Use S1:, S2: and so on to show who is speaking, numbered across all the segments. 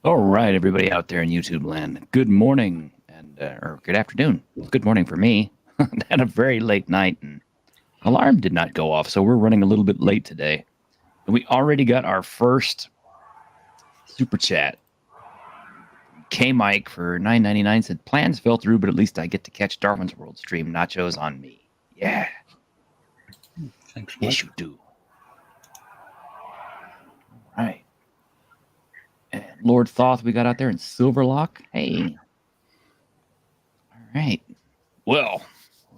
S1: All right, everybody out there in YouTube land. Good morning or good afternoon. Good morning for me. Had a very late night and alarm did not go off, so we're running a little bit late today. And we already got our first super chat. K Mike for $9.99 said plans fell through, but at least I get to catch Darwin's World stream. Nachos on me. Yeah.
S2: Thanks, Mike.
S1: Yes, you do. All right. And Lord Thoth, we got out there in Silverlock. Hey. All right. Well,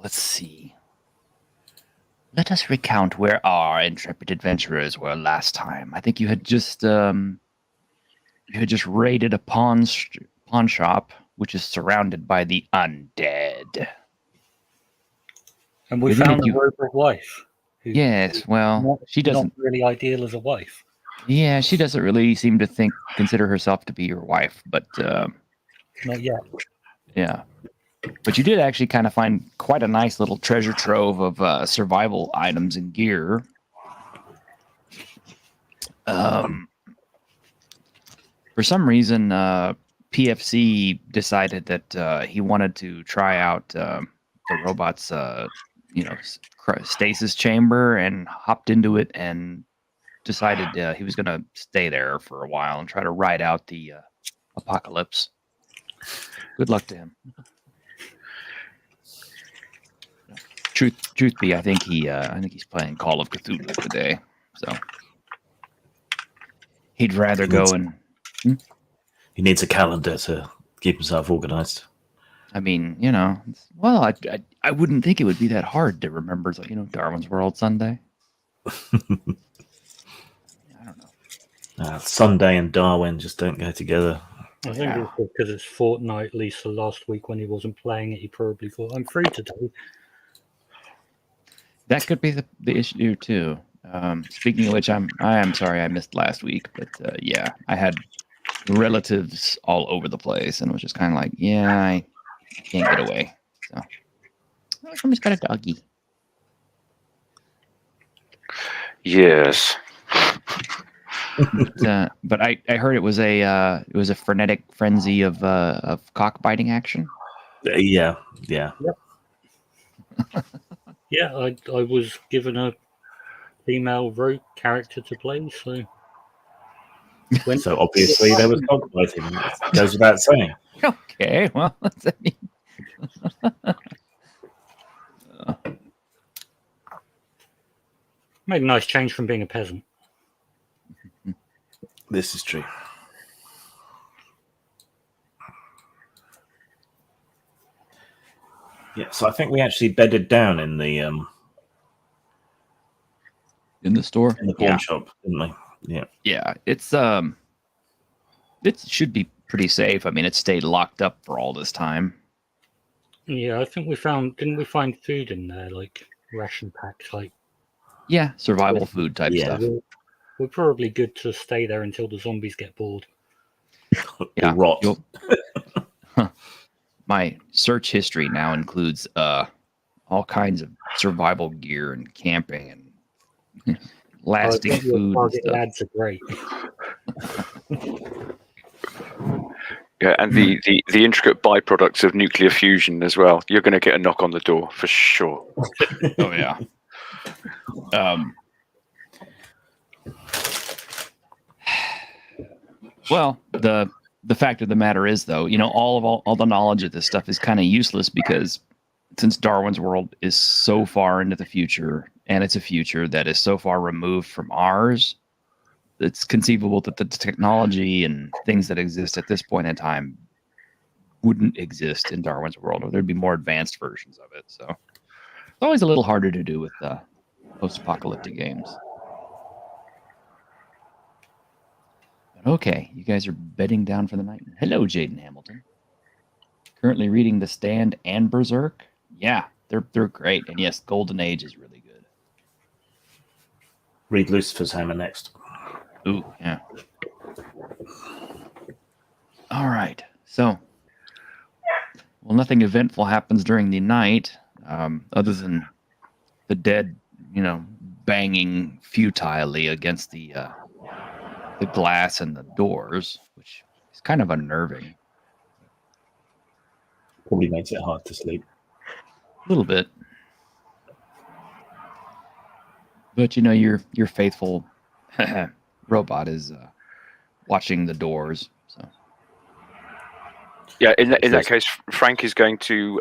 S1: let's see. Let us recount where our intrepid adventurers were last time. I think you had just raided a pawn shop, which is surrounded by the undead.
S2: And we found the robot wife.
S1: Yes, well, she doesn't
S2: not really ideal as a wife.
S1: Yeah, she doesn't really seem to consider herself to be your wife, but
S2: not yet.
S1: Yeah. But you did actually kind of find quite a nice little treasure trove of survival items and gear. For some reason, PFC decided that he wanted to try out the robot's, stasis chamber and hopped into it and decided he was going to stay there for a while and try to ride out the apocalypse. Good luck to him. Truth be, I think he's playing Call of Cthulhu today, so he'd rather go and.
S3: He needs a calendar to keep himself organized.
S1: I mean, I wouldn't think it would be that hard to remember, Darwin's World Sunday. I don't know.
S3: Sunday and Darwin just don't go together.
S2: I think it's because it's fortnightly, so last week when he wasn't playing it, he probably thought, I'm free today.
S1: That could be the issue too. Speaking of which, I am sorry I missed last week, but I had relatives all over the place, and it was just kind of like, I can't get away. So somebody's got a doggy.
S4: Yes.
S1: But I heard it was a frenetic frenzy of cockbiting action.
S3: Yeah.
S2: Yep. Yeah, I was given a female rogue character to play, so.
S3: So obviously there was cockbiting. It goes without saying.
S1: Okay, well, I mean.
S2: Made a nice change from being a peasant.
S3: This is true. Yeah, so I think we actually bedded down in the
S1: store,
S3: in the pawn shop, didn't we? Yeah.
S1: Yeah, it should be pretty safe. I mean, it stayed locked up for all this time.
S2: Yeah, I think didn't we find food in there, like ration pack type?
S1: Yeah, survival food type stuff.
S2: We're probably good to stay there until the zombies get bored.
S1: Yeah,
S3: rot.
S1: My search history now includes all kinds of survival gear and camping and lasting food.
S2: Target ads are great.
S4: Yeah, and the intricate byproducts of nuclear fusion as well. You're going to get a knock on the door for sure.
S1: Oh yeah. Well, the fact of the matter is, though, all the knowledge of this stuff is kind of useless because since Darwin's World is so far into the future, and it's a future that is so far removed from ours, it's conceivable that the technology and things that exist at this point in time wouldn't exist in Darwin's World, or there'd be more advanced versions of it. So it's always a little harder to do with post-apocalyptic games. But okay, you guys are bedding down for the night. Hello, Jaden Hamilton. Currently reading The Stand and Berserk. Yeah, they're great. And yes, Golden Age is really good.
S3: Read Lucifer's Hammer next.
S1: Ooh, yeah. All right. So, well, nothing eventful happens during the night, other than the dead, banging futilely against the glass and the doors, which is kind of unnerving.
S3: Probably makes it hard to sleep.
S1: A little bit. But your faithful robot is watching the doors. So
S4: Yeah, in that case, Frank is going to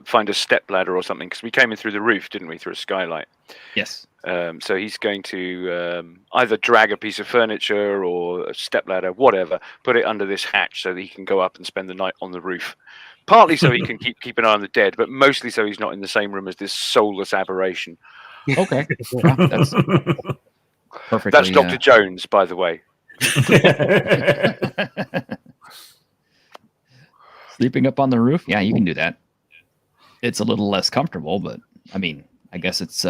S4: find a step ladder or something, because we came in through the roof, didn't we, through a skylight?
S1: yes.
S4: So he's going to either drag a piece of furniture or a step ladder, whatever, put it under this hatch so that he can go up and spend the night on the roof. Partly so he can keep an eye on the dead, but mostly so he's not in the same room as this soulless aberration.
S1: Okay. Yeah, that's perfectly.
S4: That's Dr. Jones, by the way.
S1: Sleeping up on the roof? Yeah, you can do that. It's a little less comfortable, but I mean, I guess it's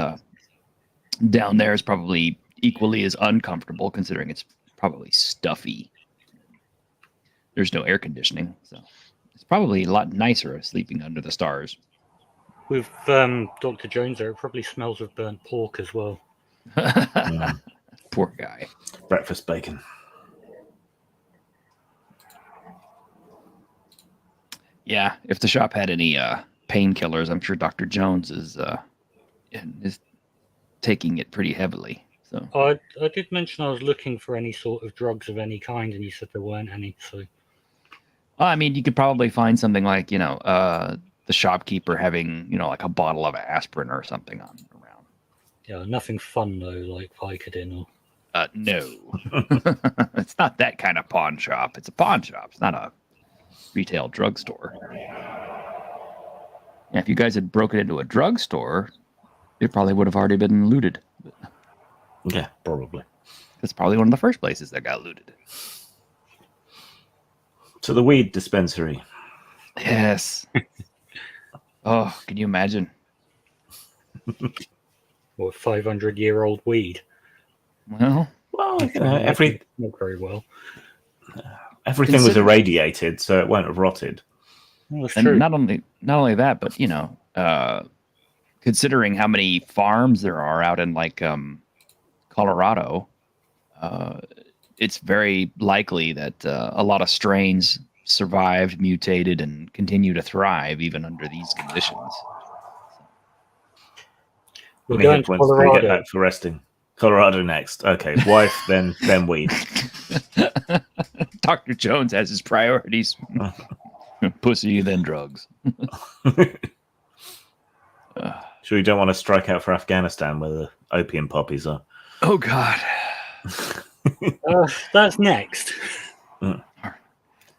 S1: down there is probably equally as uncomfortable, considering it's probably stuffy. There's no air conditioning, so it's probably a lot nicer sleeping under the stars.
S2: With Dr. Jones there, it probably smells of burnt pork as well.
S1: Poor guy.
S3: Breakfast bacon.
S1: Yeah, if the shop had any painkillers, I'm sure Dr. Jones is taking it pretty heavily. So
S2: I did mention I was looking for any sort of drugs of any kind, and you said there weren't any. So,
S1: I mean, you could probably find something like the shopkeeper having like a bottle of aspirin or something around.
S2: yeah, nothing fun though, like Vicodin or.
S1: No, it's not that kind of pawn shop. It's a pawn shop. It's not a retail drugstore. Yeah, if you guys had broken into a drugstore, it probably would have already been looted.
S3: Yeah, probably.
S1: That's probably one of the first places that got looted.
S3: So the weed dispensary.
S1: Yes. Oh, can you imagine?
S2: What 500-year-old weed?
S1: Well,
S3: Not
S2: very well.
S3: Everything was irradiated, so it won't have rotted.
S2: Well, that's
S1: and
S2: true.
S1: not only that, but considering how many farms there are out in like Colorado, it's very likely that a lot of strains survived, mutated, and continue to thrive even under these conditions.
S2: We're going to
S3: Get
S2: Colorado.
S3: back for resting. Colorado next. Okay, wife, then weed.
S1: Dr. Jones has his priorities. Pussy, then drugs.
S3: Sure, you don't want to strike out for Afghanistan where the opium poppies are.
S1: Oh, God.
S2: That's next.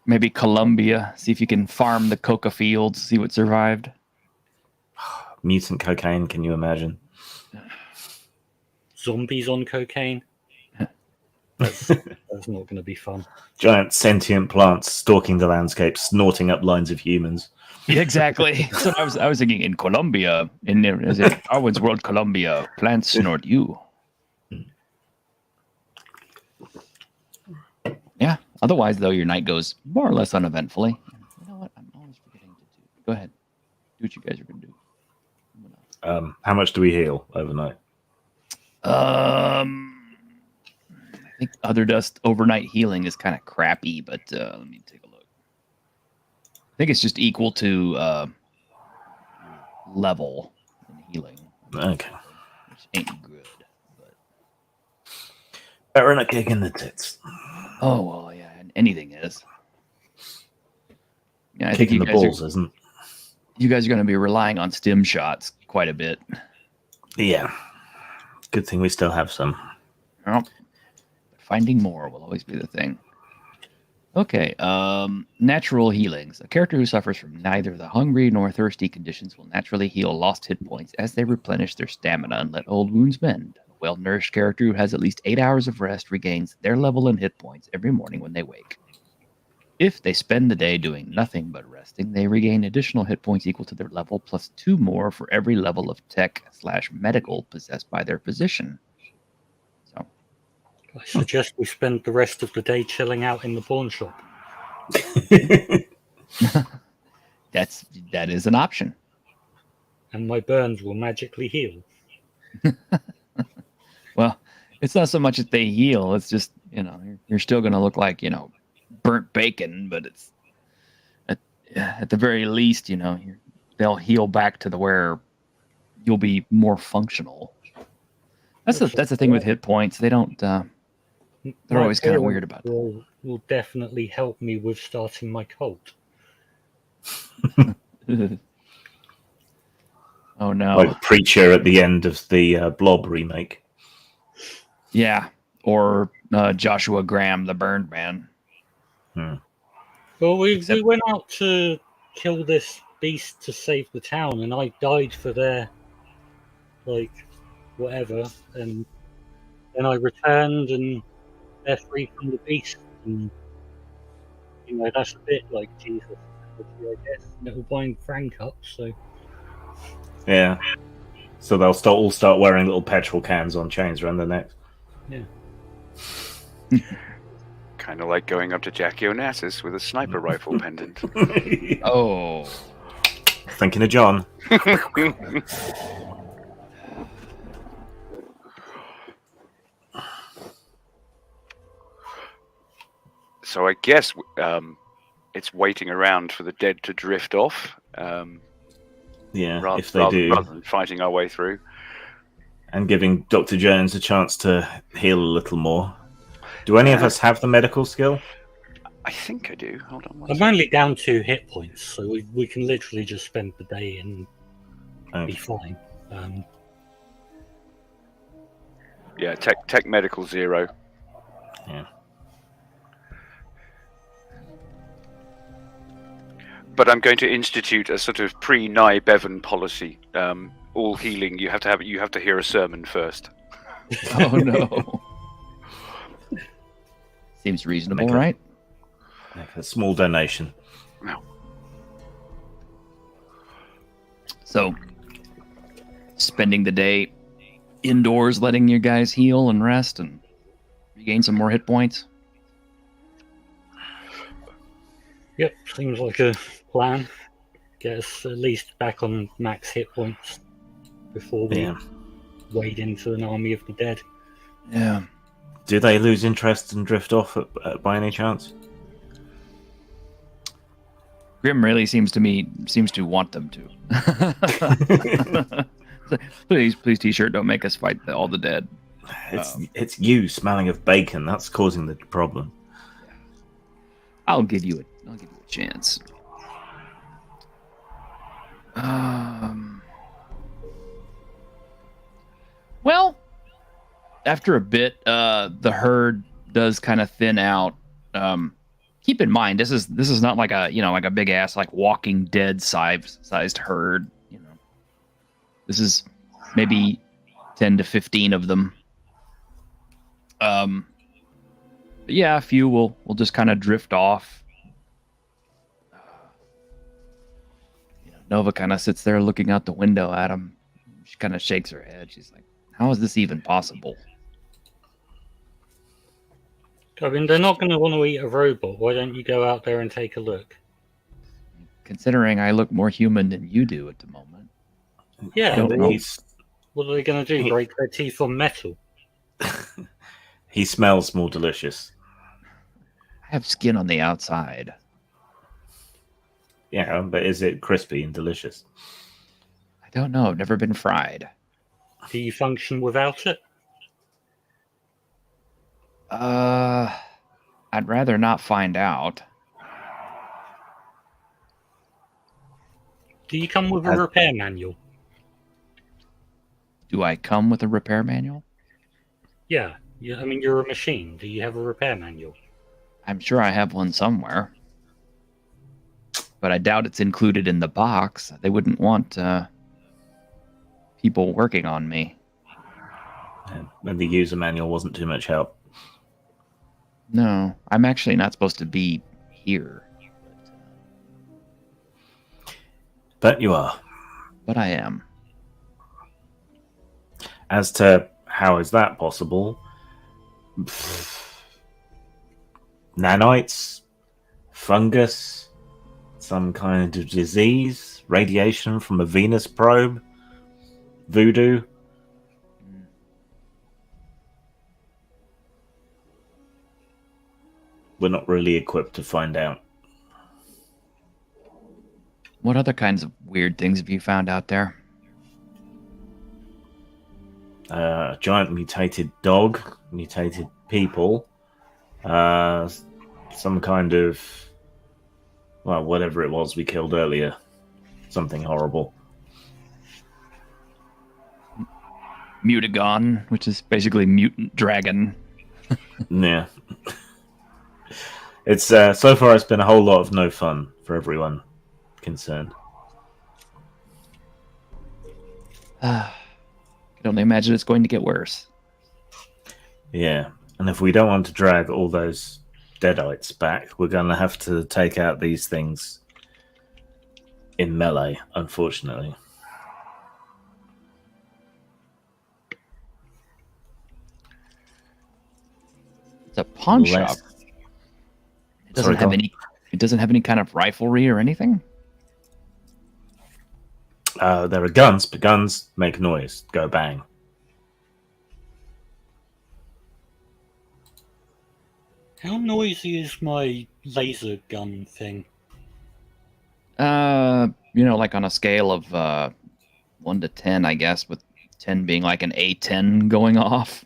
S1: Maybe Colombia. See if you can farm the coca fields. See what survived.
S3: Mutant cocaine, can you imagine?
S2: Zombies on cocaine. That's not going to be fun.
S3: Giant sentient plants stalking the landscape, snorting up lines of humans.
S1: Yeah, exactly. So I was thinking in Colombia, in Darwin's World, Colombia, plants snort you. Yeah. Otherwise, though, your night goes more or less uneventfully. You know what? I'm always forgetting to do. Go ahead. Do what you guys are going to do.
S3: How much do we heal overnight?
S1: I think Other Dust overnight healing is kind of crappy, but let me take a look. I think it's just equal to level in healing.
S3: Okay.
S1: Which ain't good. But
S3: Better than a kick in the tits.
S1: oh well, yeah, anything is. Yeah, I think
S3: Kicking the balls, isn't?
S1: You guys are going to be relying on stim shots quite a bit.
S3: Yeah. Good thing we still have some.
S1: Well, finding more will always be the thing. Okay, natural healings. A character who suffers from neither the hungry nor thirsty conditions will naturally heal lost hit points as they replenish their stamina and let old wounds mend. A well-nourished character who has at least 8 hours of rest regains their level and hit points every morning when they wake. If they spend the day doing nothing but resting, they regain additional hit points equal to their level plus 2 more for every level of tech/medical possessed by their physician. So,
S2: I suggest we spend the rest of the day chilling out in the pawn shop.
S1: that is an option.
S2: And my burns will magically heal.
S1: Well, it's not so much that they heal; it's just you're still going to look like burnt bacon, but it's at the very least, they'll heal back to where you'll be more functional. That's the thing with hit points. They don't. They're always kind of weird about that.
S2: Will definitely help me with starting my cult.
S1: Oh no!
S3: Like Preacher at the end of the Blob remake.
S1: Yeah, or Joshua Graham, the Burned Man.
S2: Well, we went out to kill this beast to save the town, and I died for their whatever, and then I returned, and they're free from the beast, and that's a bit like Jesus, I guess. And it'll bind Frank up, so.
S3: Yeah. So they'll all start wearing little petrol cans on chains around their necks.
S2: Yeah.
S4: Kind of like going up to Jackie Onassis with a sniper rifle pendant.
S1: Oh.
S3: Thinking of John.
S4: So I guess it's waiting around for the dead to drift off.
S3: Yeah, if they do.
S4: Rather than fighting our way through.
S3: And giving Dr. Jones a chance to heal a little more. Do any of us have the medical skill?
S4: I think I do. Hold on.
S2: I'm only down 2 hit points, so we can literally just spend the day and be fine.
S4: Yeah, tech medical 0.
S3: Yeah.
S4: But I'm going to institute a sort of pre-Nye Bevan policy. All healing, you have to hear a sermon first.
S1: Oh no. Seems reasonable, right?
S3: Make a small donation.
S4: No.
S1: So, spending the day indoors, letting your guys heal and rest and regain some more hit points.
S2: Yep, seems like a plan. Get us at least back on max hit points before we wade into an army of the dead.
S1: Yeah.
S3: Do they lose interest and drift off by any chance?
S1: Grim really seems to want them to. Please, T-shirt, don't make us fight all the dead.
S3: It's you smelling of bacon that's causing the problem.
S1: I'll give you a chance. Well, after a bit, the herd does kind of thin out. Keep in mind, this is not like a big ass like Walking Dead sized herd. This is maybe 10 to 15 of them. But yeah, a few will just kind of drift off. Nova kind of sits there looking out the window at him. She kind of shakes her head. She's like, "How is this even possible?"
S2: I mean, they're not going to want to eat a robot. Why don't you go out there and take a look?
S1: Considering I look more human than you do at the moment.
S2: Yeah, what are they going to do? Break their teeth on metal?
S3: He smells more delicious.
S1: I have skin on the outside.
S3: Yeah, but is it crispy and delicious?
S1: I don't know. I've never been fried.
S2: Do you function without it?
S1: I'd rather not find out.
S2: Do you come with a repair manual?
S1: Do I come with a repair manual?
S2: Yeah. I mean, you're a machine. Do you have a repair manual?
S1: I'm sure I have one somewhere. But I doubt it's included in the box. They wouldn't want people working on me.
S3: And the user manual wasn't too much help.
S1: No, I'm actually not supposed to be here.
S3: But you are.
S1: But I am.
S3: As to how is that possible? Nanites? Fungus? Some kind of disease? Radiation from a Venus probe? Voodoo? we're not really equipped to find out.
S1: What other kinds of weird things have you found out there?
S3: A giant mutated dog, mutated people, some kind of, well, whatever it was we killed earlier. Something horrible.
S1: Mutagon, which is basically mutant dragon.
S3: Yeah. It's so far it's been a whole lot of no fun for everyone concerned.
S1: I can only imagine it's going to get worse.
S3: Yeah. And if we don't want to drag all those deadites back, we're going to have to take out these things in melee, unfortunately.
S1: It's a pawn
S3: Less-
S1: shop. It doesn't
S3: Sorry,
S1: have
S3: go on.
S1: any. It doesn't have any kind of riflery or anything.
S3: There are guns, but guns make noise, go bang.
S2: How noisy is my laser gun thing?
S1: Like on a scale of 1 to 10, I guess, with 10 being like an A10 going off.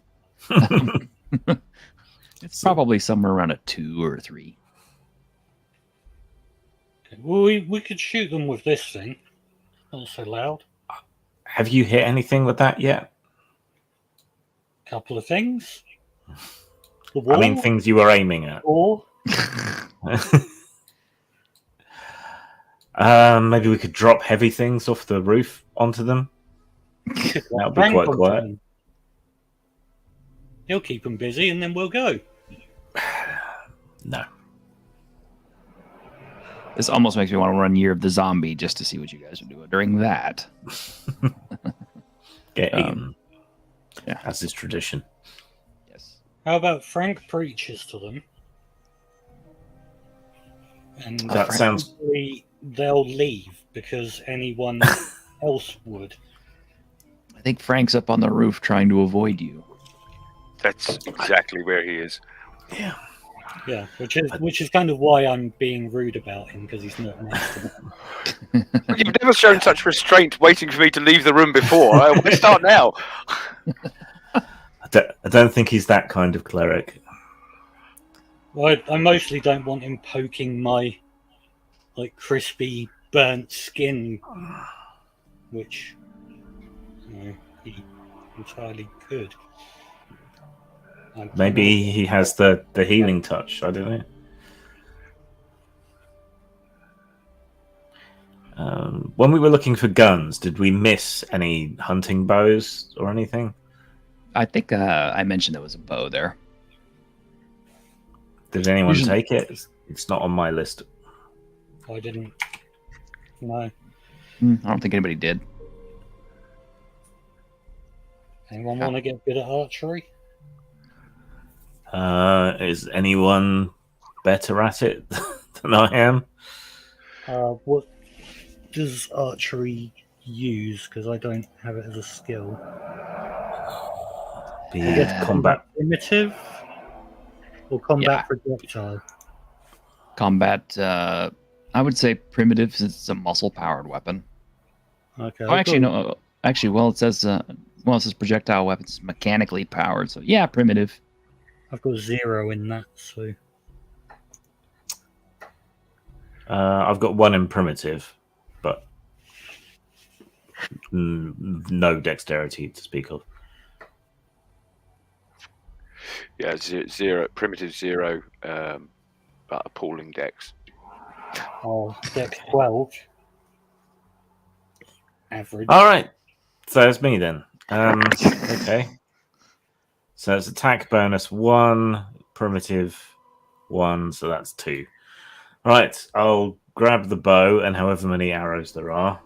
S1: It's probably somewhere around a 2 or 3.
S2: Okay, well, we could shoot them with this thing. Not so loud.
S3: Have you hit anything with that yet?
S2: Couple of things. The
S3: I
S2: wall,
S3: mean, things you were aiming at.
S2: or
S3: Maybe we could drop heavy things off the roof onto them. That would be quite quiet.
S2: He'll keep them busy, and then we'll go.
S3: No.
S1: This almost makes me want to run Year of the Zombie just to see what you guys are doing during that.
S3: Get eaten.
S1: Yeah.
S3: As is tradition.
S1: Yes.
S2: How about Frank preaches to them, and
S3: That sounds-
S2: hopefully they'll leave because anyone else would.
S1: I think Frank's up on the roof trying to avoid you.
S4: That's exactly where he is.
S3: Yeah.
S2: Yeah, which is kind of why I'm being rude about him, because he's not nice to me.
S4: You've never shown such restraint waiting for me to leave the room before. Why start now?
S3: I don't think he's that kind of cleric.
S2: Well, I mostly don't want him poking my crispy burnt skin, which he entirely could.
S3: Maybe he has the healing touch. I don't know. When we were looking for guns, did we miss any hunting bows or anything?
S1: I think I mentioned there was a bow there.
S3: Did anyone
S1: Usually-
S3: take it? It's not on my list.
S2: I didn't. No.
S1: I don't think anybody did.
S2: Anyone want to get good at archery?
S3: Is anyone better at it than I am?
S2: What does archery use? Because I don't have it as a skill.
S3: Be
S2: I guess
S3: combat.
S2: primitive or combat projectile.
S1: Combat, I would say primitive since it's a muscle-powered weapon.
S2: Okay.
S1: Oh, actually, no. Actually, well, it says projectile weapons mechanically powered. So yeah, primitive.
S2: I've got 0 in that, so
S3: I've got 1 in primitive, but no dexterity to speak of.
S4: Yeah, zero, primitive 0, but appalling dex.
S2: Dex 12. Average.
S3: All right, so it's me then. Okay. So it's attack bonus 1, primitive 1, so that's 2. Right, I'll grab the bow and however many arrows there are,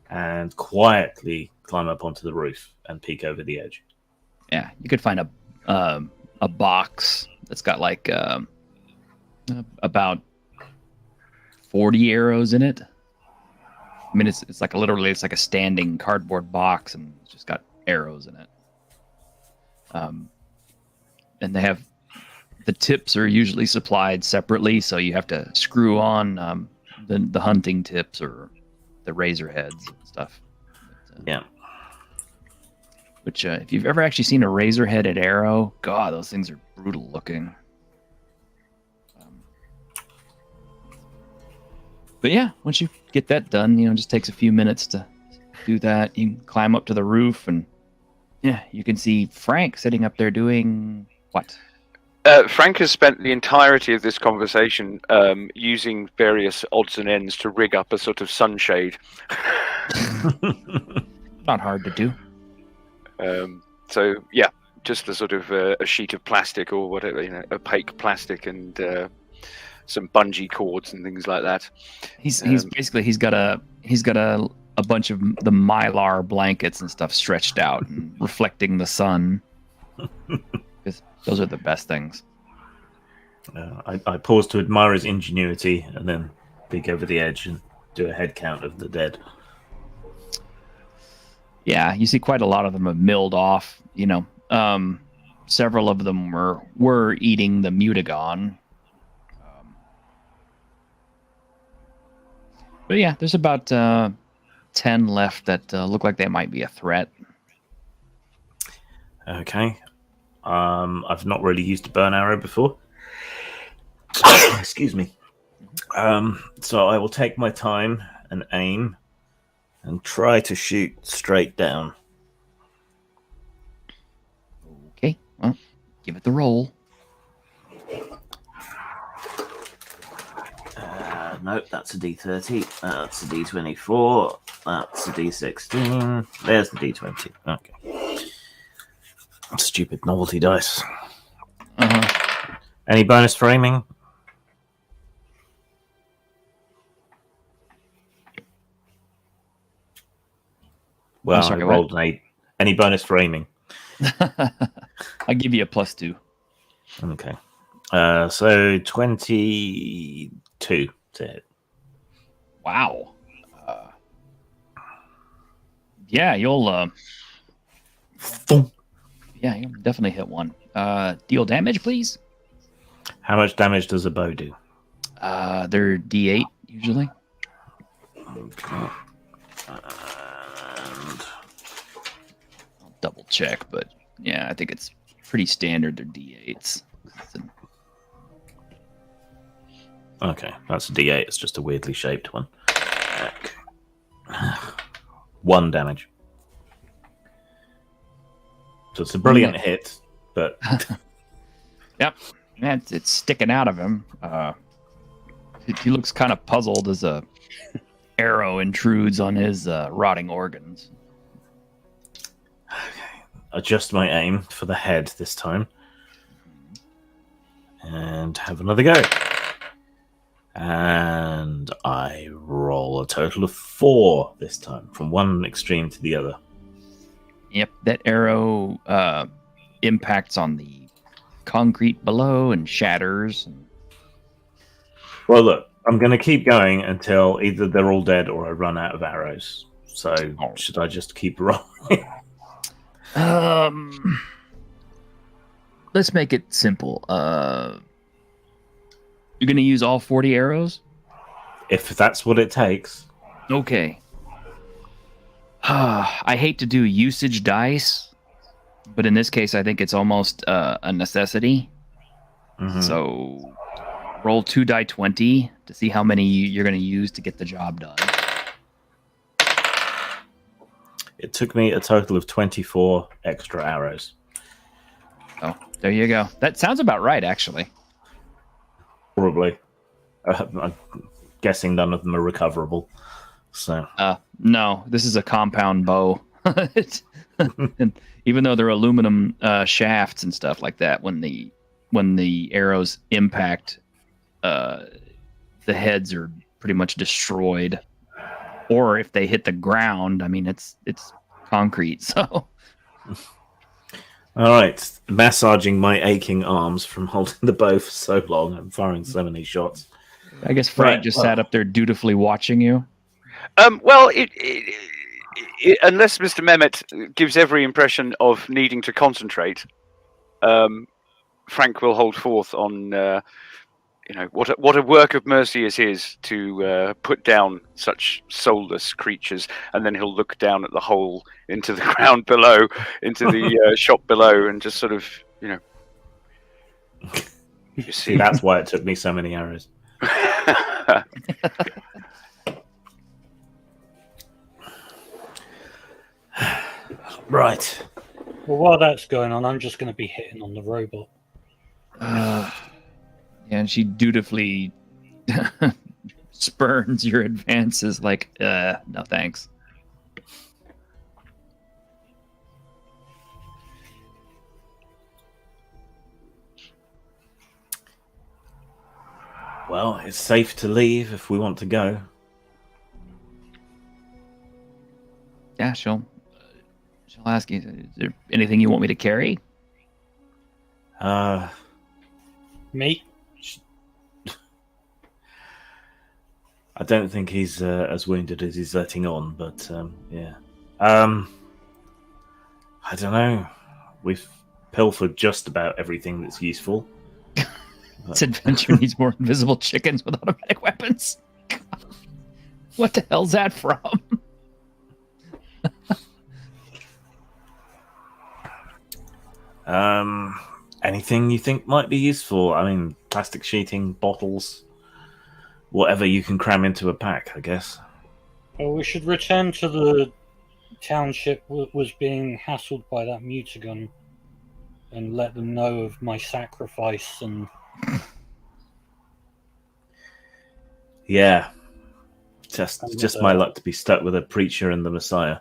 S3: and quietly climb up onto the roof and peek over the edge.
S1: Yeah, you could find a box that's got like about 40 arrows in it. I mean, it's like literally it's like a standing cardboard box and it's just got arrows in it. And they have the tips are usually supplied separately, so you have to screw on the hunting tips or the razor heads and stuff. But,
S3: Yeah.
S1: Which, if you've ever actually seen a razor-headed arrow, God, those things are brutal looking. But yeah, once you get that done, it just takes a few minutes to do that. You can climb up to the roof, and yeah, you can see Frank sitting up there doing what?
S4: Frank has spent the entirety of this conversation using various odds and ends to rig up a sort of sunshade.
S1: Not hard to do.
S4: So yeah, just a sort of a sheet of plastic or whatever, opaque plastic, and some bungee cords and things like that.
S1: He's got a bunch of the mylar blankets and stuff stretched out and reflecting the sun. Those are the best things.
S3: I pause to admire his ingenuity and then peek over the edge and do a head count of the dead.
S1: Yeah, you see quite a lot of them have milled off. Several of them were eating the mutagon. But yeah, there's about 10 left that look like they might be a threat.
S3: Okay. I've not really used a burn arrow before. Excuse me. So I will take my time and aim and try to shoot straight down.
S1: Okay, well, give it the roll.
S3: Nope, that's a D30. That's a D24. That's a D16. There's the D20. Okay. Stupid novelty dice.
S1: Uh-huh.
S3: Any bonus for aiming? Well,
S1: sorry,
S3: I rolled an 8. Any bonus for aiming?
S1: I'll give you a +2.
S3: Okay. So 22 to hit.
S1: Wow. Yeah, you'll definitely hit one. Deal damage, please.
S3: How much damage does a bow do?
S1: They're D8 usually.
S3: Okay.
S1: I'll double check, but yeah, I think it's pretty standard. They're D8s.
S3: Okay, that's a D8. It's just a weirdly shaped one. Okay. 1 damage. So it's a brilliant hit, but
S1: yep, yeah, it's sticking out of him. He looks kind of puzzled as a arrow intrudes on his rotting organs.
S3: Okay. Adjust my aim for the head this time, and have another go. And I roll a total of 4 this time, from one extreme to the other.
S1: Yep, that arrow impacts on the concrete below and shatters.
S3: Well, look, I'm going to keep going until either they're all dead or I run out of arrows. So, should I just keep rolling?
S1: Let's make it simple. You're going to use all 40 arrows?
S3: If that's what it takes.
S1: Okay. I hate to do usage dice, but in this case, I think it's almost a necessity.
S3: Mm-hmm.
S1: So roll 2 die 20 to see how many you're going to use to get the job done.
S3: It took me a total of 24 extra arrows.
S1: Oh, there you go. That sounds about right, actually.
S3: Probably. I'm guessing none of them are recoverable. So.
S1: No, this is a compound bow. And even though they're aluminum shafts and stuff like that, when the arrows impact, the heads are pretty much destroyed. Or if they hit the ground, I mean, it's concrete. So.
S3: All right, massaging my aching arms from holding the bow for so long and firing so many shots.
S1: I guess Frank sat up there dutifully watching you.
S4: Well, unless Mr. Mehmet gives every impression of needing to concentrate, Frank will hold forth on what a work of mercy it is to put down such soulless creatures, and then he'll look down at the hole into the ground below, into the shop below, and just sort of you
S3: See, that's why it took me so many arrows. Right.
S2: Well, while that's going on, I'm just going to be hitting on the robot.
S1: And she dutifully spurns your advances like, no thanks.
S3: Well, it's safe to leave if we want to go.
S1: Yeah, she'll ask you, is there anything you want me to carry?
S2: Me?
S3: I don't think he's as wounded as he's letting on, but yeah. I don't know. We've pilfered just about everything that's useful.
S1: This adventure needs more invisible chickens with automatic weapons. What the hell's that from?
S3: Anything you think might be useful? I mean, plastic sheeting, bottles, whatever you can cram into a pack, I guess.
S2: Well, we should return to the township was being hassled by that mutagon and let them know of my sacrifice and...
S3: Yeah. Just my luck to be stuck with a preacher and the Messiah.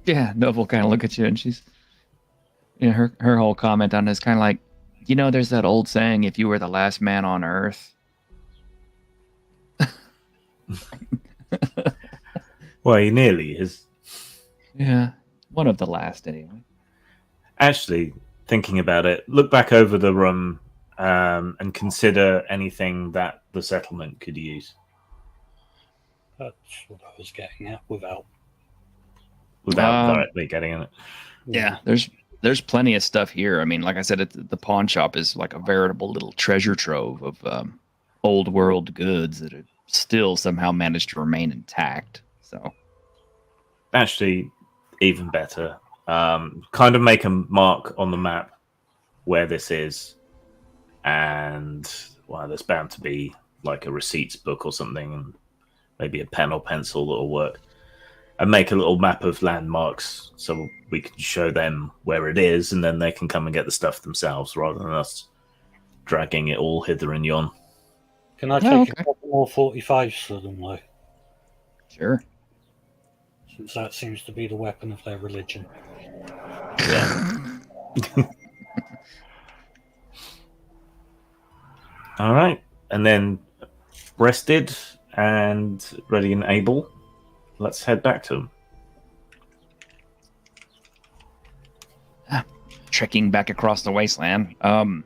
S1: Yeah, Nova will kind of look at you, and she's, her whole comment on it is kind of like, there's that old saying, if you were the last man on Earth.
S3: Well, he nearly is.
S1: Yeah, one of the last, anyway.
S3: Actually, thinking about it, look back over the room and consider anything that the settlement could use.
S2: That's what I was getting at without
S3: Directly getting in it.
S1: Yeah, there's plenty of stuff here. I mean, like I said, the pawn shop is like a veritable little treasure trove of old world goods that have still somehow managed to remain intact. So,
S3: actually, even better, kind of make a mark on the map where this is, and there's bound to be like a receipts book or something, and maybe a pen or pencil that'll work. And make a little map of landmarks so we can show them where it is, and then they can come and get the stuff themselves rather than us dragging it all hither and yon.
S2: Can I take a couple more 45s for them, though?
S1: Sure.
S2: Since that seems to be the weapon of their religion.
S3: Yeah. All right. And then rested and ready and able. Let's head back to them.
S1: Trekking back across the wasteland. All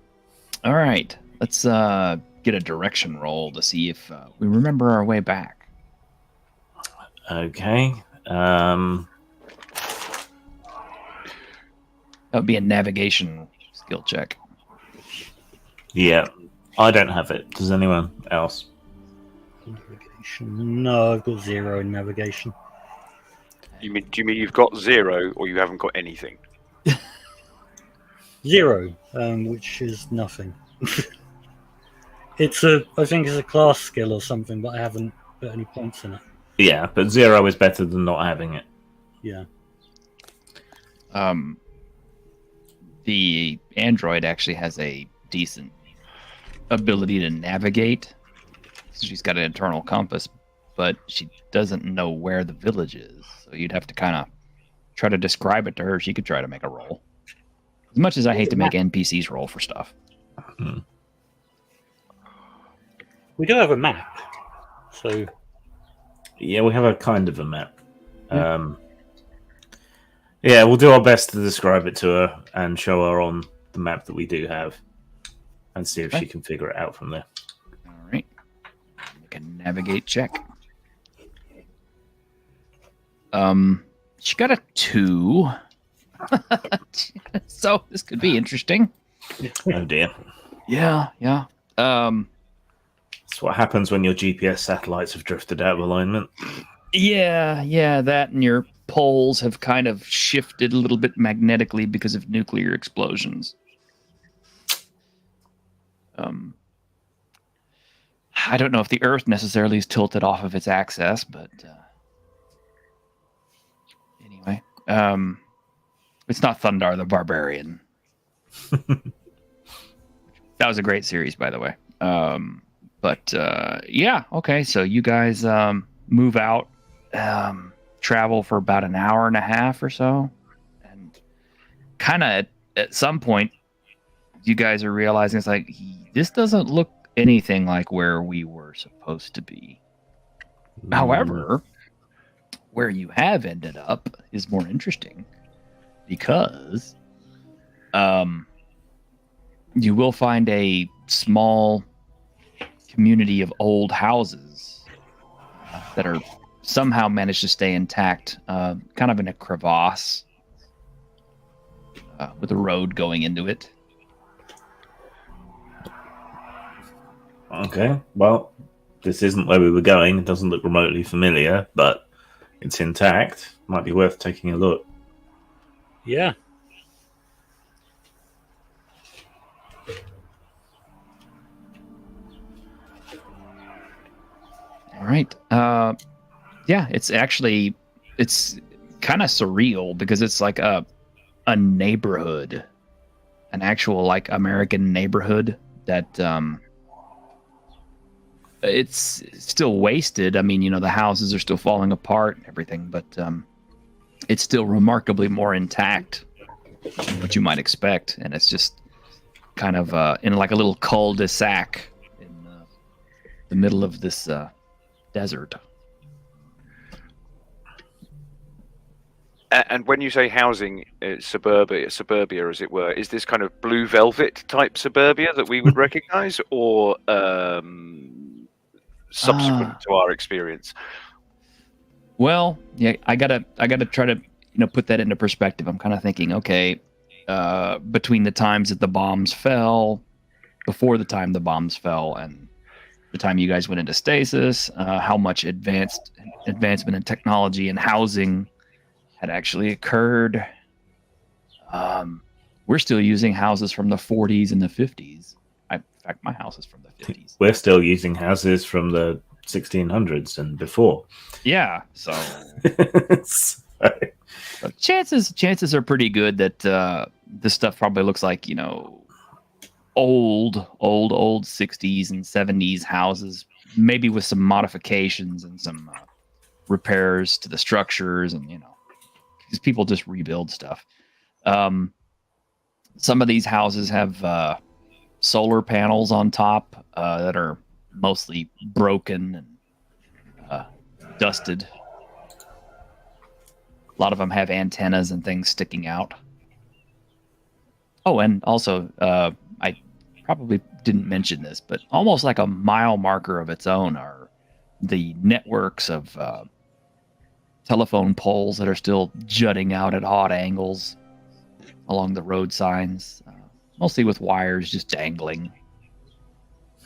S1: right. Let's get a direction roll to see if we remember our way back.
S3: Okay.
S1: That would be a navigation skill check.
S3: Yeah. I don't have it. Does anyone else?
S2: Navigation. No, I've got 0 in navigation.
S4: Do you mean you've got 0 or you haven't got anything?
S2: 0, which is nothing. I think it's a class skill or something, but I haven't put any points in it.
S3: Yeah, but 0 is better than not having it.
S2: Yeah.
S1: The android actually has a decent ability to navigate. She's got an internal compass, but she doesn't know where the village is. So you'd have to kind of try to describe it to her. She could try to make a roll. As much as I hate to make NPCs roll for stuff.
S2: We do have a map, so...
S3: Yeah, we have a kind of a map. Yeah, we'll do our best to describe it to her and show her on the map that we do have and see if she can figure it out from there.
S1: All right. Make a navigate check. She got a 2. So this could be interesting.
S3: Oh dear.
S1: Yeah.
S3: That's what happens when your GPS satellites have drifted out of alignment.
S1: Yeah, that and your poles have kind of shifted a little bit magnetically because of nuclear explosions. I don't know if the Earth necessarily is tilted off of its axis, but anyway, it's not Thundar the Barbarian. That was a great series, by the way. But yeah, okay. So you guys move out, travel for about an hour and a half or so, and kind of at some point, you guys are realizing it's like this doesn't look anything like where we were supposed to be. However, where you have ended up is more interesting because you will find a small community of old houses that are somehow managed to stay intact, kind of in a crevasse with a road going into it.
S3: Okay, well, this isn't where we were going. It doesn't look remotely familiar, but it's intact. Might be worth taking a look.
S2: Yeah.
S1: All right. Yeah, it's kind of surreal because it's like a neighborhood, an actual like American neighborhood that it's still wasted. I mean, the houses are still falling apart and everything, but it's still remarkably more intact than what you might expect. And it's just kind of in like a little cul-de-sac in the middle of this desert.
S4: And when you say housing, suburbia, as it were, is this kind of blue velvet type suburbia that we would recognize, or subsequent to our experience?
S1: Well, yeah, I gotta try to put that into perspective. I'm kind of thinking, okay, between the times that the bombs fell, before the time the bombs fell, and the time you guys went into stasis, how much advancement in technology and housing had actually occurred. We're still using houses from the 40s and the 50s. In fact, my house is from the 50s.
S3: We're still using houses from the 1600s and before.
S1: Yeah, so
S3: So,
S1: chances are pretty good that this stuff probably looks like old 60s and 70s houses, maybe with some modifications and some repairs to the structures, and because people just rebuild stuff. Some of these houses have solar panels on top that are mostly broken and dusted. A lot of them have antennas and things sticking out. Oh, and also, I probably didn't mention this, but almost like a mile marker of its own are the networks of telephone poles that are still jutting out at odd angles along the road signs, mostly with wires just dangling.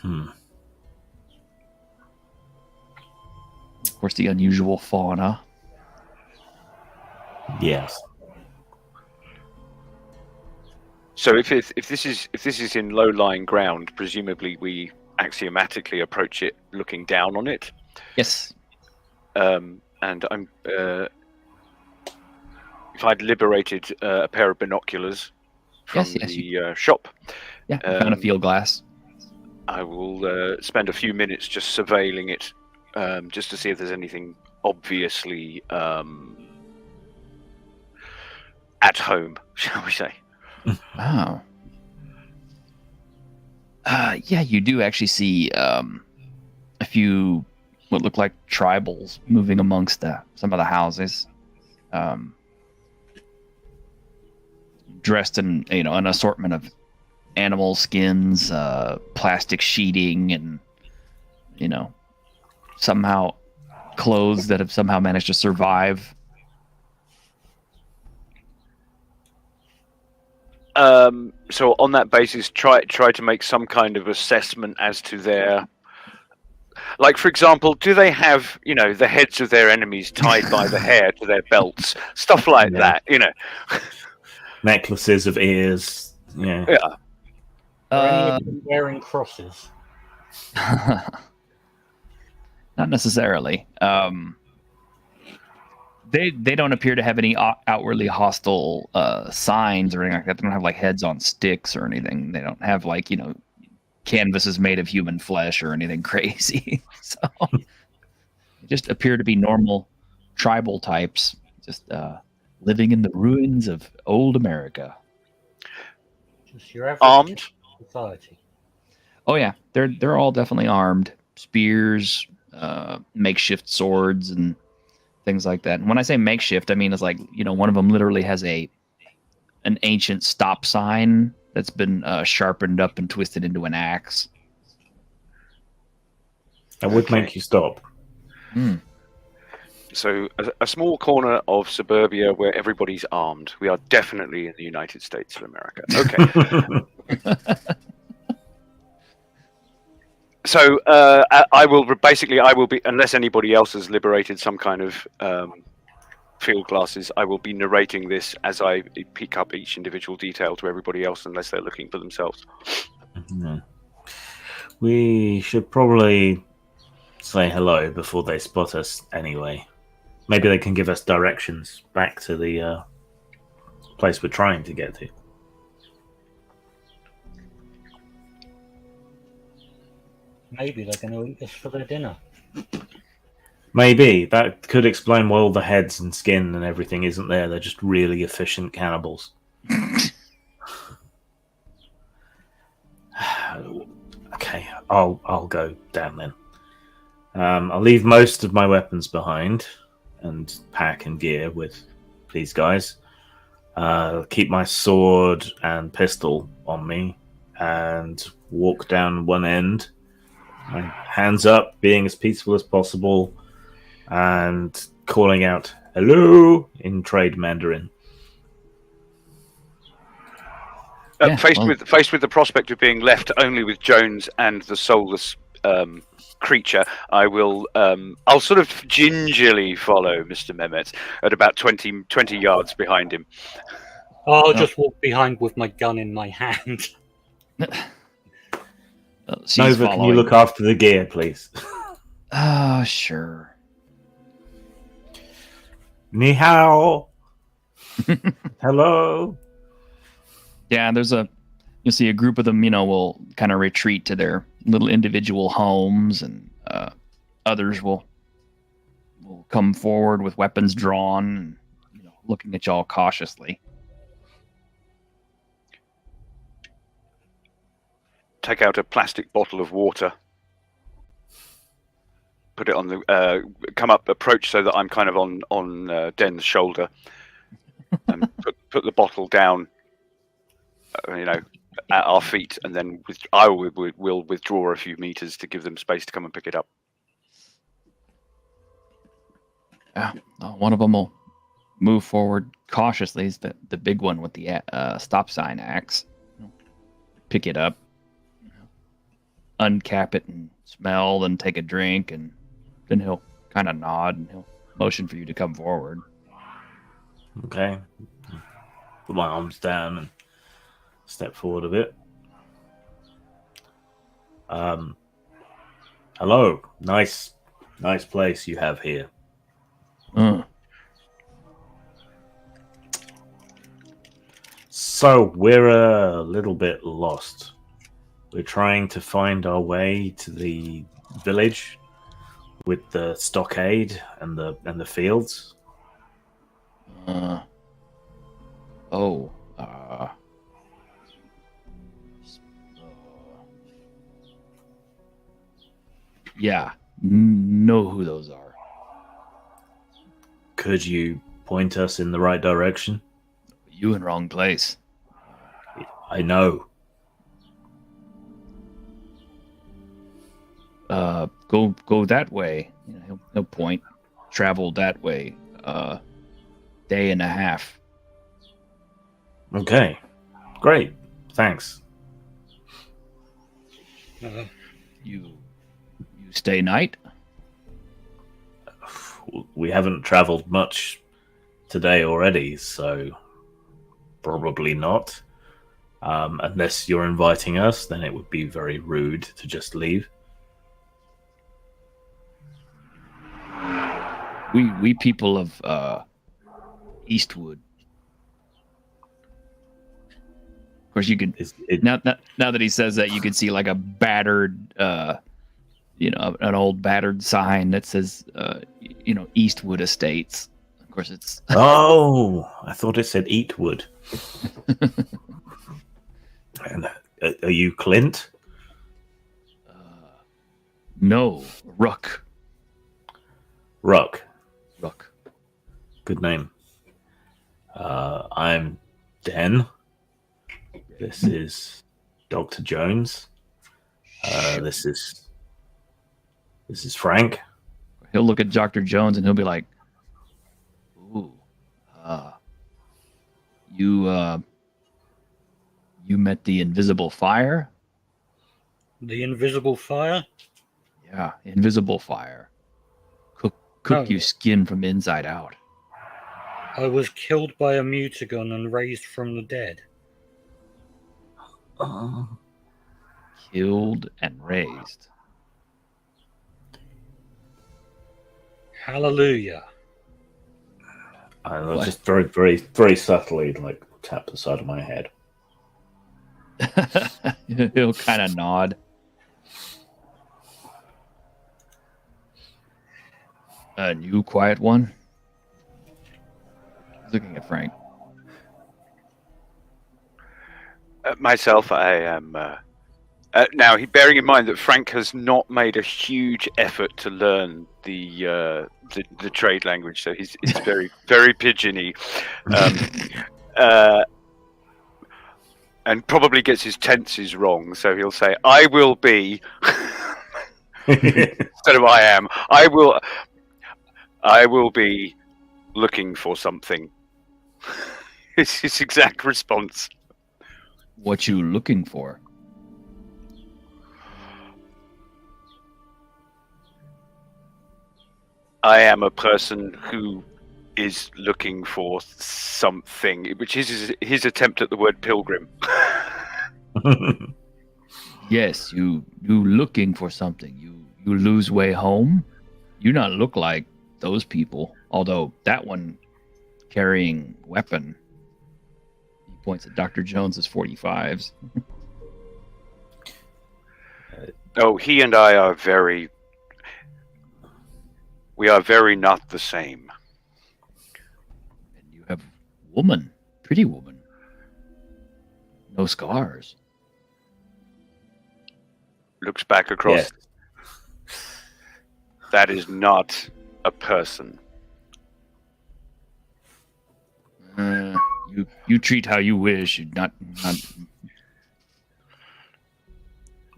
S1: Of course, the unusual fauna.
S3: yes.
S4: So if this is in low-lying ground, presumably we axiomatically approach it looking down on it.
S1: Yes.
S4: And I'm if I'd liberated a pair of binoculars from the shop,
S1: Yeah, found a field glass.
S4: I will spend a few minutes just surveilling it, just to see if there's anything obviously at home, shall we say.
S1: Oh. Yeah, you do actually see a few what look like tribals moving amongst some of the houses, dressed in an assortment of animal skins, plastic sheeting, and somehow clothes that have somehow managed to survive
S4: So on that basis, try to make some kind of assessment as to their, like, for example, do they have, the heads of their enemies tied by the hair to their belts, stuff like that,
S3: Necklaces of ears. Yeah.
S4: Yeah.
S2: Are any of them wearing crosses?
S1: Not necessarily. They don't appear to have any outwardly hostile signs or anything like that. They don't have like heads on sticks or anything. They don't have like canvases made of human flesh or anything crazy. So they just appear to be normal tribal types, just living in the ruins of old America.
S2: Just your average
S4: Armed?
S2: society.
S1: Oh yeah, they're all definitely armed, spears, makeshift swords, and things like that. And when I say makeshift, I mean it's like one of them literally has an ancient stop sign that's been sharpened up and twisted into an axe.
S3: That would make you stop.
S1: Mm.
S4: So a small corner of suburbia where everybody's armed. We are definitely in the United States of America. Okay. So I will be, unless anybody else has liberated some kind of field glasses, I will be narrating this as I pick up each individual detail to everybody else, unless they're looking for themselves.
S3: We should probably say hello before they spot us anyway. Maybe they can give us directions back to the place we're trying to get to.
S2: Maybe they're going to eat us for their dinner.
S3: Maybe. That could explain why all the heads and skin and everything isn't there. They're just really efficient cannibals. Okay, I'll go down then. I'll leave most of my weapons behind and pack and gear with these guys. Keep my sword and pistol on me and walk down one end. My hands up, being as peaceful as possible, and calling out "hello" in trade Mandarin.
S4: Faced with the prospect of being left only with Jones and the soulless creature, I'll sort of gingerly follow Mr. Mehmet at about 20 yards behind him.
S2: I'll just walk behind with my gun in my hand.
S3: Nova, can you look after the gear, please?
S1: Oh, sure.
S3: Ni hao. Hello.
S1: Yeah, you'll see a group of them, will kind of retreat to their little individual homes, and others will come forward with weapons drawn, and, looking at y'all cautiously.
S4: Take out a plastic bottle of water. Put it on the approach so that I'm kind of on Den's shoulder, and put the bottle down, at our feet, and then I will withdraw a few meters to give them space to come and pick it up.
S1: Yeah, one of them will move forward cautiously. Is the big one with the stop sign axe. Pick it up, uncap it, and smell, then take a drink, and then he'll kind of nod and he'll motion for you to come forward.
S3: Okay. Put my arms down and step forward a bit. Hello. Nice place you have here. So we're a little bit lost. We're trying to find our way to the village with the stockade and the fields.
S1: Yeah, know who those are.
S3: Could you point us in the right direction?
S1: You in wrong place.
S3: I know.
S1: Go that way. He'll point. Travel that way. Day and a half.
S3: Okay. Great, thanks.
S1: You stay night?
S3: We haven't travelled much today already, so probably not. Unless you're inviting us, then it would be very rude to just leave.
S1: We people of Eastwood. Of course, you could now that he says that, you could see like a battered, an old battered sign that says, Eastwood Estates. Of course, it's.
S3: Oh, I thought it said Eatwood. And are you Clint?
S1: No, Ruck.
S3: Ruck.
S1: Ruck.
S3: Good name. I'm Den. This is Dr. Jones. This is Frank.
S1: He'll look at Dr. Jones and he'll be like, "Ooh, you met the invisible fire?"
S2: The invisible fire?
S1: Yeah, invisible fire. Cook you skin from inside out.
S2: I was killed by a mutagon and raised from the dead.
S1: Killed and raised.
S2: Hallelujah.
S3: I was just very, very, very subtly tap the side of my head.
S1: He'll kind of nod. And you, quiet one? He's looking at Frank.
S4: Myself, I am. Now, bearing in mind that Frank has not made a huge effort to learn the trade language, so it's very, very pigeony, and probably gets his tenses wrong. So he'll say, "I will be," instead of "I am." I will be looking for something. It's his exact response.
S1: What you looking for?
S4: I am a person who is looking for something, which is his attempt at the word pilgrim.
S1: Yes, you looking for something. You lose way home. You not look like those people. Although that one carrying weapon, he points at Dr. Jones's 45s.
S4: Oh, he and I are very. We are very not the same.
S1: And you have woman, pretty woman. No scars.
S4: Looks back across.
S3: Yes.
S4: That is not a person.
S1: You treat how you wish. You not.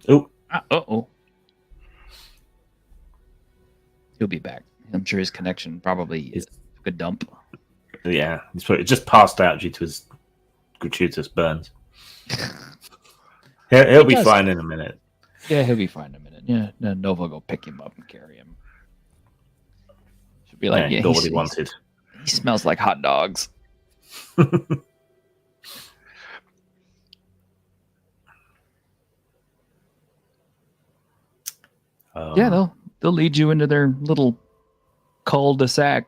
S3: Oh.
S1: Uh-oh. He'll be back. I'm sure his connection probably is a dump.
S3: Yeah, he's probably just passed out due to his gratuitous burns. He'll be fine in a minute.
S1: Yeah, he'll be fine in a minute. Yeah, Nova will go pick him up and carry him. Should be like,
S3: got what he wanted.
S1: He smells like hot dogs. Yeah, they'll lead you into their little cul-de-sac,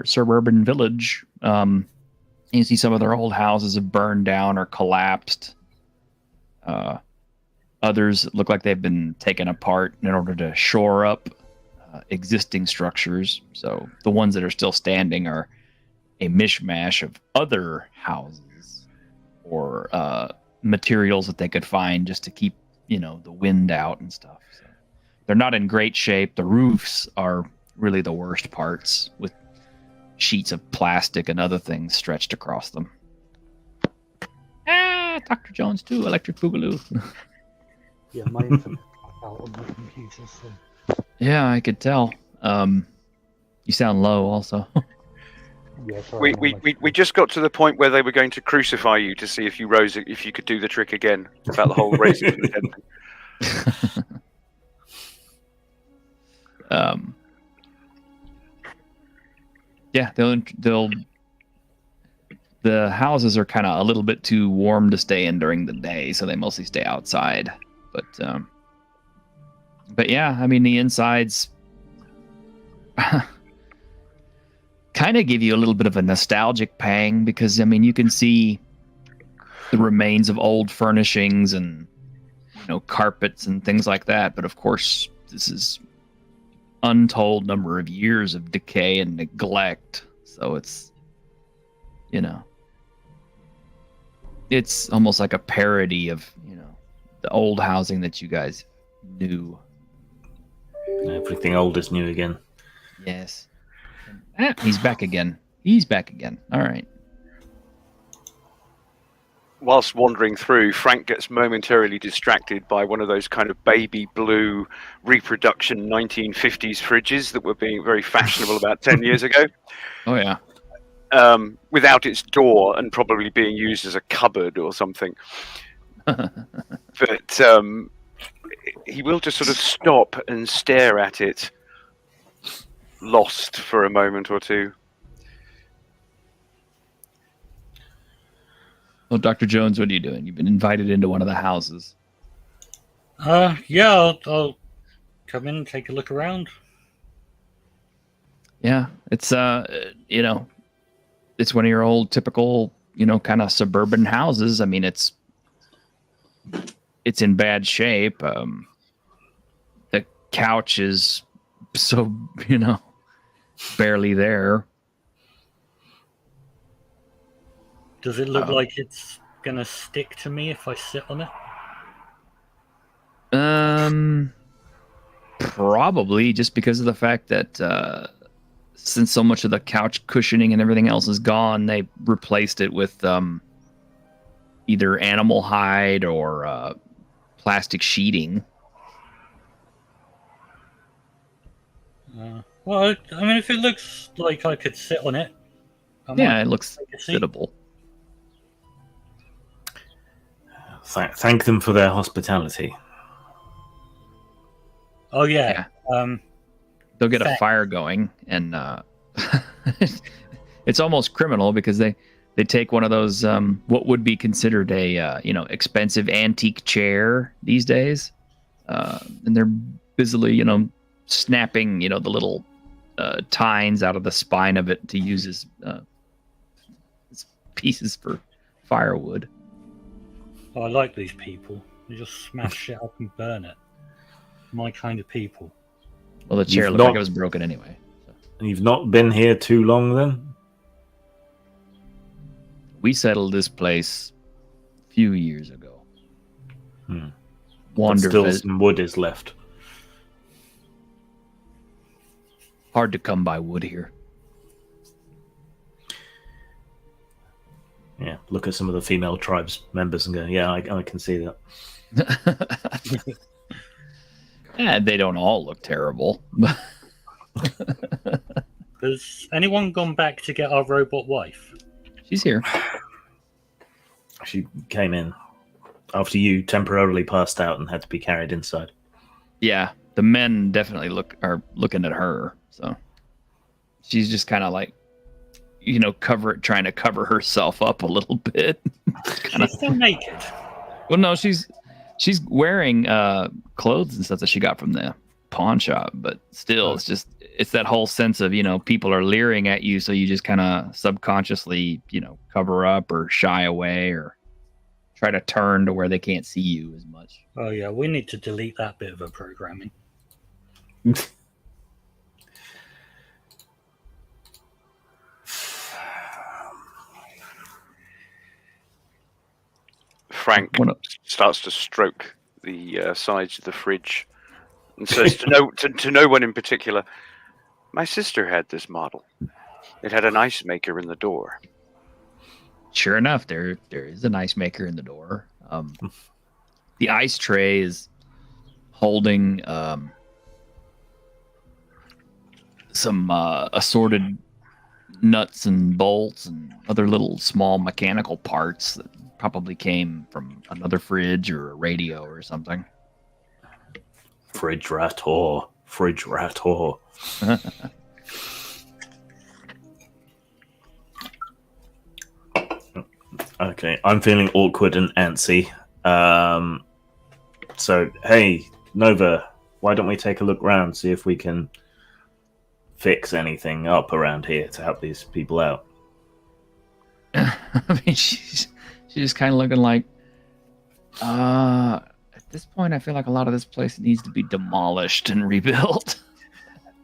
S1: suburban village. You see some of their old houses have burned down or collapsed. Others look like they've been taken apart in order to shore up existing structures. So the ones that are still standing are a mishmash of other houses or materials that they could find just to keep, the wind out and stuff. So they're not in great shape. The roofs are really the worst parts, with sheets of plastic and other things stretched across them. Dr. Jones too, Electric Boogaloo.
S2: Yeah, my internet out on my computer, so.
S1: Yeah, I could tell. You sound low also.
S2: Yeah, sorry,
S4: We just got to the point where they were going to crucify you to see if you rose, if you could do the trick again about the whole raising from the dead thing.
S1: Yeah, the houses are kind of a little bit too warm to stay in during the day, so they mostly stay outside. But yeah, I mean the insides kind of give you a little bit of a nostalgic pang because I mean you can see the remains of old furnishings and carpets and things like that, but of course this is untold number of years of decay and neglect, so it's it's almost like a parody of the old housing that you guys knew.
S3: Everything old is new again.
S1: Yes. He's back again. All right.
S4: Whilst wandering through, Frank gets momentarily distracted by one of those kind of baby blue reproduction 1950s fridges that were being very fashionable about 10 years ago.
S1: Oh, yeah.
S4: Without its door and probably being used as a cupboard or something. But he will just sort of stop and stare at it, lost for a moment or two.
S1: Well, Dr. Jones, what are you doing? You've been invited into one of the houses.
S2: Yeah, I'll come in and take a look around.
S1: Yeah, it's it's one of your old typical, kind of suburban houses. I mean, it's in bad shape. The couch is so, barely there.
S2: Does it look like it's gonna stick to me if I sit on it?
S1: Probably just because of the fact that since so much of the couch cushioning and everything else is gone, they replaced it with either animal hide or plastic sheeting.
S2: Well, I mean, if it looks like I could sit on it,
S1: it looks sittable.
S3: Thank them for their hospitality.
S2: Oh yeah.
S1: They'll get a fire going, and it's almost criminal because they take one of those what would be considered a expensive antique chair these days, and they're busily snapping the little tines out of the spine of it to use as pieces for firewood.
S2: Oh, I like these people. They just smash shit up and burn it. My kind of people.
S1: Well, the chair looked like it was broken anyway. So.
S3: You've not been here too long, then?
S1: We settled this place a few years ago.
S3: Still some wood is left.
S1: Hard to come by wood here.
S3: Yeah, look at some of the female tribes members and go, yeah, I can see that.
S1: They don't all look terrible.
S2: Has anyone gone back to get our robot wife?
S1: She's here.
S3: She came in after you temporarily passed out and had to be carried inside.
S1: Yeah, the men definitely are looking at her. So she's just kind of like, trying to cover herself up a little bit.
S2: She's still naked.
S1: Well, no, she's wearing clothes and stuff that she got from the pawn shop, but still, it's that whole sense of people are leering at you, so you just kind of subconsciously cover up or shy away or try to turn to where they can't see you as much.
S2: Oh yeah, we need to delete that bit of her programming.
S4: Frank starts to stroke the sides of the fridge and says to no one in particular, "My sister had this model. It had an ice maker in the door."
S1: Sure enough, there is an ice maker in the door. The ice tray is holding some assorted, nuts and bolts and other little small mechanical parts that probably came from another fridge or a radio or something.
S3: Fridge rat whore. Fridge rat whore. Okay, I'm feeling awkward and antsy. So, hey, Nova, why don't we take a look round, see if we can fix anything up around here to help these people out?
S1: I mean, she's just kind of looking like, at this point, I feel like a lot of this place needs to be demolished and rebuilt.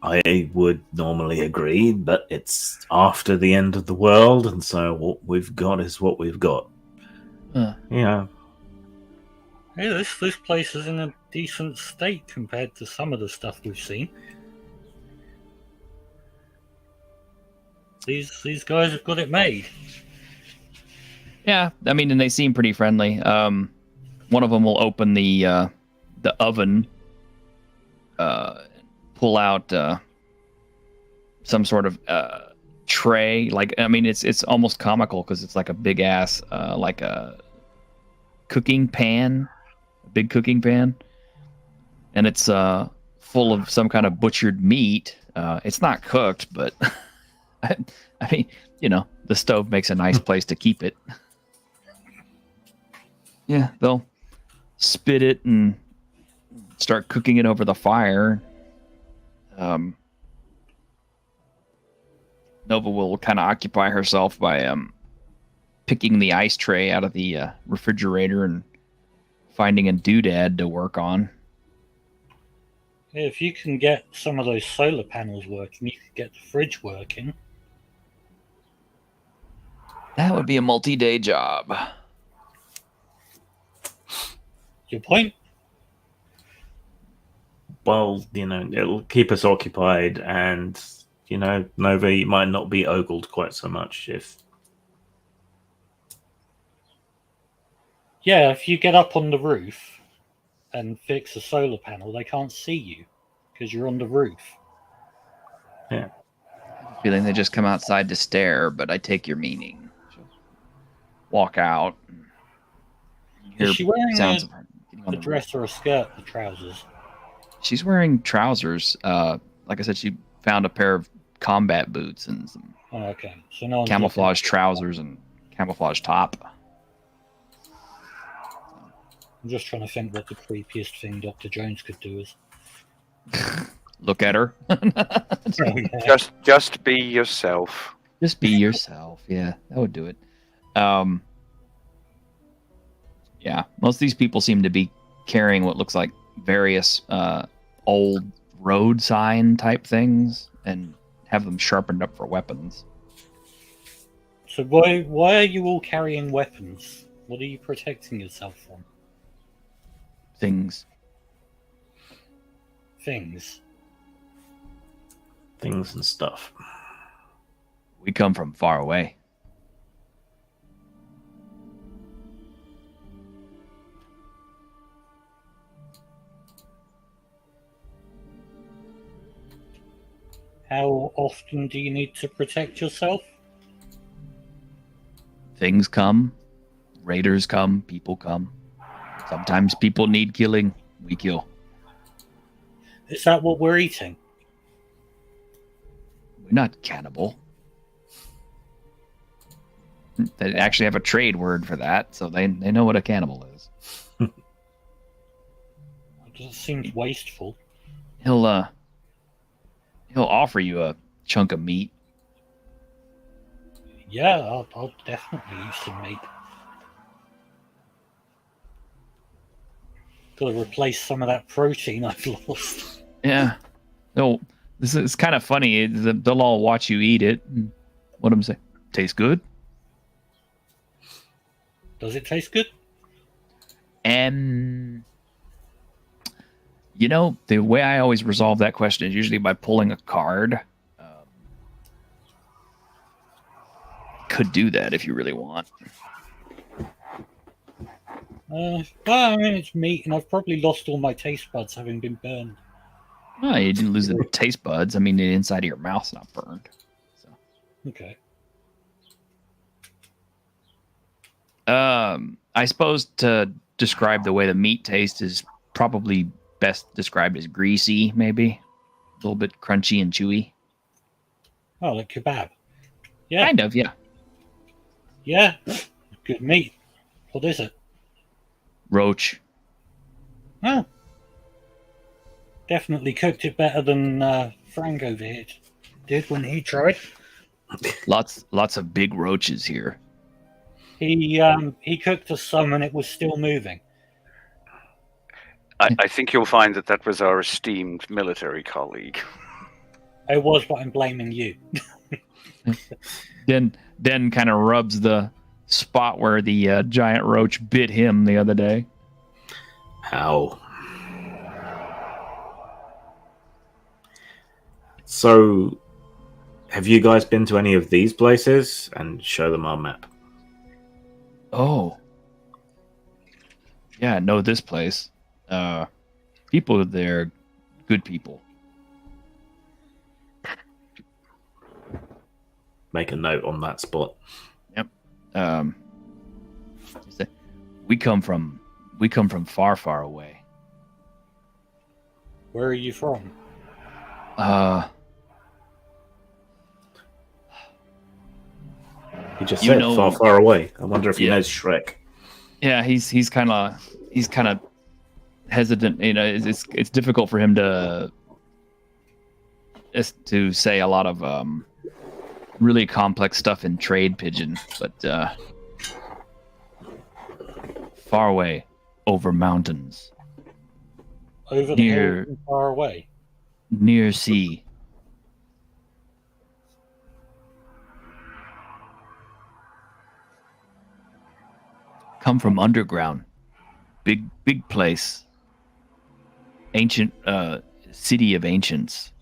S3: I would normally agree, but it's after the end of the world, and so what we've got is what we've got. Yeah.
S2: Hey, this place is in a decent state compared to some of the stuff we've seen. These guys have got it made.
S1: Yeah, I mean, and they seem pretty friendly. One of them will open the oven, pull out some sort of tray. Like, I mean, it's almost comical because it's like a big ass like a cooking pan, a big cooking pan, and it's full of some kind of butchered meat. It's not cooked, but I mean, you know, the stove makes a nice place to keep it. Yeah, they'll spit it and start cooking it over the fire. Nova will kind of occupy herself by picking the ice tray out of the refrigerator and finding a doodad to work on.
S2: Yeah, if you can get some of those solar panels working, you could get the fridge working.
S1: That would be a multi-day job.
S2: Your point?
S3: Well, you know, it'll keep us occupied, and, you know, Nova might not be ogled quite so much if...
S2: Yeah, if you get up on the roof and fix a solar panel, they can't see you because you're on the roof.
S3: Yeah.
S1: Feeling they just come outside to stare, but I take your meaning. She'll walk out.
S2: Is she wearing
S1: sounds of her getting on
S2: a
S1: the
S2: dress or a skirt or trousers?
S1: She's wearing trousers. Like I said, she found a pair of combat boots and some
S2: Oh, okay. So no one's
S1: camouflage trousers and camouflage top.
S2: I'm just trying to think what the creepiest thing Dr. Jones could do is.
S1: Look at her.
S2: Oh, yeah.
S4: Just be yourself.
S1: Just be yourself. Yeah, that would do it. Yeah, most of these people seem to be carrying what looks like various old road sign type things and have them sharpened up for weapons.
S2: So why are you all carrying weapons? What are you protecting yourself from?
S1: Things.
S2: Things.
S3: Things and stuff.
S1: We come from far away.
S2: How often do you need to protect yourself?
S1: Things come, raiders come, people come. Sometimes people need killing. We kill.
S2: Is that what we're eating?
S1: We're not cannibal. They actually have a trade word for that, so they know what a cannibal is.
S2: It just seems wasteful.
S1: He'll offer you a chunk of meat.
S2: Yeah, I'll definitely use some meat. Got to replace some of that protein I've lost.
S1: Yeah. No, this is kind of funny. They'll all watch you eat it. And what them say? Tastes good.
S2: Does it taste good?
S1: And you know, the way I always resolve that question is usually by pulling a card. Could do that if you really want.
S2: Well, I mean, it's meat, and I've probably lost all my taste buds having been burned.
S1: Oh, you didn't lose the taste buds. I mean, the inside of your mouth's not burned. So.
S2: Okay.
S1: I suppose to describe the way the meat tastes is probably best described as greasy, maybe a little bit crunchy and chewy.
S2: Oh, like kebab. Yeah.
S1: Kind of, yeah.
S2: Yeah. Good meat. What is it?
S1: Roach.
S2: Oh. Definitely cooked it better than Frank over here did when he tried.
S1: Lots of big roaches here.
S2: He cooked us some and it was still moving.
S4: I think you'll find that was our esteemed military colleague.
S2: It was, but I'm blaming you.
S1: Den kind of rubs the spot where the giant roach bit him the other day.
S3: How? So, have you guys been to any of these places? And show them our map.
S1: Oh. Yeah, I know this place. People there, good people.
S3: Make a note on that spot.
S1: Yep. We come from far, far away.
S2: Where are you from?
S3: He just
S1: You
S3: said
S1: know-
S3: far, far away. I wonder if he
S1: Yeah.
S3: knows Shrek.
S1: Yeah, he's kind of hesitant. You know, it's difficult for him to say a lot of really complex stuff in trade pidgin, but far away over mountains,
S2: Over the
S1: Near-
S2: hill and far away.
S1: near sea. Come from underground. Big place. Ancient city of ancients.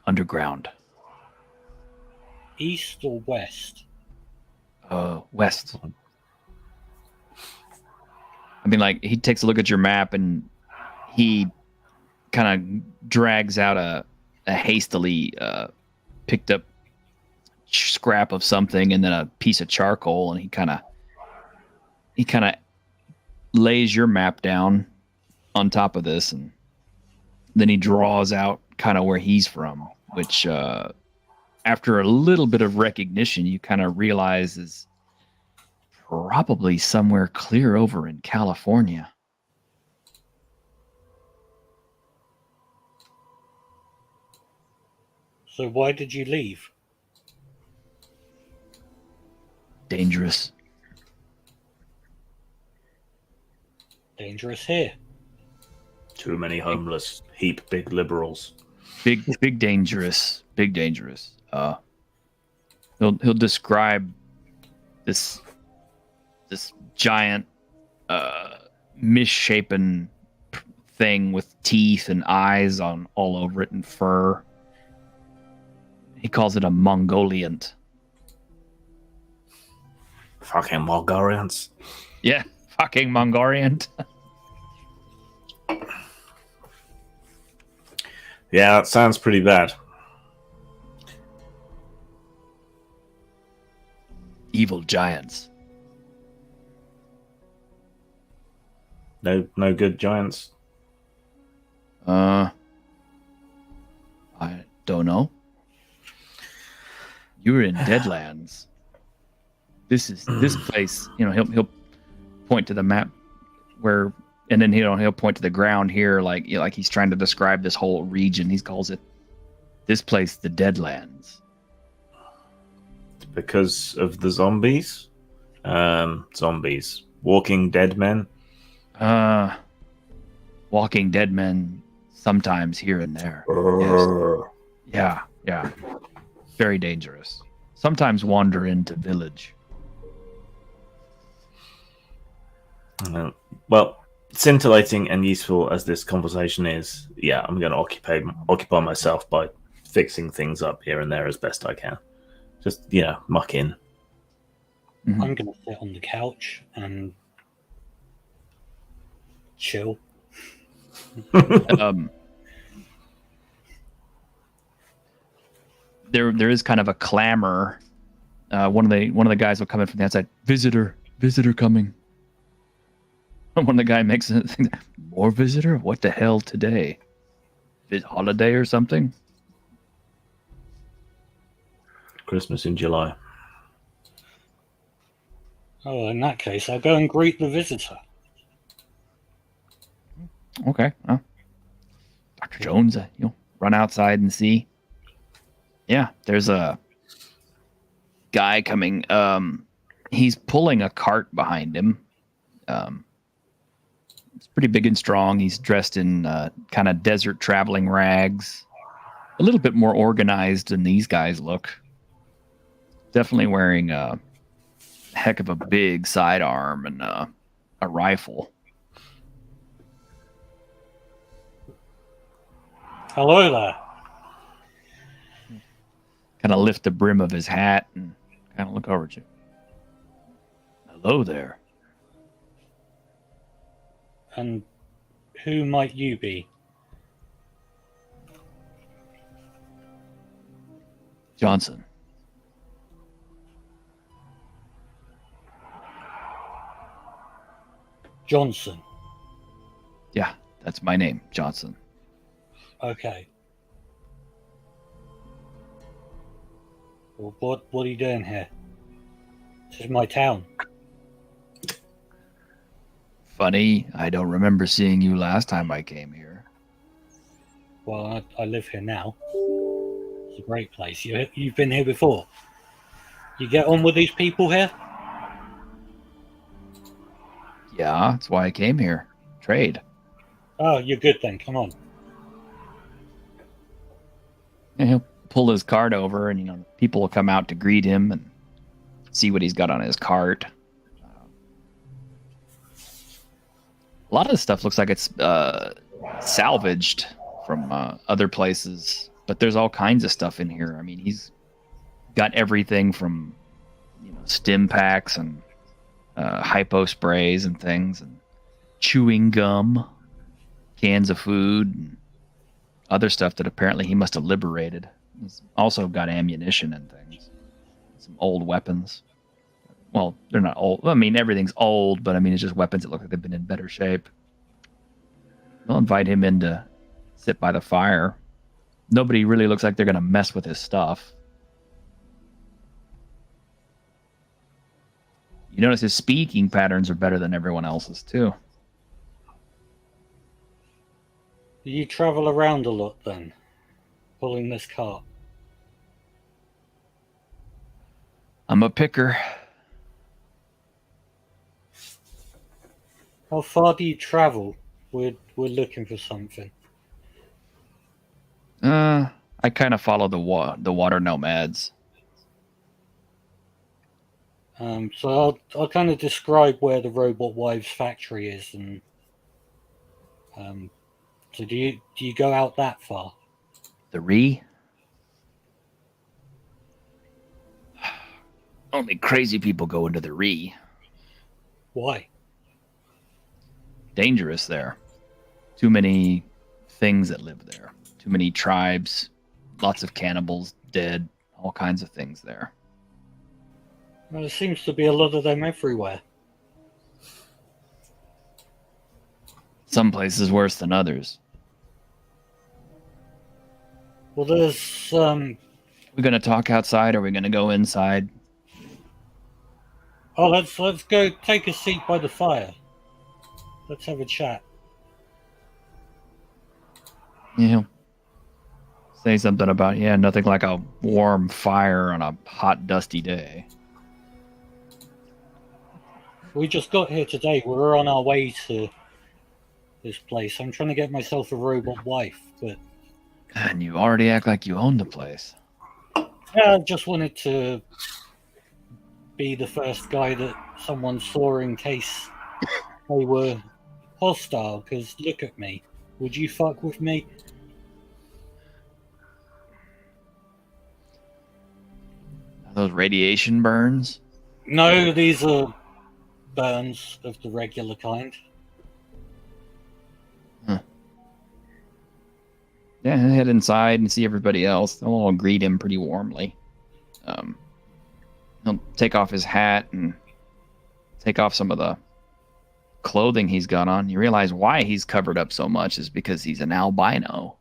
S1: Underground.
S2: East or west?
S1: West. I mean, like, he takes a look at your map and he kind of drags out a hastily picked up scrap of something and then a piece of charcoal, and he kind of lays your map down on top of this, and then he draws out kind of where he's from, which after a little bit of recognition, you kind of realize is probably somewhere clear over in California.
S2: So why did you leave?
S1: Dangerous.
S2: Dangerous here.
S3: Too many homeless, heap big liberals.
S1: Big dangerous. Big dangerous. He'll describe this giant misshapen thing with teeth and eyes on all over it and fur. He calls it a Mongoliant.
S3: Fucking Mongolians.
S1: Yeah, fucking Mongoliant.
S3: Yeah, that sounds pretty bad.
S1: Evil giants.
S3: No good giants.
S1: I don't know. You were in Deadlands. This place. You know, he'll point to the map where, and then he'll point to the ground here, like he's trying to describe this whole region. He calls it this place the Deadlands.
S3: Because of the zombies? Zombies. Walking dead men?
S1: Walking dead men sometimes here and there. Yes. Yeah. Very dangerous. Sometimes wander into village.
S3: Well, scintillating and useful as this conversation is, yeah, I'm going to occupy myself by fixing things up here and there as best I can. Just, muck in.
S1: Mhm.
S2: I'm going to sit on the couch and chill.
S1: There is kind of a clamor one of the guys will come in from the outside. Visitor coming. And one of the guy makes a thing. More visitor? What the hell today? Is it holiday or something?
S3: Christmas in July.
S2: Oh, in that case, I'll go and greet the visitor.
S1: Okay. Well, Dr. Jones, run outside and see. Yeah, there's a guy coming. He's pulling a cart behind him. It's pretty big and strong. He's dressed in kind of desert traveling rags. A little bit more organized than these guys look. Definitely wearing a heck of a big sidearm and a rifle.
S2: Hello there.
S1: Kind of lift the brim of his hat and kind of look over at you. Hello there.
S2: And who might you be?
S1: Johnson.
S2: Johnson.
S1: Yeah, that's my name, Johnson.
S2: Okay. Well, what are you doing here? This is my town.
S1: Funny, I don't remember seeing you last time I came here.
S2: Well, I live here now. It's a great place. You've been here before. You get on with these people here?
S1: Yeah, that's why I came here. Trade.
S2: Oh, you're good then. Come on.
S1: And he'll pull his cart over, and people will come out to greet him and see what he's got on his cart. A lot of this stuff looks like it's salvaged from other places, but there's all kinds of stuff in here. I mean, he's got everything from stim packs and hypo sprays and things, and chewing gum, cans of food, and other stuff that apparently he must have liberated. He's also got ammunition and things, some old weapons. Well, they're not old. I mean, everything's old, but I mean, it's just weapons that look like they've been in better shape. They'll invite him in to sit by the fire. Nobody really looks like they're going to mess with his stuff. You notice his speaking patterns are better than everyone else's, too.
S2: You travel around a lot then, pulling this cart.
S1: I'm a picker.
S2: How far do you travel? We're looking for something.
S1: I kind of follow the water nomads.
S2: So I'll kind of describe where the Robot Wives factory is, and so do you go out that far?
S1: The Ree? Only crazy people go into the Ree.
S2: Why?
S1: Dangerous there. Too many things that live there. Too many tribes. Lots of cannibals, dead, all kinds of things there.
S2: Well, there seems to be a lot of them everywhere.
S1: Some places worse than others.
S2: Well, there's
S1: We're going to talk outside, or are we going to go inside?
S2: Oh, let's go take a seat by the fire. Let's have a chat.
S1: Yeah. Say something about, nothing like a warm fire on a hot, dusty day.
S2: We just got here today. We're on our way to this place. I'm trying to get myself a robot wife, but
S1: And you already act like you own the place.
S2: yeah, I just wanted to be the first guy that someone saw in case they were hostile, because look at me. Would you fuck with me?
S1: Are those radiation burns?
S2: No, these are burns of the regular kind.
S1: Yeah, head inside and see everybody else. They'll all greet him pretty warmly. He'll take off his hat and take off some of the clothing he's got on. You realize why he's covered up so much is because he's an albino.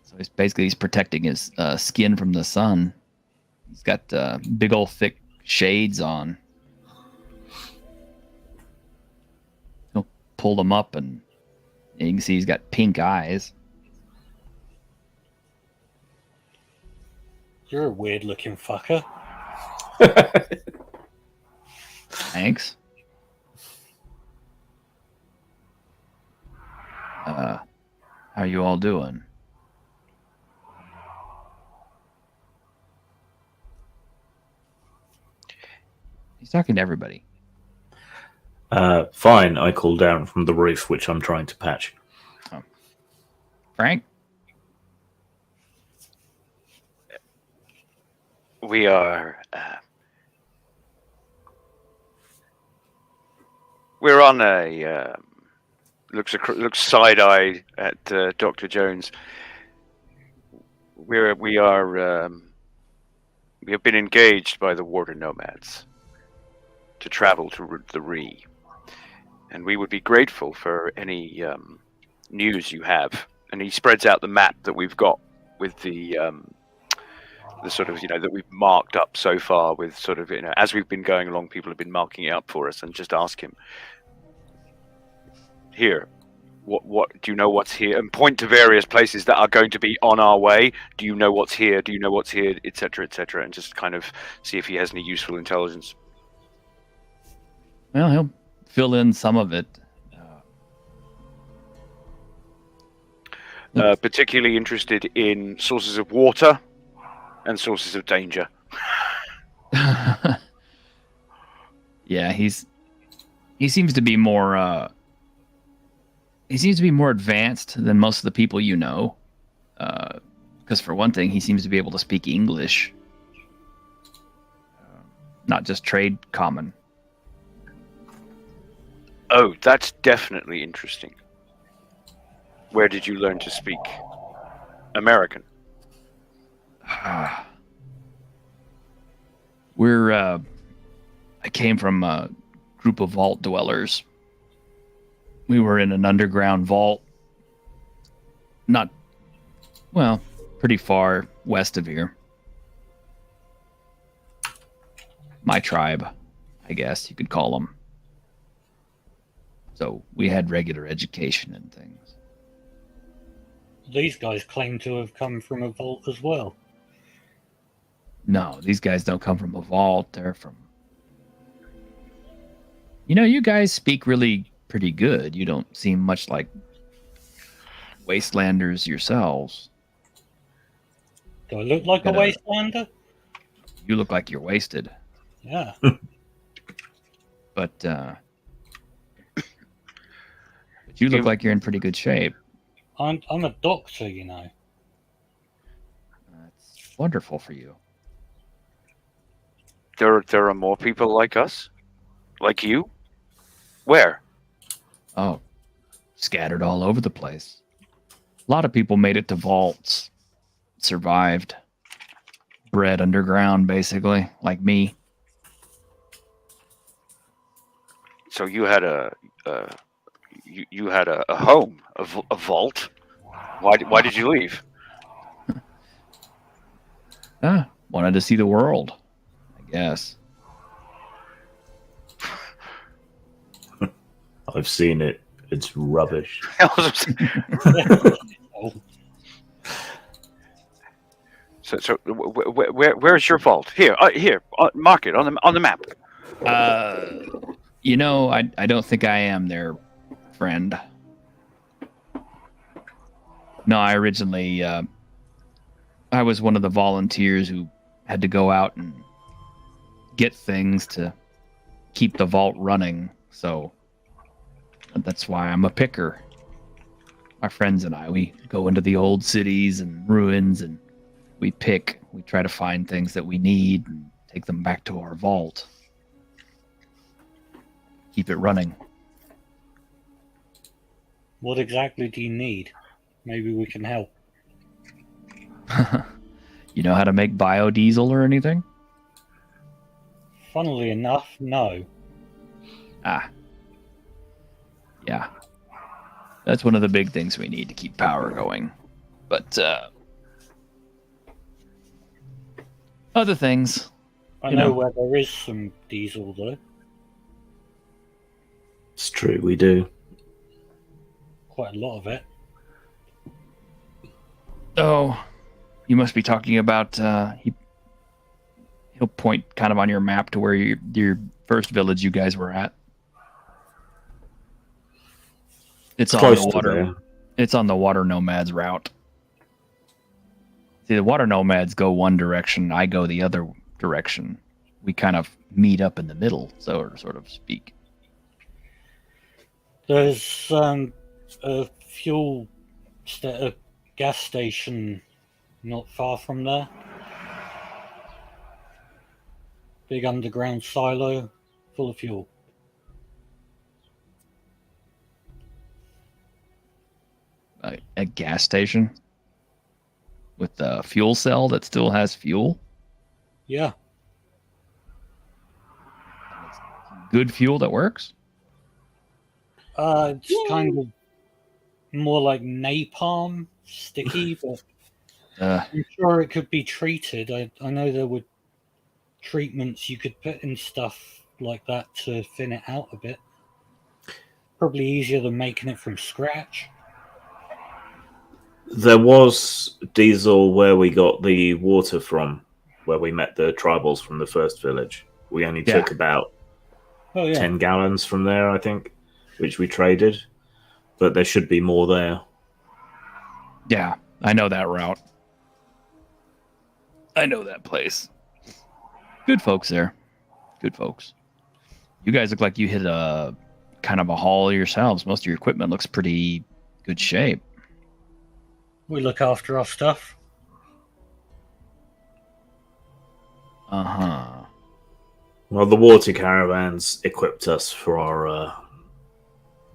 S1: So he's protecting his skin from the sun. He's got big old thick shades on. He'll pull them up and you can see he's got pink eyes.
S2: You're a weird looking fucker.
S1: Thanks. How are you all doing? He's talking to everybody.
S3: Fine, I call down from the roof, which I'm trying to patch.
S1: Oh. Frank?
S4: We are. We're on a. Looks side-eyed at Dr. Jones. We have been engaged by the water nomads to travel to the Ree, and we would be grateful for any news you have. And he spreads out the map that we've got with the sort of, that we've marked up so far with sort of, as we've been going along, people have been marking it up for us, and just ask him, here, what do you know what's here? And point to various places that are going to be on our way. Do you know what's here? Do you know what's here? Etc., etc., and just kind of see if he has any useful intelligence.
S1: Well, he'll fill in some of it.
S4: Particularly interested in sources of water and sources of danger.
S1: Yeah, he seems to be more advanced than most of the people you know. Because for one thing, he seems to be able to speak English, not just trade common.
S4: Oh, that's definitely interesting. Where did you learn to speak American?
S1: I came from a group of vault dwellers. We were in an underground vault, pretty far west of here. My tribe, I guess you could call them. So we had regular education and things.
S2: These guys claim to have come from a vault as well.
S1: No, these guys don't come from a vault. They're from... you guys speak really pretty good. You don't seem much like wastelanders yourselves.
S2: Do I look like a wastelander?
S1: You look like you're wasted.
S2: Yeah.
S1: But you look like you're in pretty good shape.
S2: I'm a doctor, you know.
S1: That's wonderful for you.
S4: There are more people like us? Like you? Where?
S1: Oh, scattered all over the place. A lot of people made it to vaults, survived, bred underground, basically, like me.
S4: So you had a home, a vault. Why did you leave?
S1: Wanted to see the world, I guess.
S3: I've seen it. It's rubbish.
S4: So where's your vault? Here, mark it on the map.
S1: I don't think I am their friend. No, I originally, I was one of the volunteers who had to go out and get things to keep the vault running. So that's why I'm a picker. My friends and I, we go into the old cities and ruins and we pick. We try to find things that we need and take them back to our vault. Keep it running.
S2: What exactly do you need? Maybe we can help.
S1: You know how to make biodiesel or anything?
S2: Funnily enough, no.
S1: Ah. Yeah. That's one of the big things we need to keep power going. But other things.
S2: I
S1: You
S2: know
S1: know.
S2: where there is some diesel, though.
S3: It's true, we do.
S2: Quite a lot of it.
S1: Oh, you must be talking about he'll point kind of on your map to where your first village you guys were at. It's on
S3: Close
S1: the
S3: to
S1: water.
S3: there.
S1: It's on the water nomads route. See, the water nomads go one direction, I go the other direction. We kind of meet up in the middle, so to speak.
S2: There's a a gas station not far from there. Big underground silo full of fuel.
S1: A gas station with a fuel cell that still has fuel.
S2: Yeah.
S1: Good fuel that works.
S2: It's kind of more like napalm, sticky, but I'm sure it could be treated. I know there were treatments you could put in stuff like that to thin it out a bit. Probably easier than making it from scratch.
S3: There was diesel where we got the water from, where we met the tribals from the first village. We only took about 10 gallons from there, I think, which we traded. But there should be more there.
S1: Yeah, I know that route. I know that place. Good folks there. Good folks. You guys look like you hit a kind of a haul yourselves. Most of your equipment looks pretty good shape.
S2: We look after our stuff.
S1: Uh-huh.
S3: Well, the water caravans equipped us for our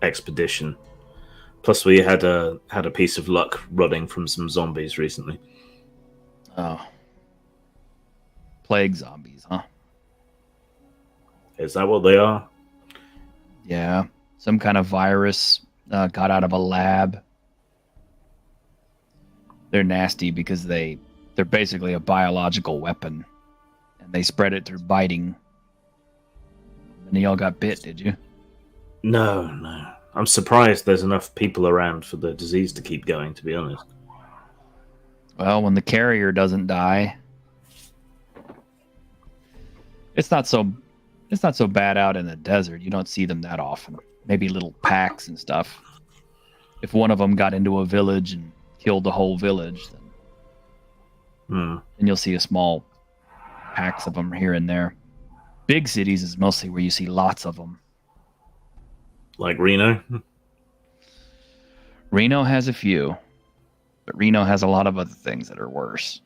S3: expedition. Plus, we had a piece of luck running from some zombies recently.
S1: Oh. Plague zombies, huh?
S3: Is that what they are?
S1: Yeah. Some kind of virus got out of a lab. They're nasty because they're basically a biological weapon. And they spread it through biting. And y'all got bit, did you?
S3: No. I'm surprised there's enough people around for the disease to keep going, to be honest.
S1: Well, when the carrier doesn't die, it's not so bad out in the desert. You don't see them that often. Maybe little packs and stuff. If one of them got into a village and killed the whole village, then you'll see a small packs of them here and there. Big cities is mostly where you see lots of them.
S3: Like Reno?
S1: Reno has a few, but Reno has a lot of other things that are worse.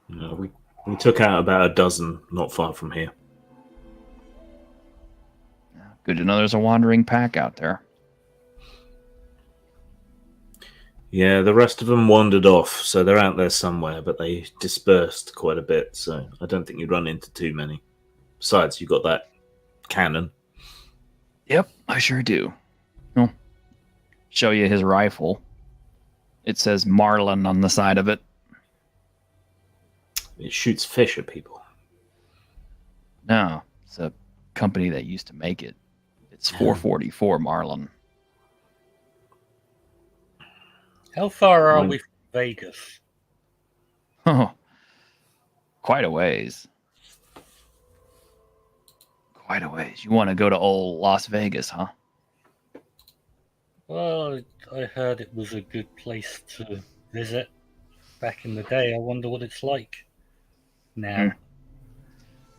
S3: No, we took out about a dozen not far from here.
S1: Good to know there's a wandering pack out there.
S3: Yeah, the rest of them wandered off, so they're out there somewhere, but they dispersed quite a bit, so I don't think you'd run into too many. Besides, you've got that cannon.
S1: Yep, I sure do. I'll show you his rifle. It says Marlin on the side of it.
S3: It shoots fish at people.
S1: No, it's a company that used to make it. It's 444 Marlin.
S2: How far are we from Vegas?
S1: Oh, quite a ways. Quite a ways. You want to go to old Las Vegas, huh?
S2: Well, I heard it was a good place to visit back in the day. I wonder what it's like now.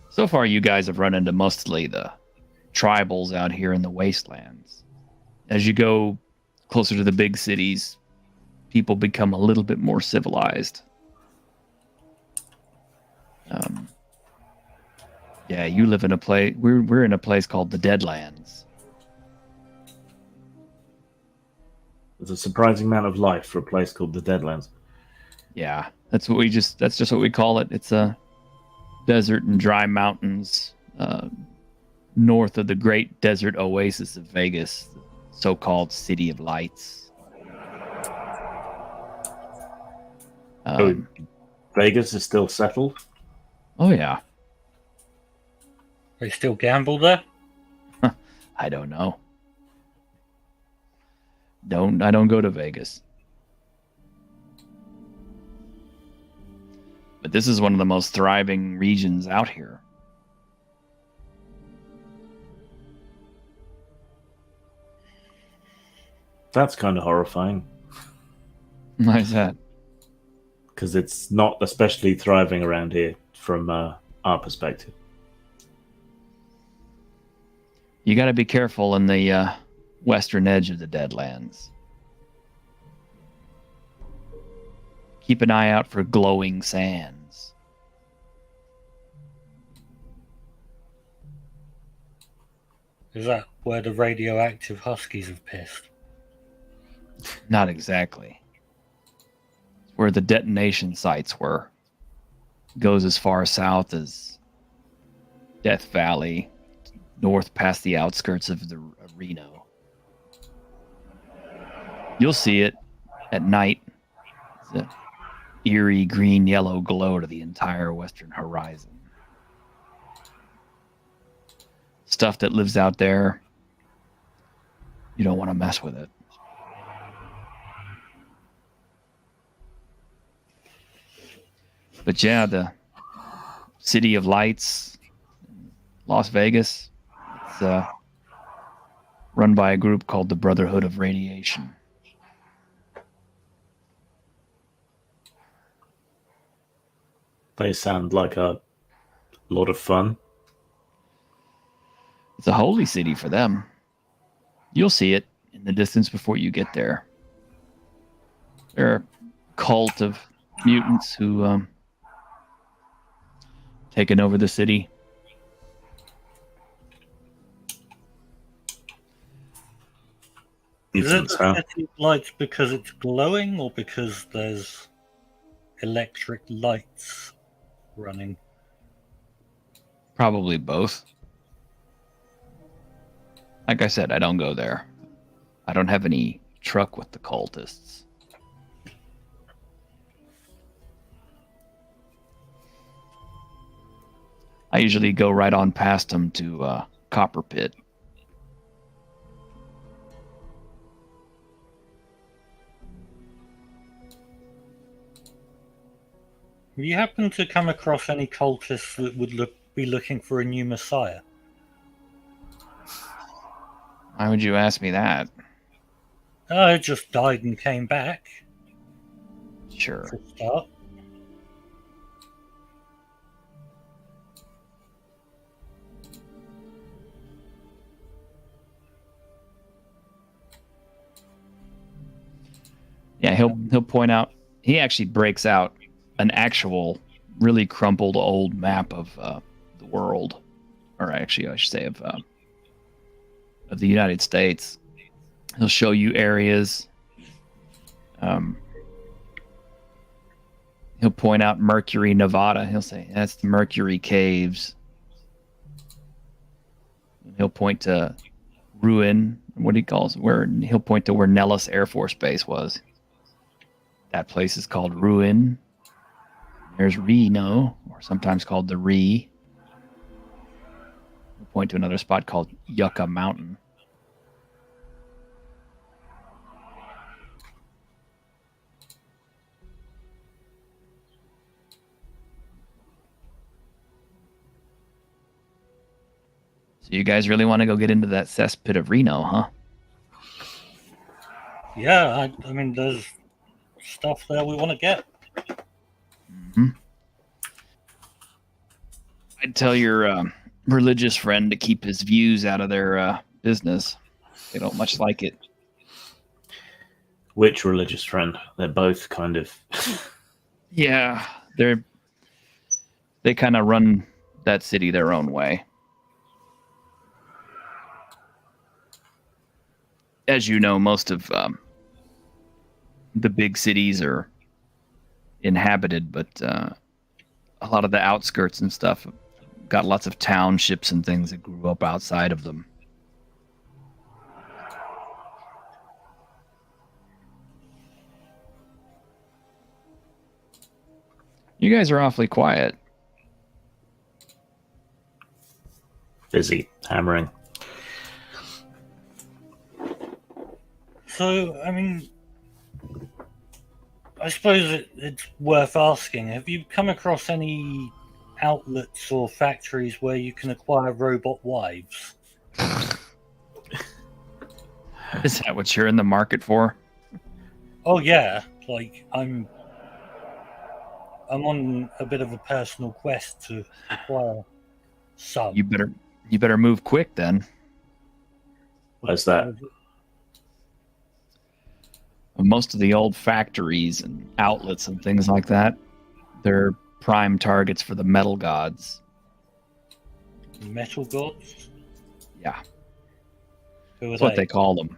S1: So far, you guys have run into mostly the tribals out here in the wastelands. As you go closer to the big cities, people become a little bit more civilized. Yeah, you live in a place. We're in a place called the Deadlands.
S3: There's a surprising amount of life for a place called the Deadlands.
S1: Yeah, That's just what we call it. It's a desert and dry mountains north of the great desert oasis of Vegas, the so-called City of Lights.
S3: Vegas is still settled.
S1: Oh yeah.
S2: They still gamble there?
S1: I don't know. I don't go to Vegas. But this is one of the most thriving regions out here.
S3: That's kind of horrifying
S1: Why is that?
S3: because it's not especially thriving around here from our perspective.
S1: You got to be careful in the western edge of the Deadlands. Keep an eye out for glowing sands.
S2: Is that where the radioactive huskies have pissed?
S1: Not exactly. It's where the detonation sites were. Goes as far south as Death Valley, north past the outskirts of the Reno. You'll see it at night. It's an eerie green-yellow glow to the entire western horizon. Stuff that lives out there, you don't want to mess with it. But yeah, the City of Lights, Las Vegas, it's run by a group called the Brotherhood of Radiation.
S3: They sound like a lot of fun.
S1: It's a holy city for them. You'll see it in the distance before you get there. They're a cult of mutants who taken over the city.
S2: Is it the City of Lights because it's glowing or because there's electric lights running?
S1: Probably both. Like I said, I don't go there. I don't have any truck with the cultists. I usually go right on past them to Copper Pit.
S2: Have you happened to come across any cultists that would be looking for a new messiah?
S1: Why would you ask me that?
S2: Oh, it just died and came back.
S1: Sure.
S2: For a start.
S1: Yeah, he'll point out. He actually breaks out an actual, really crumpled old map of the world, or actually, I should say of the United States. He'll show you areas. He'll point out Mercury, Nevada. He'll say that's the Mercury Caves. He'll point to Ruin. What he calls where he'll point to where Nellis Air Force Base was. That place is called Ruin. There's Reno, or sometimes called the Ree. We'll point to another spot called Yucca Mountain. So you guys really want to go get into that cesspit of Reno, huh?
S2: Yeah, I mean, there's stuff there we want to get.
S1: Mm-hmm. I'd tell your religious friend to keep his views out of their business. They don't much like it.
S3: Which religious friend? They're both kind of.
S1: Yeah, they kind of run that city their own way. As you know, most of the big cities are inhabited, but a lot of the outskirts and stuff got lots of townships and things that grew up outside of them. You guys are awfully quiet.
S3: Busy hammering.
S2: So, I mean, I suppose it's worth asking, have you come across any outlets or factories where you can acquire robot wives?
S1: Is that what you're in the market for?
S2: Oh yeah, like I'm on a bit of a personal quest to acquire some.
S1: You better move quick then.
S3: Where's that?
S1: Most of the old factories and outlets and things like that, they're prime targets for the metal gods.
S2: Metal gods?
S1: Yeah.
S2: Who are
S1: That's what they call them.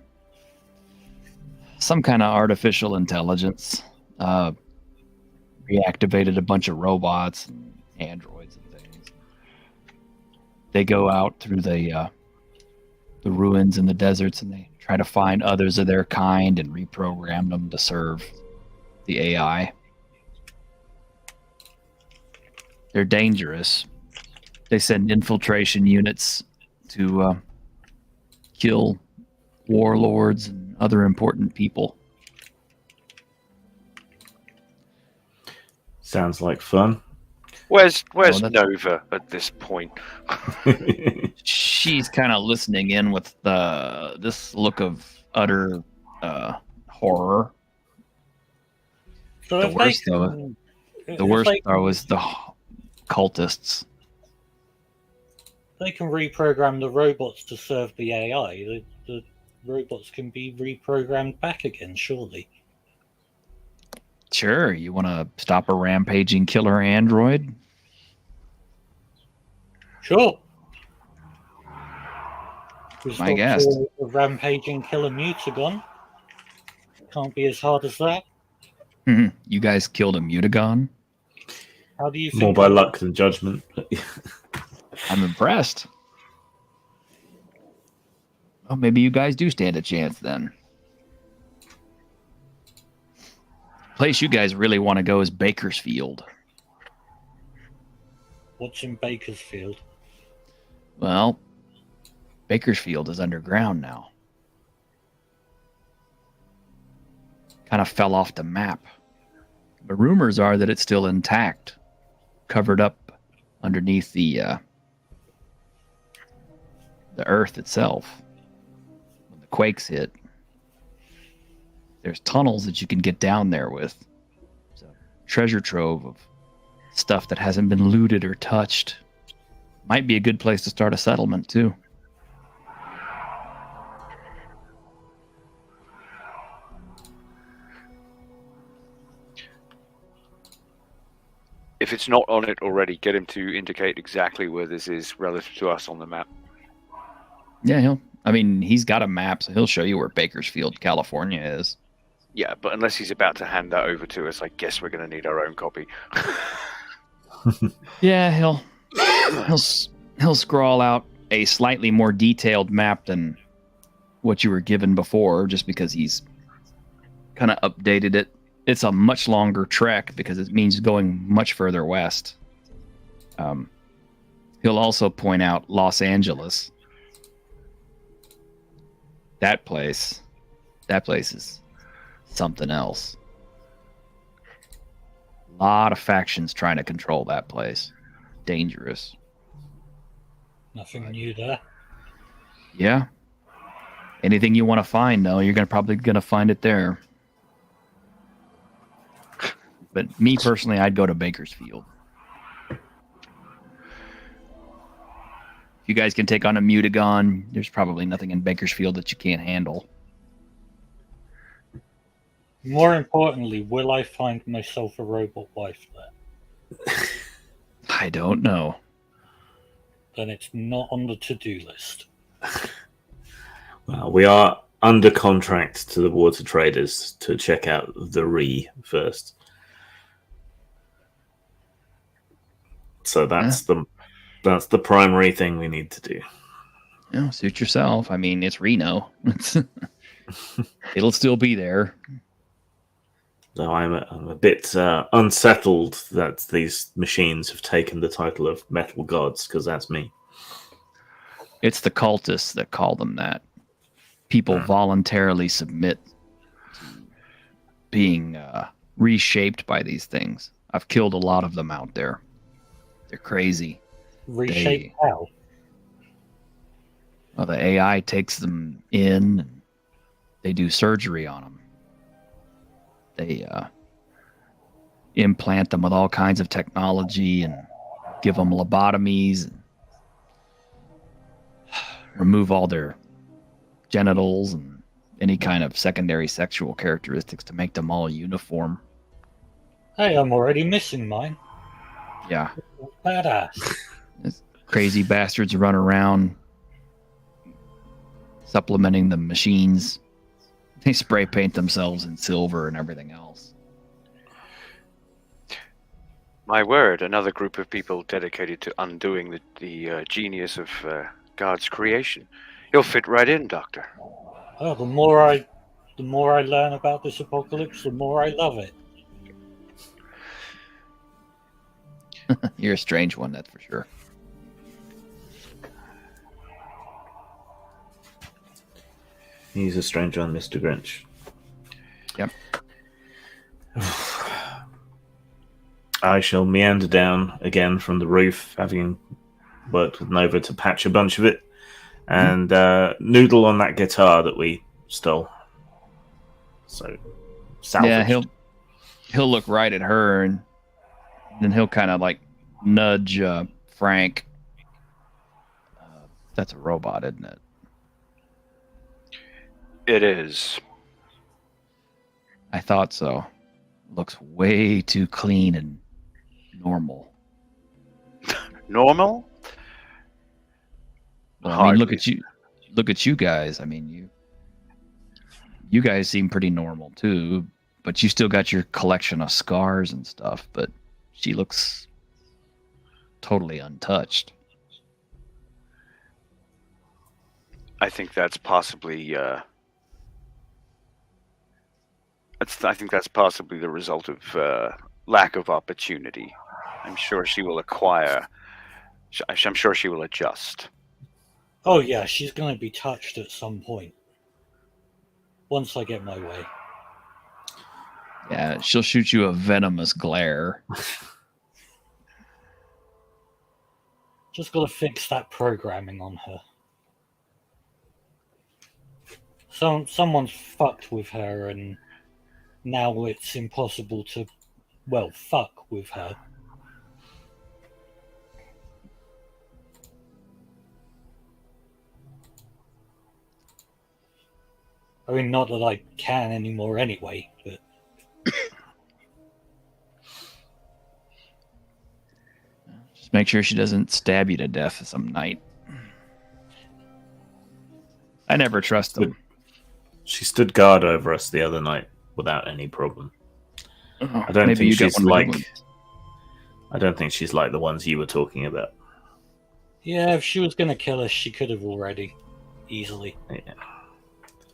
S1: Some kind of artificial intelligence. Reactivated a bunch of robots and androids and things. They go out through the ruins and the deserts, and they try to find others of their kind and reprogram them to serve the AI. They're dangerous. They send infiltration units to kill warlords and other important people.
S3: Sounds like fun.
S4: Where's
S1: that's-
S4: Nova at this point?
S1: She's kind of listening in with this look of utter horror.
S2: So
S1: The
S2: if
S1: worst,
S2: they
S1: though,
S2: can,
S1: The worst though is the cultists.
S2: They can reprogram the robots to serve the AI. The robots can be reprogrammed back again, surely.
S1: Sure, you want to stop a rampaging killer android?
S2: Sure.
S1: My guess.
S2: A rampaging killer mutagon. Can't be as hard as that.
S1: You guys killed a mutagon?
S2: How do you think?
S3: More by luck than judgment.
S1: I'm impressed. Oh, maybe you guys do stand a chance then. Place you guys really want to go is Bakersfield.
S2: What's in Bakersfield?
S1: Well, Bakersfield is underground now. Kind of fell off the map. But rumors are that it's still intact, covered up underneath the earth itself. When the quakes hit, there's tunnels that you can get down there with. It's a treasure trove of stuff that hasn't been looted or touched. Might be a good place to start a settlement, too.
S4: If it's not on it already, get him to indicate exactly where this is relative to us on the map.
S1: Yeah, he's got a map, so he'll show you where Bakersfield, California is.
S4: Yeah, but unless he's about to hand that over to us, I guess we're going to need our own copy.
S1: Yeah, he'll scrawl out a slightly more detailed map than what you were given before, just because he's kind of updated it. It's a much longer trek because it means going much further west. He'll also point out Los Angeles. That place is something else. A lot of factions trying to control that place. Dangerous.
S2: Nothing new there.
S1: Yeah. Anything you want to find, though, you're probably gonna find it there. But me personally, I'd go to Bakersfield. If you guys can take on a mutagon, there's probably nothing in Bakersfield that you can't handle.
S2: More importantly, will I find myself a robot wife there?
S1: I don't know.
S2: Then it's not on the to-do list.
S3: Well, we are under contract to the water traders to check out the Re first. So that's the primary thing we need to do.
S1: Suit yourself. I mean, it's Reno. It'll still be there.
S3: So I'm a bit unsettled that these machines have taken the title of metal gods, because that's me.
S1: It's the cultists that call them that. People voluntarily submit to being reshaped by these things. I've killed a lot of them out there. They're crazy.
S2: Reshape how?
S1: Well, the AI takes them in, and they do surgery on them. They implant them with all kinds of technology and give them lobotomies and remove all their genitals and any kind of secondary sexual characteristics to make them all uniform.
S2: Hey, I'm already missing mine.
S1: Yeah.
S2: Badass.
S1: These crazy bastards run around supplementing the machines. They spray paint themselves in silver and everything else.
S4: My word, another group of people dedicated to undoing the genius of God's creation. You'll fit right in, Doctor.
S2: Oh, the more I learn about this apocalypse, the more I love it.
S1: You're a strange one, that's for sure.
S3: He's a strange one, Mr. Grinch.
S1: Yep.
S3: I shall meander down again from the roof, having worked with Nova to patch a bunch of it, and noodle on that guitar that we stole. So, salvaged.
S1: Yeah, he'll look right at her, and then he'll kind of like nudge Frank. That's a robot, isn't it?
S4: It is.
S1: I thought so. Looks way too clean and normal.
S4: Normal?
S1: Well, I mean, look at you. Look at you guys. I mean, you guys seem pretty normal too, but you still got your collection of scars and stuff. But she looks totally untouched.
S4: I think that's possibly. I think that's possibly the result of lack of opportunity. I'm sure she will acquire. I'm sure she will adjust.
S2: Oh yeah, she's going to be touched at some point. Once I get my way.
S1: Yeah, she'll shoot you a venomous glare.
S2: Just got to fix that programming on her. Someone's fucked with her, and now it's impossible to, fuck with her. I mean, not that I can anymore anyway, but...
S1: Just make sure she doesn't stab you to death some night. I never trust them.
S3: She stood guard over us the other night without any problem.
S1: Oh,
S3: I don't
S1: maybe
S3: think
S1: you got
S3: she's
S1: one of the
S3: like.
S1: good ones.
S3: I don't think she's like the ones you were talking about.
S2: Yeah, if she was going to kill us, she could have already. Easily.
S3: Yeah.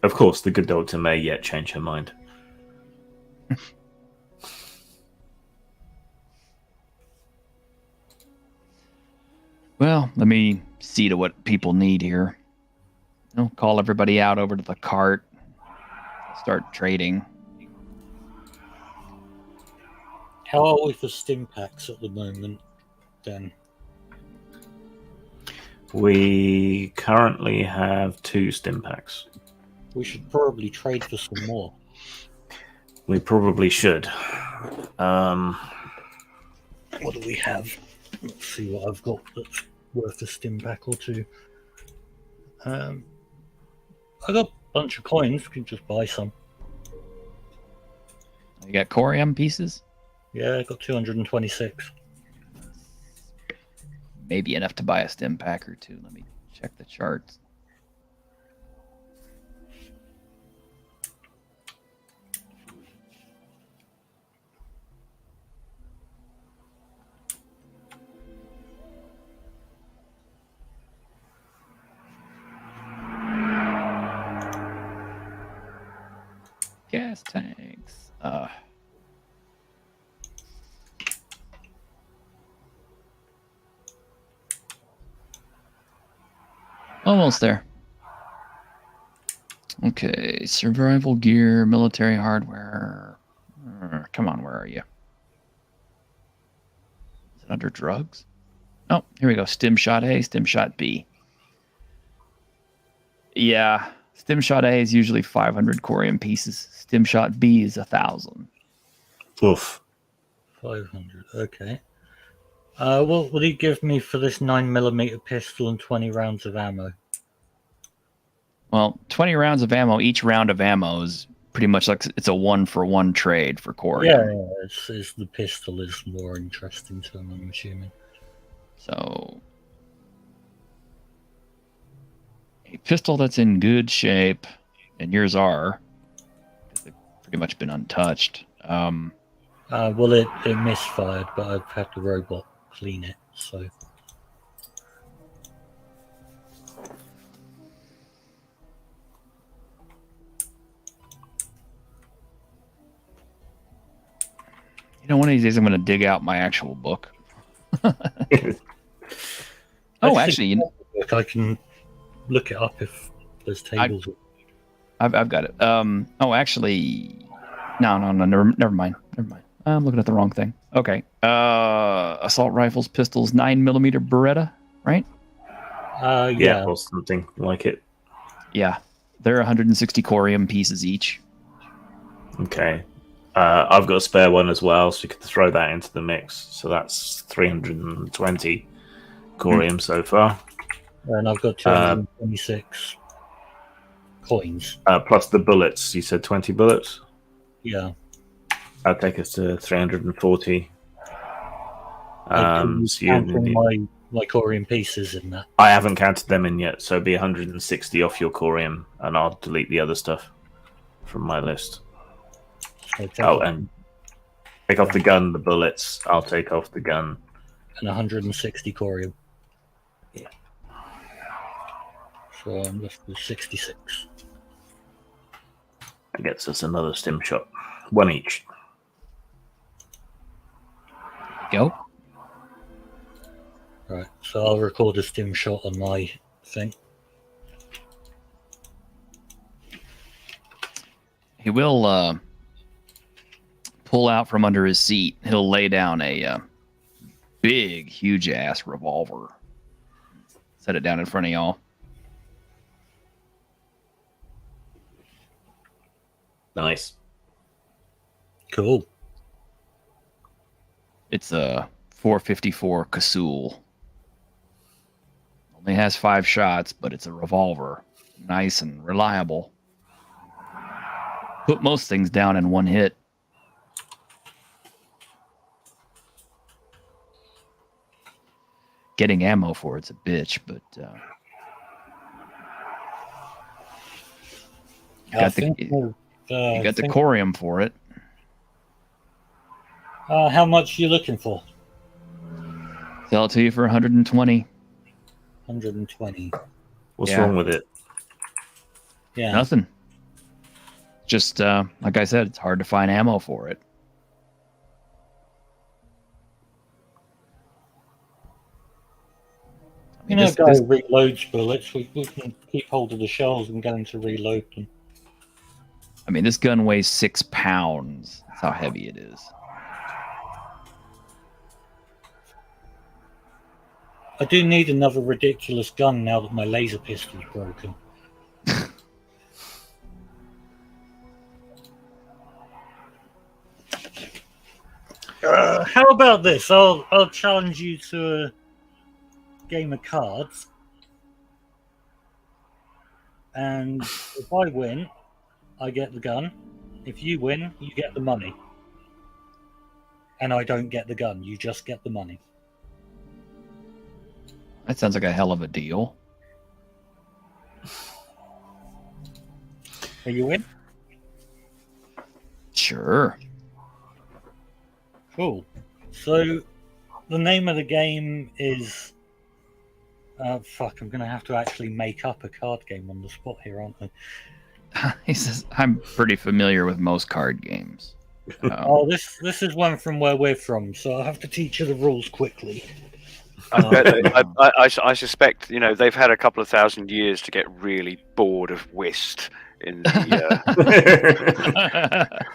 S3: Of course, the good doctor may yet change her mind.
S1: Well, let me see to what people need here. Call everybody out over to the cart. Start trading.
S2: How are we for stim packs at the moment, then?
S3: We currently have 2 stim packs.
S2: We should probably trade for some more.
S3: We probably should.
S2: What do we have? Let's see what I've got that's worth a stim pack or 2. I got a bunch of coins. We can just buy some.
S1: You got corium pieces?
S2: Yeah, I got 226.
S1: Maybe enough to buy a stim pack or 2. Let me check the charts. gas tanks. Almost there. Okay, survival gear, military hardware. Come on, where are you? Is it under drugs? Oh, here we go. Stim shot A, stim shot B. Yeah, stim shot A is usually 500 corium pieces. Stim shot B is 1,000.
S3: Oof.
S2: 500. Okay. What would he give me for this 9mm pistol and 20 rounds of ammo?
S1: Well, 20 rounds of ammo. Each round of ammo is pretty much like it's a 1-for-1 trade for corium.
S2: Yeah, it's the pistol is more interesting to him, I'm assuming.
S1: So, a pistol that's in good shape, and yours are, because they've pretty much been untouched.
S2: Well, it misfired, but I've had the robot clean it, so.
S1: You know, one of these days I'm going to dig out my actual book. Actually,
S2: I can look it up if there's tables.
S1: I've got it. Actually, no, never mind. I'm looking at the wrong thing. Okay. Assault rifles, pistols, 9mm Beretta, right?
S2: Yeah.
S3: Or something like it.
S1: Yeah, they're 160 corium pieces each.
S3: Okay. I've got a spare one as well, so you could throw that into the mix. So that's 320 corium so far.
S2: And I've got 226 coins.
S3: Plus the bullets. You said 20 bullets?
S2: Yeah.
S3: That'll take us to 340.
S2: So counting my corium pieces in that.
S3: I haven't counted them in yet, so it'll be 160 off your corium, and I'll delete the other stuff from my list. And take off the gun, the bullets. I'll take off the gun.
S2: And 160 corium.
S3: Yeah.
S2: So I'm left with 66.
S3: That gets us another stim shot. One each.
S1: Go.
S2: Right, so I'll record a stim shot on my thing.
S1: He will pull out from under his seat. He'll lay down a big, huge ass revolver. Set it down in front of y'all.
S3: Nice.
S2: Cool.
S1: It's a 454 Casull. Only has 5 shots, but it's a revolver. Nice and reliable. Put most things down in one hit. Getting ammo for it's a bitch, but you got the corium for it.
S2: How much are you looking for?
S1: Sell it to you for 120.
S2: 120.
S3: What's wrong with it?
S2: Yeah.
S1: Nothing. Just like I said, it's hard to find ammo for it.
S2: You know, guy reloads bullets. We can keep hold of the shells and get him to reload them.
S1: I mean, this gun weighs 6 pounds. That's how heavy it is.
S2: I do need another ridiculous gun now that my laser pistol's broken. How about this? I'll challenge you to a game of cards, and if I win, I get the gun. If you win, you get the money. And I don't get the gun, you just get the money.
S1: That sounds like a hell of a deal.
S2: Are you in?
S1: Sure.
S2: Cool. So, the name of the game is... I'm going to have to actually make up a card game on the spot here, aren't I?
S1: He says, I'm pretty familiar with most card games.
S2: Oh, this is one from where we're from, so I'll have to teach you the rules quickly.
S4: I, bet I suspect they've had a couple of thousand years to get really bored of whist in the.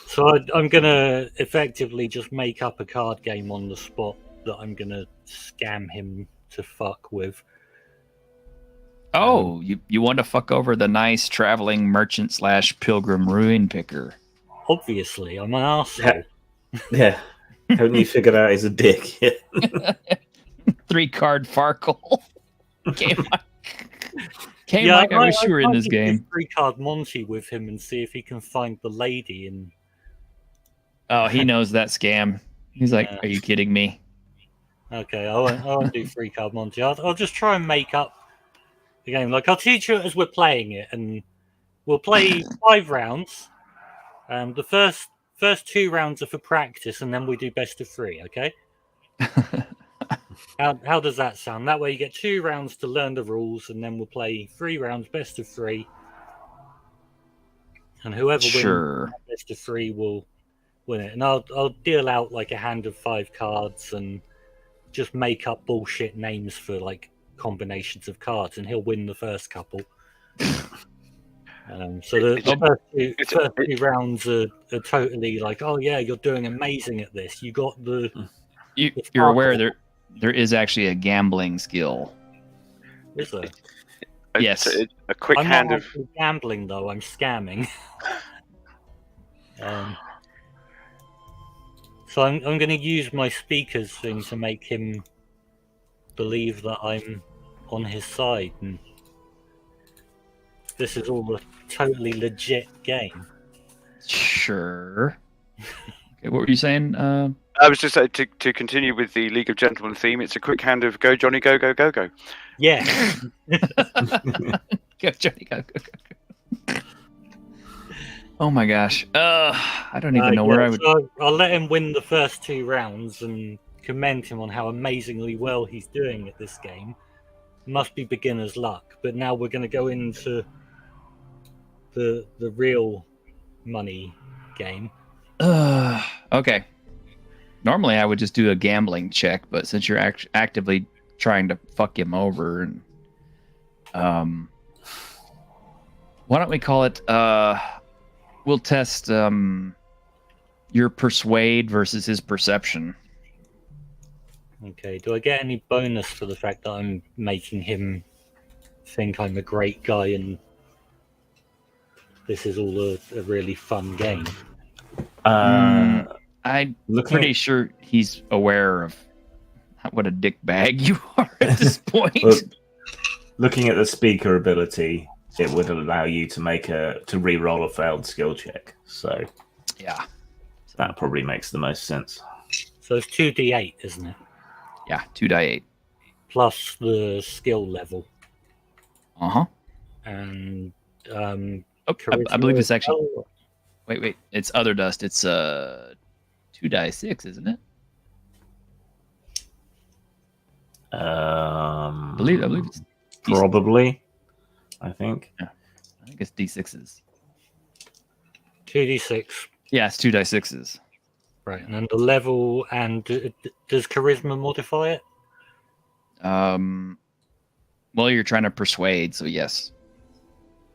S2: So I'm gonna effectively just make up a card game on the spot that I'm gonna scam him to fuck with.
S1: Oh, you want to fuck over the nice traveling merchant / pilgrim ruin picker?
S2: Obviously, I'm an arsehole.
S3: Yeah. Haven't you figured out he's a dick yet?
S1: 3-card Farkle. Mike, I wish you were in this game.
S2: 3-card Monty with him and see if he can find the lady. And
S1: oh, he knows that scam. He's like, "Are you kidding me?"
S2: Okay, I won't do 3-card Monty. I'll just try and make up the game. Like, I'll teach you as we're playing it, and we'll play 5 rounds. The first 2 rounds are for practice, and then we do best of 3. Okay. How does that sound? That way you get 2 rounds to learn the rules, and then we'll play 3 rounds best of 3. And whoever wins best of 3 will win it. And I'll deal out like a hand of 5 cards and just make up bullshit names for like combinations of cards, and he'll win the first couple. So the first two rounds are totally like, oh yeah, you're doing amazing at this. You got the.
S1: You're aware there is actually a gambling skill.
S2: Is there?
S1: Yes.
S4: A quick
S2: I'm
S4: hand
S2: not
S4: of
S2: actually gambling though. I'm scamming. So I'm going to use my speakers thing to make him believe that I'm on his side, and this is all a totally legit game.
S1: Sure. Okay, what were you saying?
S4: I was just to continue with the League of Gentlemen theme. It's a quick hand of go Johnny, go go go go.
S2: Yeah.
S1: Go Johnny, go go go. Oh my gosh. I don't even know where I would.
S2: So I'll let him win the first 2 rounds and commend him on how amazingly well he's doing at this game. Must be beginner's luck. But now we're going to go into the real money game.
S1: Okay. Normally I would just do a gambling check, but since you're actively trying to fuck him over, and why don't we call it? We'll test your persuade versus his perception.
S2: Okay. Do I get any bonus for the fact that I'm making him think I'm a great guy and this is all a really fun game?
S1: I'm pretty sure he's aware of what a dick bag you are at this point.
S3: Well, looking at the speaker ability, it would allow you to re-roll a failed skill check. So
S1: yeah,
S3: that probably makes the most sense.
S2: So it's 2d8, isn't it?
S1: Yeah, 2d8
S2: plus the skill level. And
S1: I believe it's actually. Wait. It's other dust. It's 2d6, isn't it? I believe it's
S3: probably. I think.
S1: Yeah. I think it's d6s.
S2: 2d6.
S1: Yeah, it's 2d6s.
S2: Right, and then the level, and does charisma modify it?
S1: Well, you're trying to persuade, so yes.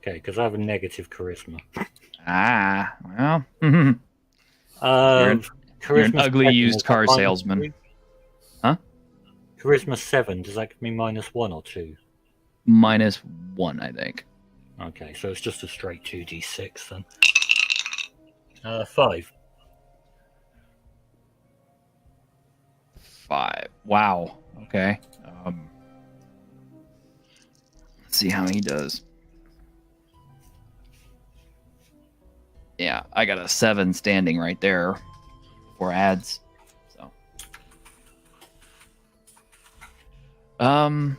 S2: Okay, because I have a negative charisma.
S1: Well.
S2: You're
S1: an ugly used car salesman.
S2: 3?
S1: Huh?
S2: Charisma 7, does that give me -1 or 2?
S1: -1, I think.
S2: Okay, so it's just a straight 2d6 then. 5.
S1: 5. Wow. Okay. Let's see how he does. Yeah, I got a 7 standing right there for ads. So,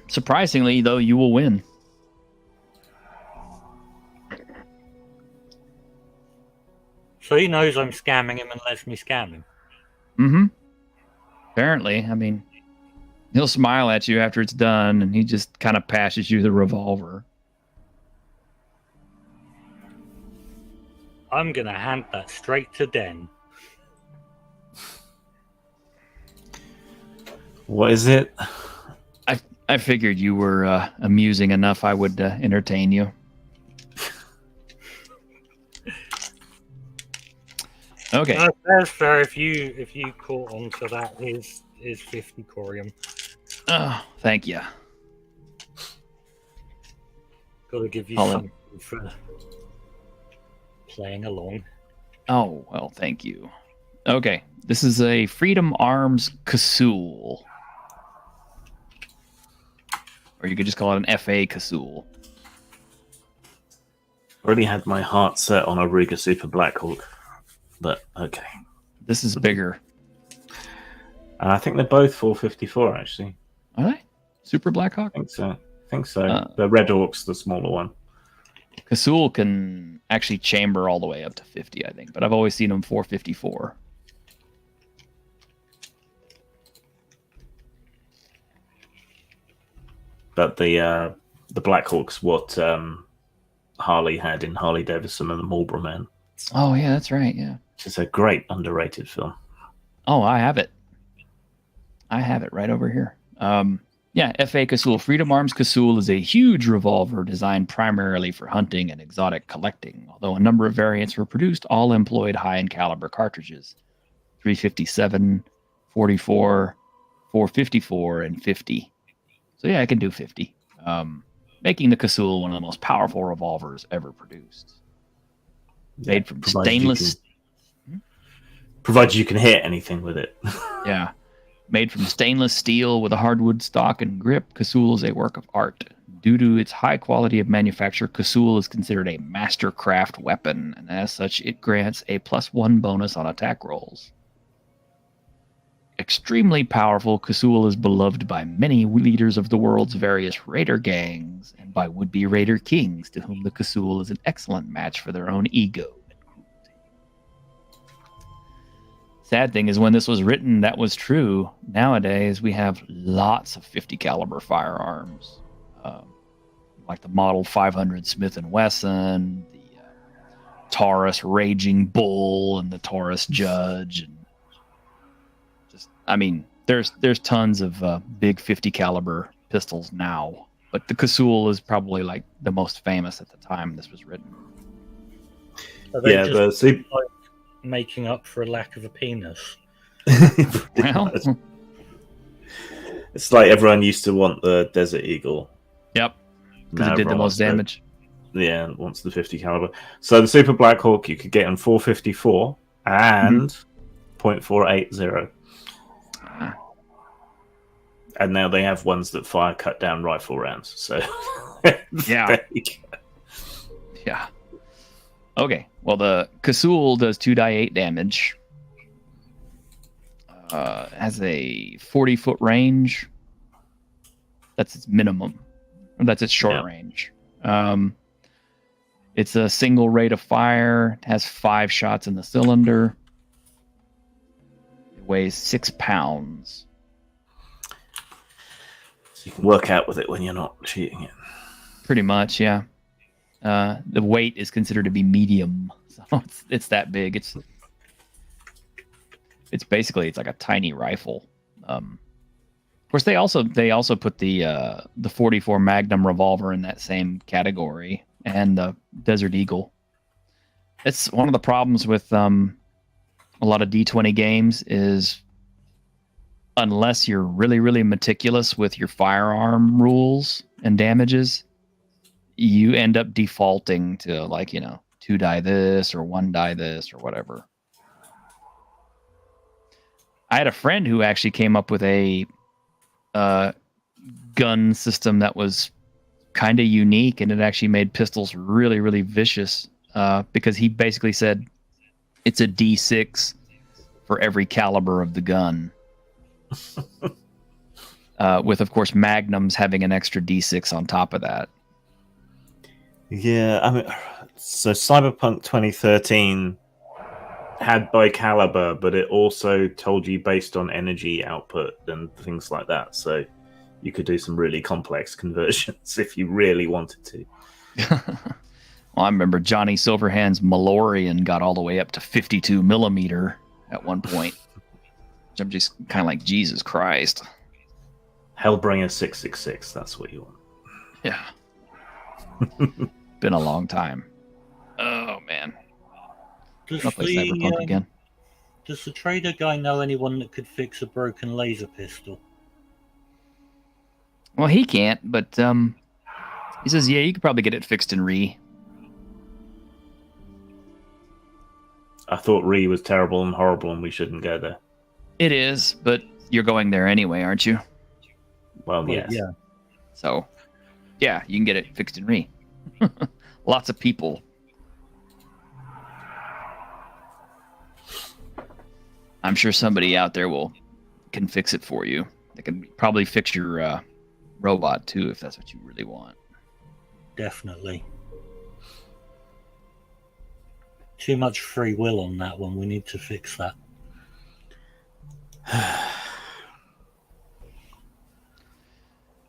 S1: surprisingly though, you will win.
S2: So he knows I'm scamming him and lets me scam him.
S1: Mm-hmm. Apparently, I mean, he'll smile at you after it's done, and he just kind of passes you the revolver.
S2: I'm going to hand that straight to Den.
S3: What is it?
S1: I figured you were amusing enough. I would entertain you. Okay.
S2: That's fair. If you caught on to that, is 50 corium.
S1: Oh, thank you.
S2: Got to give you
S1: I'll-
S2: something for playing along.
S1: Oh, well, thank you. Okay. This is a Freedom Arms Casoul. Or you could just call it an FA Casoul.
S3: Already had my heart set on a Ruger Super Blackhawk, but okay.
S1: This is bigger.
S3: I think they're both 454 actually.
S1: Are they? Super Blackhawk?
S3: I think so. The Red Hawk's the smaller one.
S1: Casoul can actually chamber all the way up to 50, I think, but I've always seen them 454.
S3: But the Blackhawk's what Harley had in Harley Davidson and the Marlboro Man,
S1: Oh, yeah, that's right. Yeah.
S3: which is a great underrated film.
S1: Oh, I have it. I have it right over here. Yeah, FA Casoul. Freedom Arms Casoul is a huge revolver designed primarily for hunting and exotic collecting. Although a number of variants were produced, all employed high-end caliber cartridges. 357, 44, 454, and 50. So yeah, I can do 50. Making the Casoul one of the most powerful revolvers ever produced. Made from stainless...
S3: Provided you can hit anything with it.
S1: Yeah. Made from stainless steel with a hardwood stock and grip, Casoul is a work of art. Due to its high quality of manufacture, Casoul is considered a mastercraft weapon, and as such, it grants a +1 bonus on attack rolls. Extremely powerful, Casoul is beloved by many leaders of the world's various raider gangs, and by would-be raider kings, to whom the Casoul is an excellent match for their own ego. Sad thing is when this was written, that was true. Nowadays, we have lots of 50 caliber firearms, like the Model 500 Smith & Wesson, the Taurus Raging Bull, and the Taurus Judge. And just, I mean, there's tons of big 50 caliber pistols now, but the Casoul is probably like the most famous at the time this was written.
S3: Yeah, the Super...
S2: making up for a lack of a penis.
S1: Well,
S3: it's like everyone used to want the Desert Eagle.
S1: yep, because
S3: Now
S1: it did the
S3: everyone
S1: most
S3: wants
S1: damage.
S3: Yeah, wants the 50 caliber. So the Super Blackhawk you could get in 454 and .480. And now they have ones that fire cut down rifle rounds. So
S1: Yeah.
S3: there you go.
S1: Yeah. Okay. Well, the Casoul does 2d8 damage. Has a 40-foot range. That's its minimum. That's its short range. It's a single rate of fire. It has 5 shots in the cylinder. It weighs 6 pounds.
S3: So you can work out with it when you're not shooting it.
S1: Pretty much, yeah. The weight is considered to be medium, so it's that big. It's basically it's like a tiny rifle. Of course, they also put the 44 Magnum revolver in that same category, and the Desert Eagle. It's one of the problems with a lot of D20 games is unless you're really, really meticulous with your firearm rules and damages, you end up defaulting to, like, 2 die this or 1 die this or whatever. I had a friend who actually came up with a gun system that was kind of unique, and it actually made pistols really, really vicious because he basically said it's a D6 for every caliber of the gun. With, of course, Magnums having an extra D6 on top of that.
S3: Yeah, I mean, so Cyberpunk 2013 had by caliber, but it also told you based on energy output and things like that. So you could do some really complex conversions if you really wanted to.
S1: Well, I remember Johnny Silverhand's Malorian got all the way up to 52 millimeter at one point. Which I'm just kind of like, Jesus Christ.
S3: Hellbringer 666. That's what you want.
S1: Yeah. Been a long time. Oh, man.
S2: Does
S1: I'll play Cyberpunk again.
S2: Does the trader guy know anyone that could fix a broken laser pistol?
S1: Well, he can't, but he says, yeah, you could probably get it fixed in Re.
S3: I thought Re was terrible and horrible and we shouldn't go there.
S1: It is, but you're going there anyway, aren't you?
S3: Well, yes.
S2: Yeah.
S1: So, yeah, you can get it fixed in Re. Lots of people. I'm sure somebody out there can fix it for you. They can probably fix your robot too, if that's what you really want.
S2: Definitely. Too much free will on that one. We need to fix that.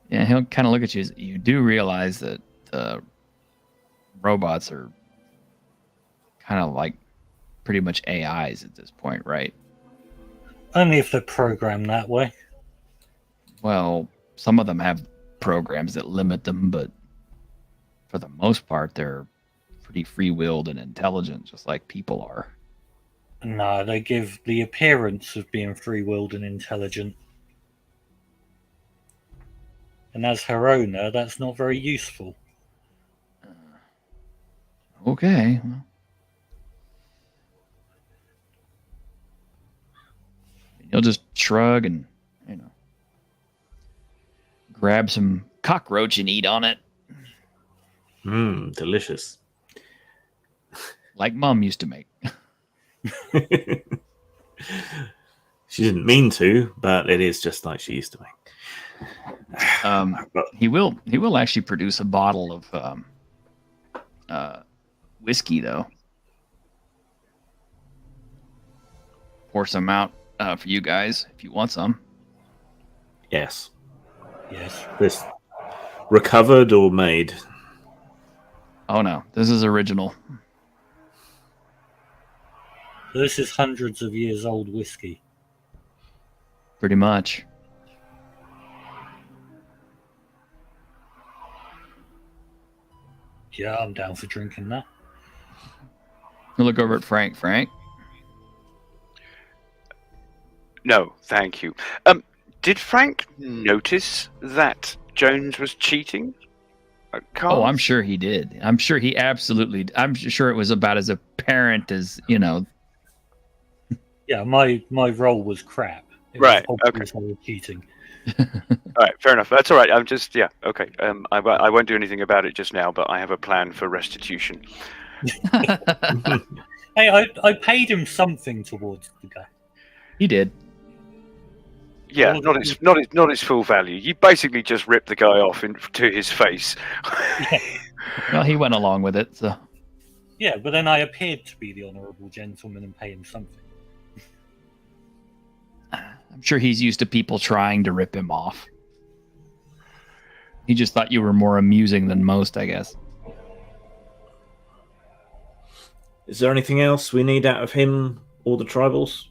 S1: Yeah, he'll kind of look at you. You do realize that robots are kind of like pretty much AIs at this point, right?
S2: Only if they're programmed that way.
S1: Well, some of them have programs that limit them, but for the most part, they're pretty free-willed and intelligent, just like people are.
S2: No, they give the appearance of being free-willed and intelligent. And as her owner, that's not very useful.
S1: Okay. Well, you'll just shrug and, grab some cockroach and eat on it.
S3: Delicious.
S1: Like Mom used to make.
S3: She didn't mean to, but it is just like she used to make.
S1: He will actually produce a bottle of whiskey, though. Pour some out for you guys if you want some.
S3: Yes.
S2: Yes.
S3: This recovered or made?
S1: Oh no, this is original.
S2: This is hundreds of years old whiskey.
S1: Pretty much.
S2: Yeah, I'm down for drinking that.
S1: We'll look over at Frank. Frank?
S4: No, thank you. Did Frank notice that Jones was cheating?
S1: Oh, I'm sure he did. I'm sure he absolutely. I'm sure it was about as apparent as
S2: Yeah, my role was crap. It
S4: Right,
S2: was
S4: okay.
S2: obvious I was cheating.
S4: All right, fair enough. That's all right. I'm just, yeah, okay. I won't do anything about it just now, but I have a plan for restitution.
S2: Hey, I paid him something towards the guy.
S1: He did.
S4: Yeah, not its full value. You basically just ripped the guy off to his face.
S1: Well, he went along with it, so.
S2: Yeah, but then I appeared to be the honourable gentleman and pay him something.
S1: I'm sure he's used to people trying to rip him off. He just thought you were more amusing than most, I guess.
S3: Is there anything else we need out of him or the tribals?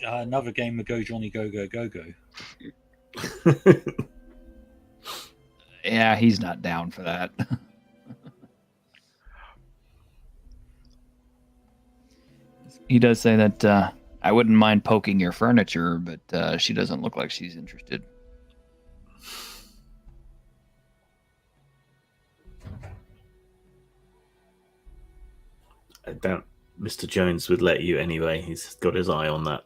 S2: Another game of Go Johnny Go Go Go Go.
S1: Yeah, he's not down for that. He does say that I wouldn't mind poking your furniture, but she doesn't look like she's interested.
S3: I doubt Mr. Jones would let you anyway. He's got his eye on that.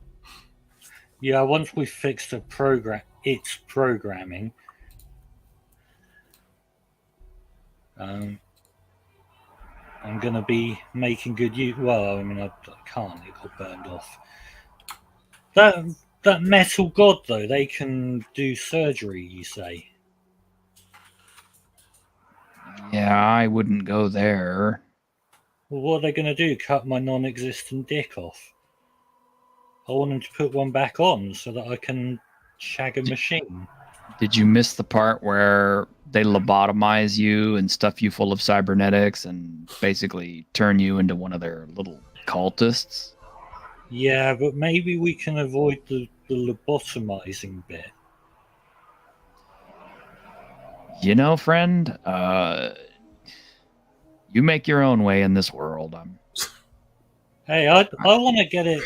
S2: Yeah, once we fix the its programming, I'm going to be making good use. Well, I mean, I can't. It got burned off. That metal god, though, they can do surgery, you say?
S1: Yeah, I wouldn't go there.
S2: Well, what are they going to do? Cut my non-existent dick off? I want them to put one back on so that I can shag a machine.
S1: Did you miss the part where they lobotomize you and stuff you full of cybernetics and basically turn you into one of their little cultists?
S2: Yeah, but maybe we can avoid the lobotomizing bit.
S1: You know, friend, you make your own way in this world.
S2: Hey, I want to get it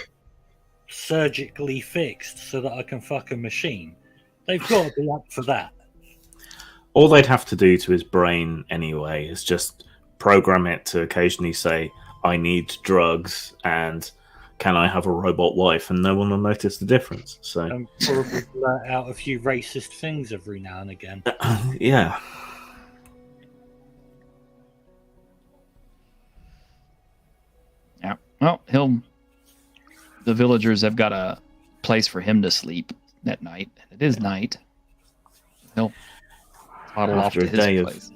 S2: surgically fixed so that I can fuck a machine. They've got to be up for that.
S3: All they'd have to do to his brain anyway is just program it to occasionally say, I need drugs and can I have a robot wife? And no one will notice the difference. So,
S2: And probably blurt out a few racist things every now and again.
S3: yeah.
S1: Yeah. Well, the villagers have got a place for him to sleep at night. It is night. He'll toddle off to his place.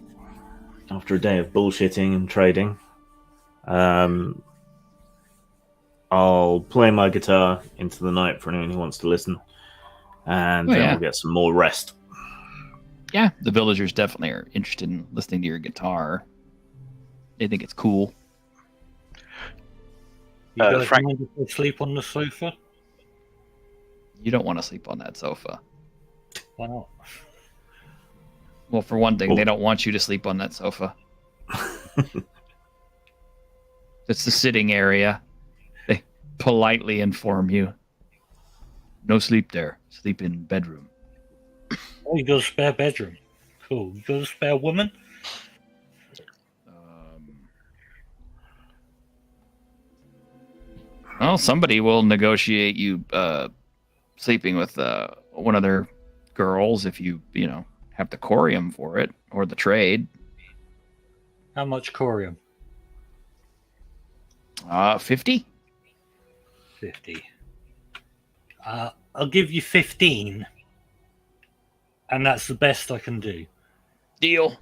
S3: After a day of bullshitting and trading, I'll play my guitar into the night for anyone who wants to listen, and then we'll get some more rest.
S1: Yeah, the villagers definitely are interested in listening to your guitar. They think it's cool.
S2: You guys mind if I sleep on the sofa?
S1: You don't want to sleep on that sofa.
S2: Why not?
S1: Well, for one thing, they don't want you to sleep on that sofa. It's the sitting area. They politely inform you. No sleep there. Sleep in bedroom.
S2: Oh, you got a spare bedroom. Cool. You got a spare woman?
S1: Well, somebody will negotiate you sleeping with one of their girls if you have the corium for it or the trade.
S2: How much corium?
S1: 50.
S2: 50. I'll give you 15. And that's the best I can do.
S1: Deal.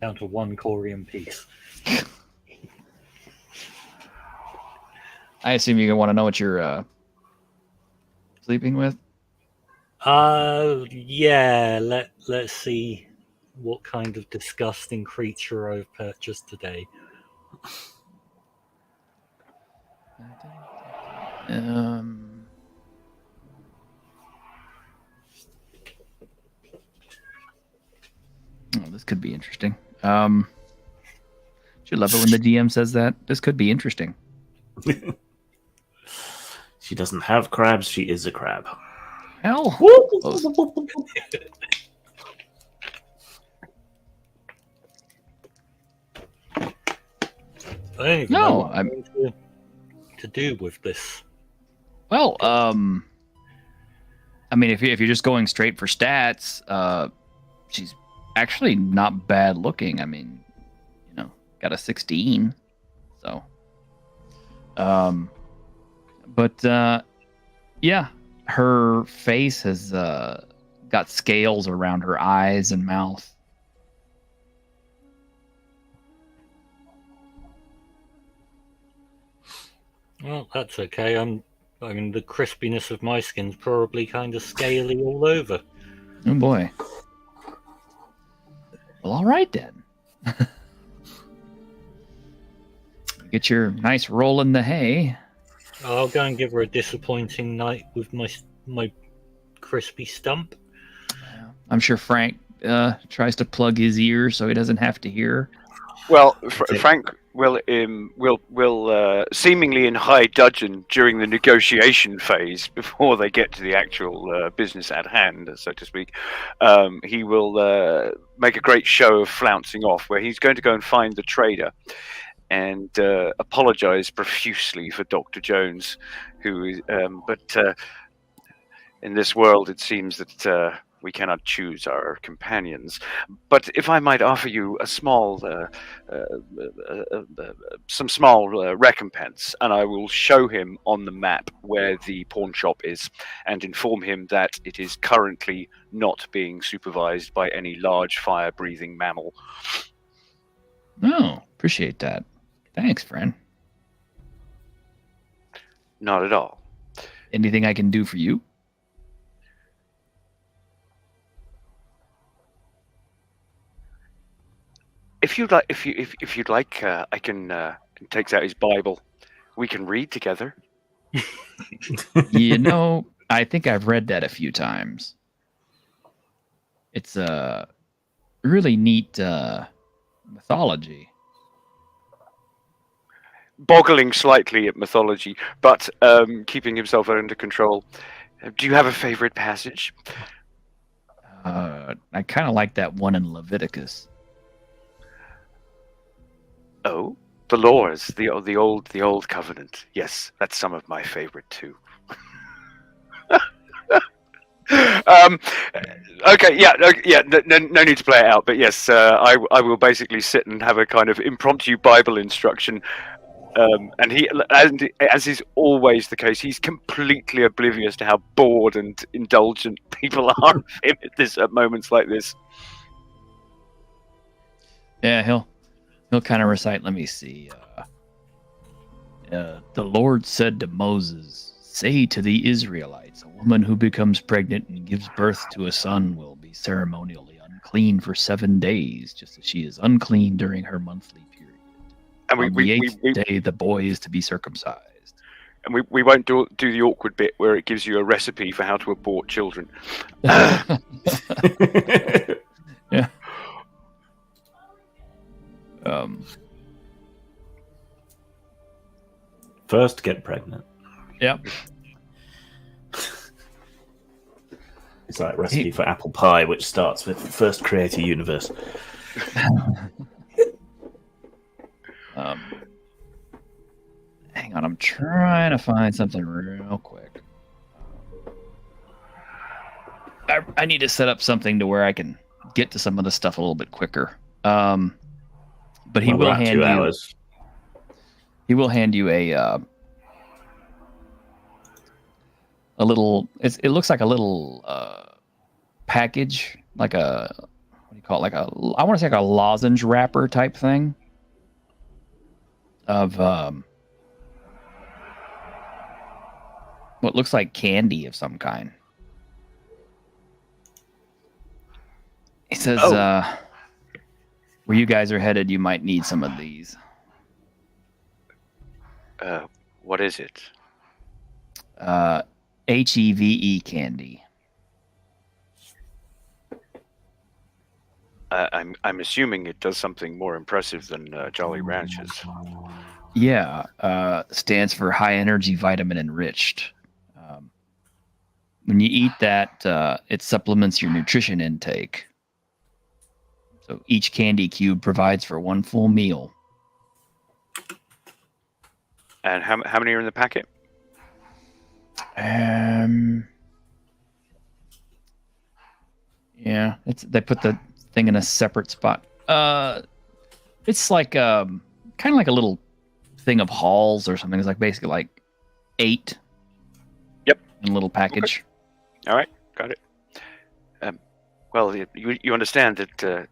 S2: Down to 1 corium piece.
S1: I assume you want to know what you're sleeping with?
S2: Yeah. Let's see what kind of disgusting creature I've purchased today.
S1: Oh, this could be interesting. Do you love it when the DM says that? This could be interesting.
S3: She doesn't have crabs, she is a crab.
S1: Hell.
S2: I don't even know what I'm going to do with this.
S1: Well, I mean, if you're just going straight for stats, she's actually not bad looking. I mean, got a 16, so. But yeah, her face has got scales around her eyes and mouth.
S2: Well, that's okay. I mean, the crispiness of my skin's probably kind of scaly all over.
S1: Oh boy. Well, all right then. Get your nice roll in the hay.
S2: I'll go and give her a disappointing night with my crispy stump.
S1: I'm sure Frank tries to plug his ears so he doesn't have to hear.
S4: Well, Frank will seemingly in high dudgeon during the negotiation phase before they get to the actual business at hand, so to speak. He will make a great show of flouncing off, where he's going to go and find the trader and apologize profusely for Dr. Jones, but in this world it seems that we cannot choose our companions. But if I might offer you a small, some small recompense, and I will show him on the map where the pawn shop is, and inform him that it is currently not being supervised by any large fire-breathing mammal.
S1: Oh, appreciate that. Thanks, friend.
S4: Not at all.
S1: anything I can do for you?
S4: If you'd like, if you'd like, I can. He takes out his Bible. We can read together.
S1: You know, I think I've read that a few times. It's a really neat mythology.
S4: Boggling slightly at mythology, but keeping himself under control. Do you have a favorite passage?
S1: I kind of like that one in Leviticus.
S4: Oh, the laws, the old covenant. Yes, that's some of my favorite too. Okay, yeah. No need to play it out, but yes, I will basically sit and have a kind of impromptu Bible instruction. And he, as is always the case, he's completely oblivious to how bored and indulgent people are of him at moments like this.
S1: Yeah, he'll kind of recite. Let me see. The Lord said to Moses, "Say to the Israelites, a woman who becomes pregnant and gives birth to a son will be ceremonially unclean for 7 days, just as she is unclean during her monthly period.
S4: And
S1: On the eighth day, the boy is to be circumcised."
S4: And we won't do the awkward bit where it gives you a recipe for how to abort children.
S1: Yeah.
S3: First, get pregnant.
S1: Yep.
S3: It's like a recipe for apple pie, which starts with first create a universe.
S1: Hang on, I'm trying to find something real quick. I need to set up something to where I can get to some of the stuff a little bit quicker. But he will hand
S3: 2
S1: you.
S3: hours.
S1: He will hand you a little. It looks like a little package, like a what do you call it? I want to say like a lozenge wrapper type thing of what looks like candy of some kind. He says, "Where you guys are headed, you might need some of these."
S4: What is it?
S1: HEVE candy.
S4: I'm assuming it does something more impressive than Jolly Ranchers.
S1: Yeah, stands for high energy vitamin enriched. When you eat that, it supplements your nutrition intake. So each candy cube provides for one full meal.
S4: And how many are in the packet?
S1: Yeah, they put the thing in a separate spot. It's like kind of like a little thing of Halls or something. It's like basically like 8.
S4: Yep.
S1: In a little package.
S4: Okay. All right, got it. Well, you understand that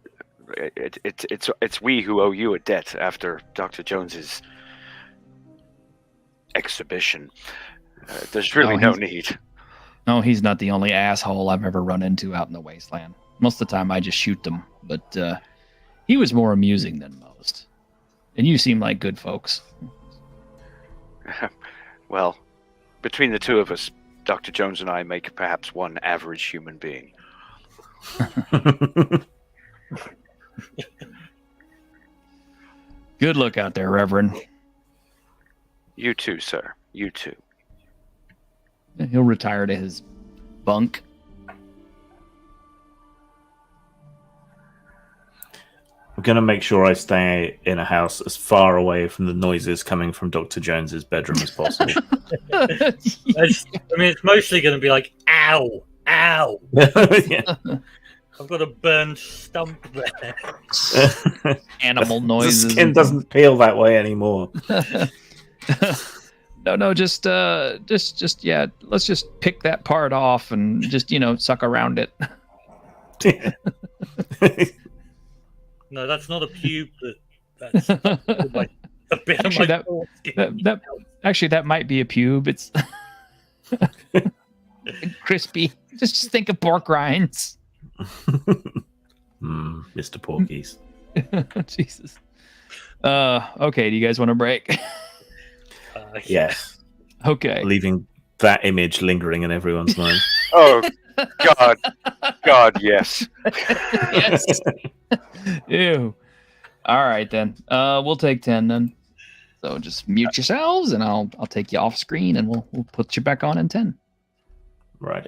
S4: it's we who owe you a debt after Dr. Jones's exhibition. There's really no need.
S1: No, he's not the only asshole I've ever run into out in the wasteland. Most of the time I just shoot them, but he was more amusing than most. And you seem like good folks.
S4: Well, between the two of us, Dr. Jones and I make perhaps one average human being.
S1: Good look out there, Reverend.
S4: You too, sir. You too.
S1: He'll retire to his bunk.
S3: I'm going to make sure I stay in a house as far away from the noises coming from Dr. Jones's bedroom as possible.
S2: It's mostly going to be like, ow, ow.
S3: Yeah.
S2: I've got a burned stump there.
S1: Animal noises.
S3: The skin doesn't peel that way anymore.
S1: No, just yeah. Let's just pick that part off and just suck around it.
S2: No, that's not a pube. That's a bit
S1: Actually,
S2: of my foreskin.
S1: that might be a pube. It's Crispy. Just think of pork rinds.
S3: Mr. Porkies.
S1: Jesus. Okay, do you guys want to break?
S3: Yes.
S1: Okay.
S3: Leaving that image lingering in everyone's mind.
S4: Oh God, yes.
S1: Yes. Ew. All right then. We'll take 10 then. So just mute yourselves, and I'll take you off screen, and we'll put you back on in 10.
S3: Right.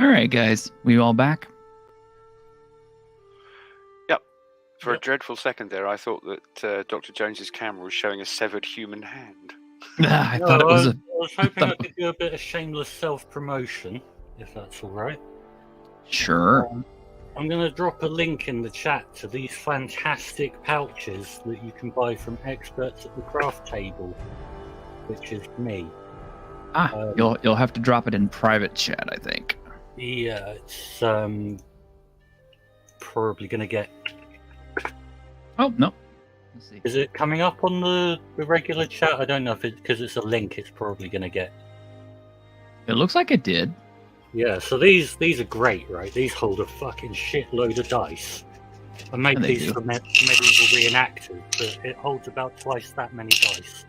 S1: All right, guys. We all back?
S4: For a dreadful second there, I thought that Dr. Jones's camera was showing a severed human hand.
S1: I thought it was
S2: I was hoping I could do a bit of shameless self-promotion, if that's all right.
S1: Sure.
S2: I'm going to drop a link in the chat to these fantastic pouches that you can buy from experts at the craft table, which is me.
S1: You'll have to drop it in private chat, I think.
S2: Yeah, it's probably going to get...
S1: Oh, no. Let's see.
S2: Is it coming up on the regular chat? I don't know if because it's a link, it's probably going to get...
S1: It looks like it did.
S2: Yeah, so these are great, right? These hold a fucking shitload of dice. I made
S1: Yeah, they
S2: these
S1: do.
S2: for medieval reenactors, but it holds about twice that many dice.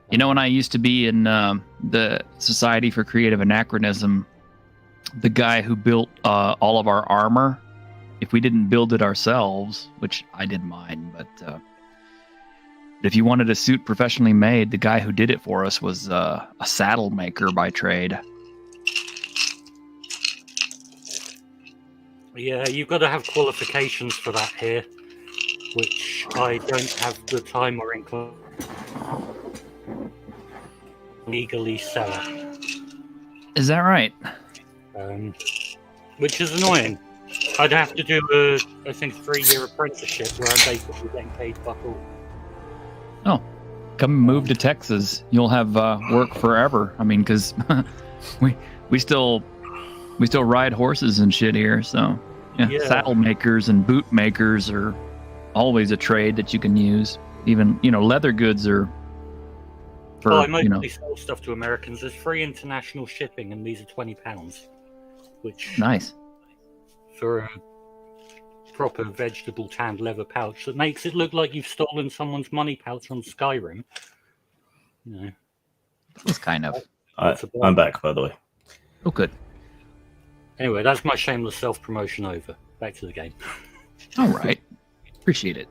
S1: You know, when I used to be in the Society for Creative Anachronism, the guy who built all of our armor, if we didn't build it ourselves, which I did mine, but if you wanted a suit professionally made, the guy who did it for us was a saddle maker by trade.
S2: Yeah, you've got to have qualifications for that here, which I don't have the time or income legally sell it.
S1: Is that right?
S2: Which is annoying. I'd have to do I think, 3-year apprenticeship where I'm basically getting paid fuck all.
S1: Come move to Texas. You'll have work forever. I mean, because we still ride horses and shit here. So yeah, saddle makers and boot makers are always a trade that you can use. Even leather goods are.
S2: I mostly sell stuff to Americans. There's free international shipping, and these are £20, which
S1: nice
S2: for a proper vegetable tanned leather pouch that makes it look like you've stolen someone's money pouch on Skyrim.
S1: It's kind of.
S3: I'm back, by the way.
S1: Oh, good.
S2: Anyway, that's my shameless self-promotion over. Back to the game.
S1: All right. Appreciate it.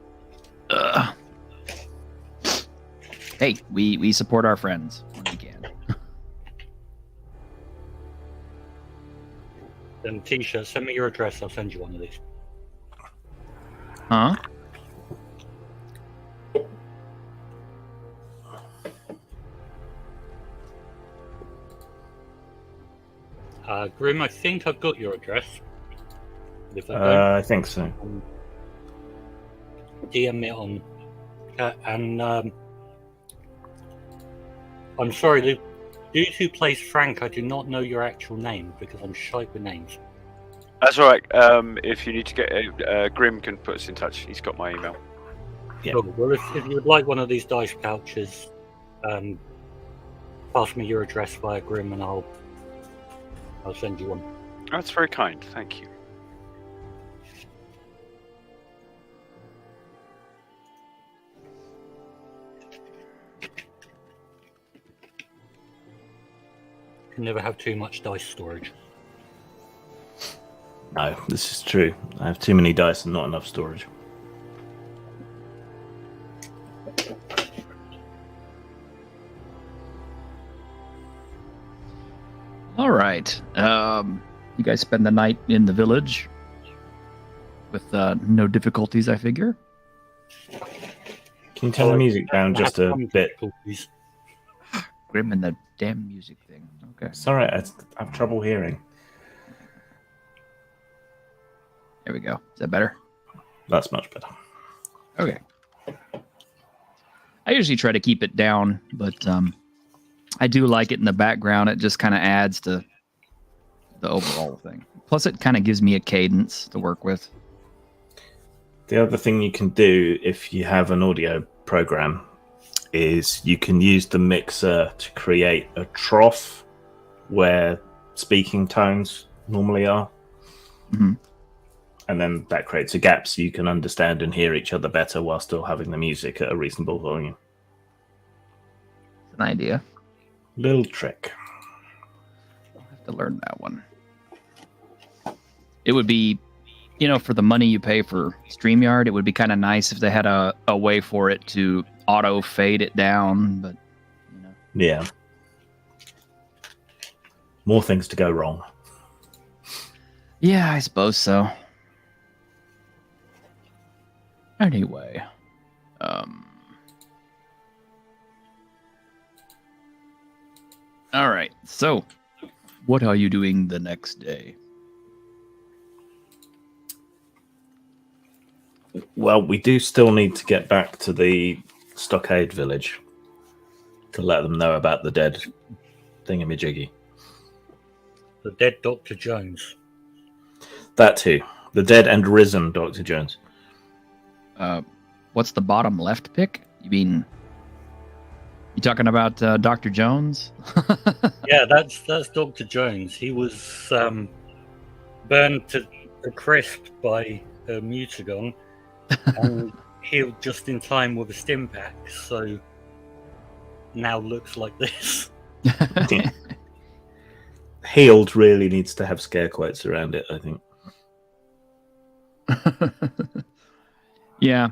S1: Hey, we support our friends when we can.
S2: Then T-shirt, send me your address. I'll send you one of these.
S1: Huh?
S2: Grim, I think I've got your address. If I don't,
S3: I think so.
S2: DM me on. And I'm sorry, due to place Frank, I do not know your actual name because I'm shite with names.
S4: That's all right. If you need to get Grim can put us in touch. He's got my email.
S3: Yeah.
S2: Cool. Well, if you would like one of these dice pouches, pass me your address via Grim and I'll send you one.
S4: That's very kind. Thank you.
S2: You can never have too much dice storage.
S3: No, this is true. I have too many dice and not enough storage.
S1: All right. You guys spend the night in the village with no difficulties, I figure.
S3: Can you turn the music down just a bit?
S1: Grim and the damn music thing. Okay.
S3: Sorry, I have trouble hearing.
S1: There we go. Is that better?
S3: That's much better.
S1: Okay. I usually try to keep it down, but I do like it in the background. It just kind of adds to the overall thing. Plus, it kind of gives me a cadence to work with.
S3: The other thing you can do if you have an audio program is you can use the mixer to create a trough where speaking tones normally are.
S1: Mm-hmm.
S3: And then that creates a gap so you can understand and hear each other better while still having the music at a reasonable volume.
S1: It's an idea.
S3: Little trick.
S1: I'll have to learn that one. It would be, for the money you pay for StreamYard, it would be kind of nice if they had a way for it to auto fade it down, but
S3: Yeah. more things to go wrong.
S1: Yeah, I suppose so. Anyway, all right. So, what are you doing the next day?
S3: Well, we do still need to get back to the stockade village to let them know about the dead thingamajiggy.
S2: The dead Dr. Jones.
S3: That too. The dead and risen Dr. Jones.
S1: What's the bottom left pick? You mean you talking about Dr. Jones?
S2: Yeah, that's Dr. Jones. He was burned to a crisp by a mutagon and healed just in time with a stim pack, so now looks like this.
S3: Healed really needs to have scare quotes around it, I think.
S1: Yeah.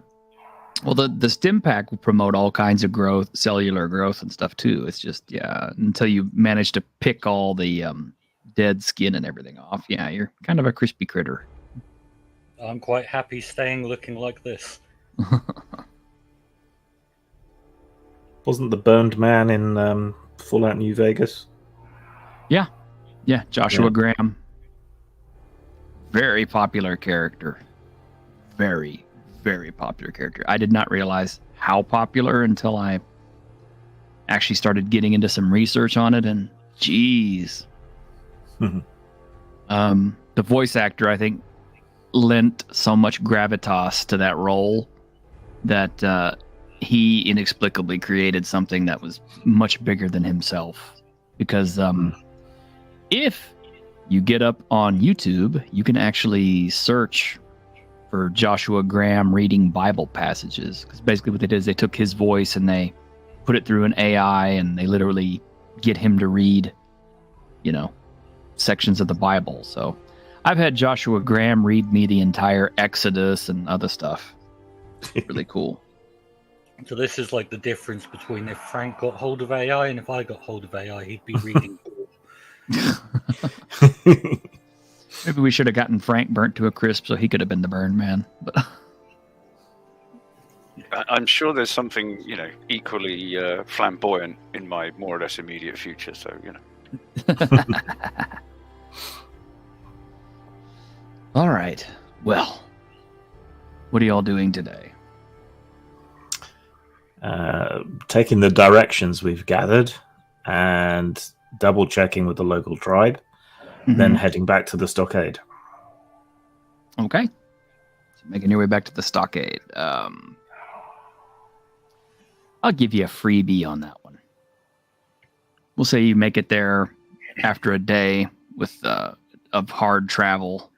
S1: Well, the stim pack will promote all kinds of growth, cellular growth and stuff too. It's just, yeah, until you manage to pick all the dead skin and everything off. Yeah, you're kind of a crispy critter.
S2: I'm quite happy staying looking like this.
S3: Wasn't the burned man in Fallout New Vegas?
S1: Yeah, Joshua
S3: Yeah.
S1: Graham. Very popular character. Very, very popular character. I did not realize how popular until I actually started getting into some research on it, and geez. The voice actor, I think, lent so much gravitas to that role that he inexplicably created something that was much bigger than himself. Because if you get up on YouTube, you can actually search for Joshua Graham reading Bible passages. Because basically what they did is they took his voice and they put it through an AI and they literally get him to read, sections of the Bible. So I've had Joshua Graham read me the entire Exodus and other stuff. Really cool.
S2: So this is like the difference between if Frank got hold of AI and if I got hold of AI, he'd be reading.
S1: Maybe we should have gotten Frank burnt to a crisp so he could have been the burn man. But
S4: I'm sure there's something, equally flamboyant in my more or less immediate future. So,
S1: all right. Well, what are y'all doing today?
S3: Taking the directions we've gathered and double checking with the local tribe, then heading back to the stockade.
S1: Okay. So making your way back to the stockade. I'll give you a freebie on that one. We'll say you make it there after a day of hard travel.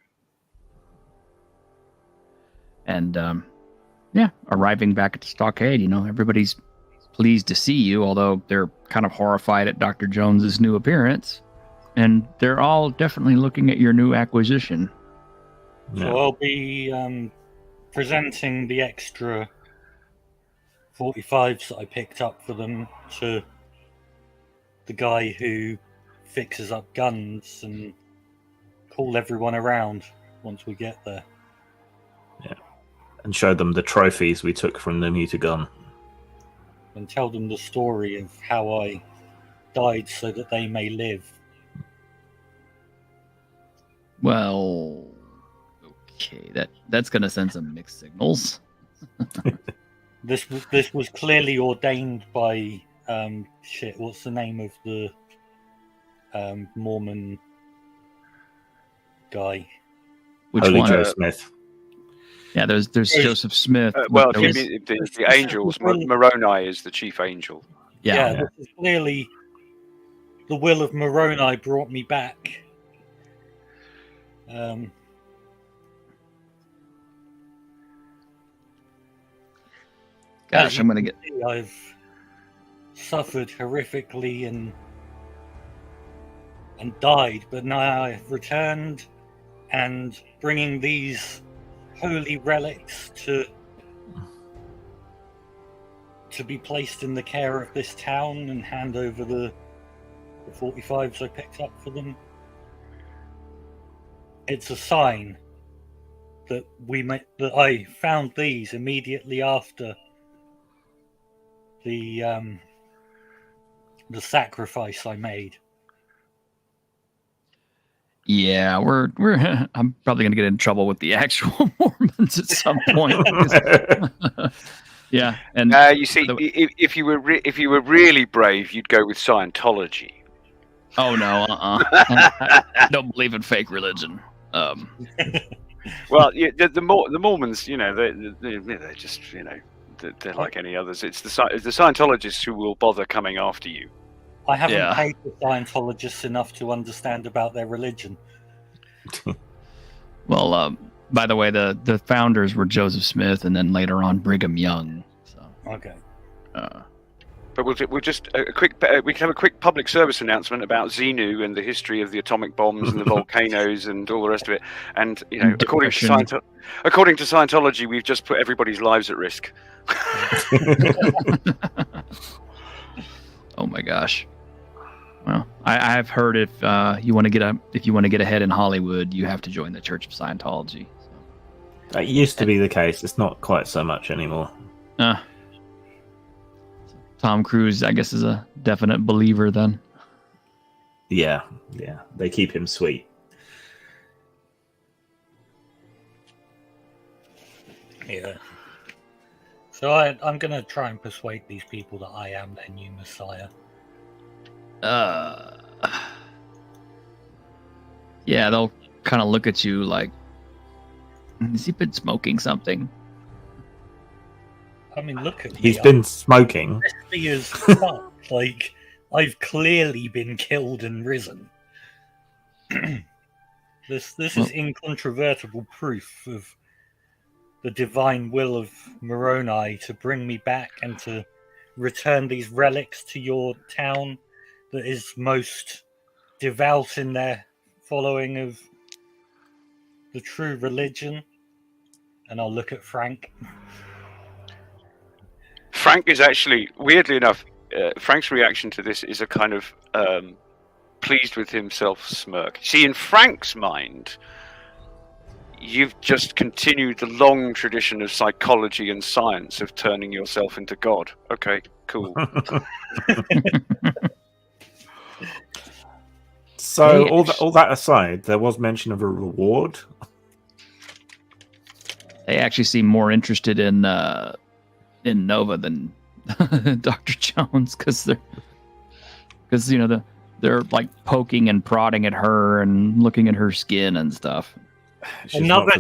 S1: And arriving back at the stockade, everybody's pleased to see you, although they're kind of horrified at Dr. Jones's new appearance. And they're all definitely looking at your new acquisition.
S3: Yeah.
S2: So I'll be presenting the extra 45s that I picked up for them to the guy who fixes up guns and call everyone around once we get there.
S3: And show them the trophies we took from the mutagon.
S2: And tell them the story of how I died so that they may live.
S1: Well, okay, that's going to send some mixed signals.
S2: This was clearly ordained by what's the name of the Mormon guy?
S1: Which
S3: Holy
S1: one?
S3: Joe Smith.
S1: Yeah, there's Joseph Smith.
S4: well,
S1: there
S4: if
S1: was-
S4: you mean the angels, Moroni is the chief angel.
S1: yeah.
S2: This is clearly the will of Moroni brought me back.
S1: Gosh, I'm going to get...
S2: I've suffered horrifically and died, but now I've returned and bringing these holy relics to be placed in the care of this town and hand over the the 45s I picked up for them. It's a sign that that I found these immediately after the sacrifice I made.
S1: Yeah, we're I'm probably gonna get in trouble with the actual Mormons at some point. Yeah, and
S4: You see, if you were really brave, you'd go with Scientology.
S1: oh no, I don't believe in fake religion.
S4: Well, the Mormons, they're just, they're like any others. It's the Scientologists who will bother coming after you.
S2: I haven't paid the Scientologists enough to understand about their religion.
S1: Well, by the way, the founders were Joseph Smith and then later on Brigham Young. So
S2: okay.
S4: But we'll just we can have a quick public service announcement about Xenu and the history of the atomic bombs and the volcanoes and all the rest of it. And according to Scientology, we've just put everybody's lives at risk.
S1: Oh my gosh. Well, I've heard if you want to get ahead in Hollywood, you have to join the Church of Scientology. So.
S3: That used to be the case. It's not quite so much anymore.
S1: Tom Cruise, I guess, is a definite believer then.
S3: Yeah. They keep him sweet.
S2: Yeah. So I'm going to try and persuade these people that I am their new Messiah.
S1: Yeah, they'll kind of look at you like, has he been smoking something?
S2: I mean, look at me.
S3: He's been smoking.
S2: Crispy as fuck. Like, I've clearly been killed and risen. This is incontrovertible proof of the divine will of Moroni to bring me back and to return these relics to your town that is most devout in their following of the true religion. And I'll look at Frank.
S4: Frank is actually, weirdly enough, Frank's reaction to this is a kind of pleased with himself smirk. See, in Frank's mind, you've just continued the long tradition of psychology and science of turning yourself into God. Okay, cool.
S3: So all that aside, there was mention of a reward.
S1: They actually seem more interested in Nova than Dr. Jones because they're like poking and prodding at her and looking at her skin and stuff.
S2: Another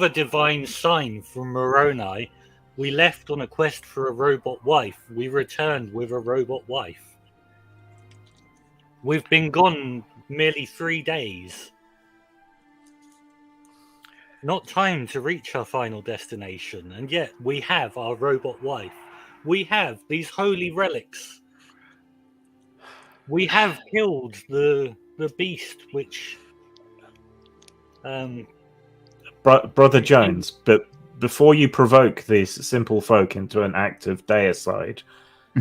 S2: divine sign from Moroni. We left on a quest for a robot wife. We returned with a robot wife. We've been gone merely 3 days. Not time to reach our final destination, and yet we have our robot wife. We have these holy relics. We have killed the beast, which...
S3: Brother Jones, but before you provoke these simple folk into an act of deicide,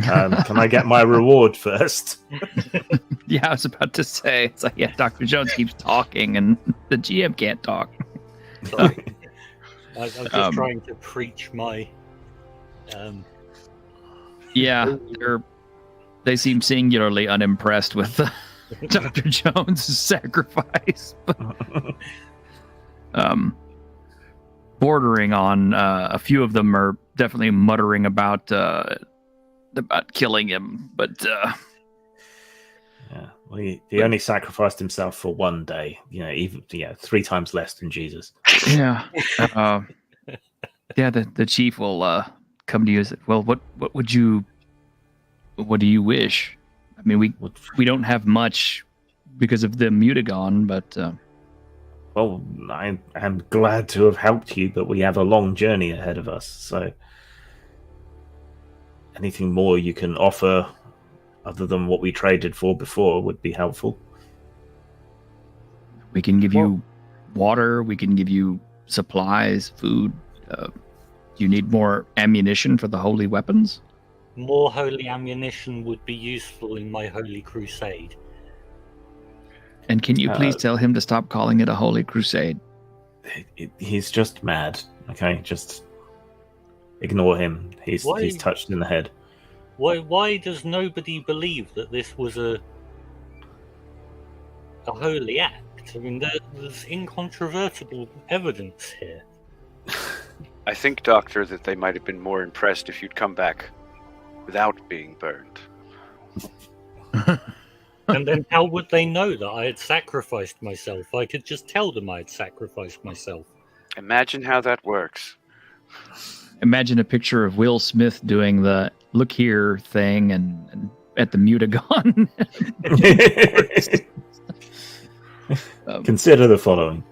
S3: can I get my reward first?
S1: Yeah, I was about to say, it's like, yeah, Dr. Jones keeps talking and the GM can't talk.
S2: Sorry. I'm just trying to preach my...
S1: Yeah, they seem singularly unimpressed with Dr. Jones' sacrifice. Bordering on a few of them are definitely muttering about killing him, but
S3: yeah, well, he only sacrificed himself for 1 day. 3 times less than Jesus.
S1: Yeah, the chief will come to you and say, well, what do you wish? I mean, we don't have much because of the mutagon, but
S3: well, I am glad to have helped you, but we have a long journey ahead of us, so anything more you can offer other than what we traded for before would be helpful.
S1: We can give you water, we can give you supplies, food. Do you need more ammunition for the holy weapons?
S2: more holy ammunition would be useful in my holy crusade.
S1: And can you please tell him to stop calling it a holy crusade?
S3: He's just mad. Okay, just ignore him. He's touched in the head.
S2: Why does nobody believe that this was a holy act? I mean, there's incontrovertible evidence here.
S4: I think, Doctor, that they might have been more impressed if you'd come back without being burned.
S2: And then how would they know that I had sacrificed myself? I could just tell them I had sacrificed myself.
S4: Imagine how that works.
S1: Imagine a picture of Will Smith doing the look here thing and at the mutagon.
S3: Consider the following.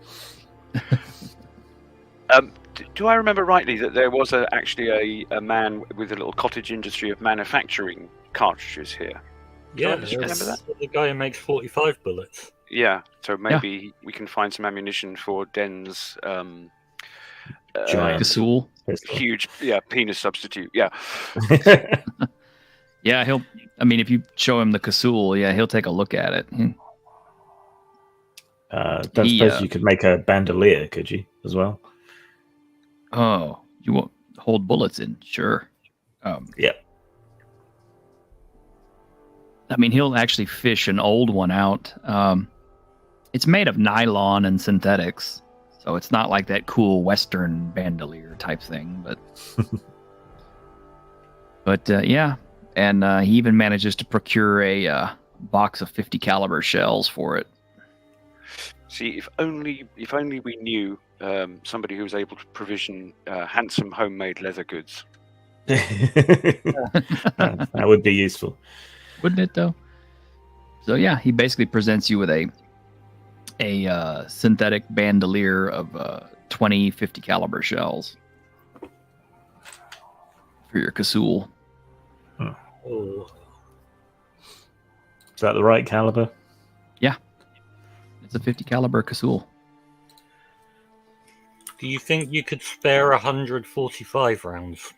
S4: Do I remember rightly that there was actually a man with a little cottage industry of manufacturing cartridges here?
S2: Yeah,
S4: Do you remember that?
S2: the guy who makes 45 bullets.
S4: Yeah, so maybe we can find some ammunition for Den's
S3: Giant
S1: Gasul.
S4: huge, penis substitute. Yeah,
S1: Yeah, if you show him the Gasul, he'll take a look at it.
S3: Don't suppose you could make a bandolier, could you, as well?
S1: Oh, you won't hold bullets in? Sure.
S3: Yeah.
S1: I mean, he'll actually fish an old one out. It's made of nylon and synthetics, so it's not like that cool Western bandolier type thing. But yeah, and he even manages to procure a box of 50 caliber shells for it.
S4: see, if only we knew somebody who was able to provision handsome homemade leather goods.
S3: That would be useful.
S1: Wouldn't it, though? So yeah, he basically presents you with a synthetic bandolier of 20 50 caliber shells for your Gasul.
S2: Oh,
S3: Is that the right caliber?
S1: Yeah, it's a 50 caliber Gasul.
S2: do you think you could spare 145 rounds?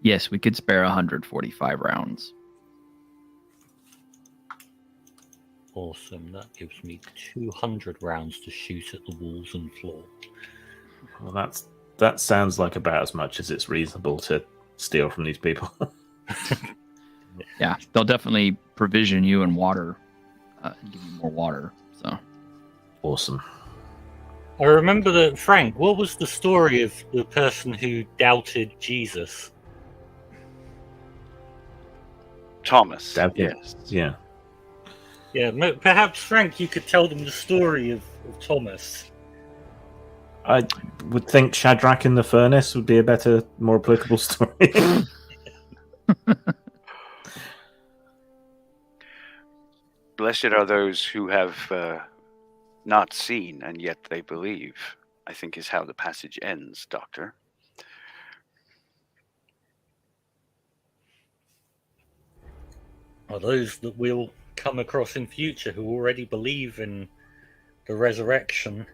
S1: Yes, we could spare 145 rounds.
S2: Awesome. That gives me 200 rounds to shoot at the walls and floor.
S3: Well, that sounds like about as much as it's reasonable to steal from these people.
S1: Yeah, they'll definitely provision you and water, give you more water. So
S3: Awesome.
S2: I remember that, Frank, what was the story of the person who doubted Jesus?
S4: Thomas.
S3: Yes. Yeah.
S2: Yeah, perhaps, Frank, you could tell them the story of Thomas.
S3: I would think Shadrach in the furnace would be a better, more applicable story.
S4: Blessed are those who have not seen and yet they believe, I think is how the passage ends, Doctor.
S2: Are those that we'll come across in future who already believe in the resurrection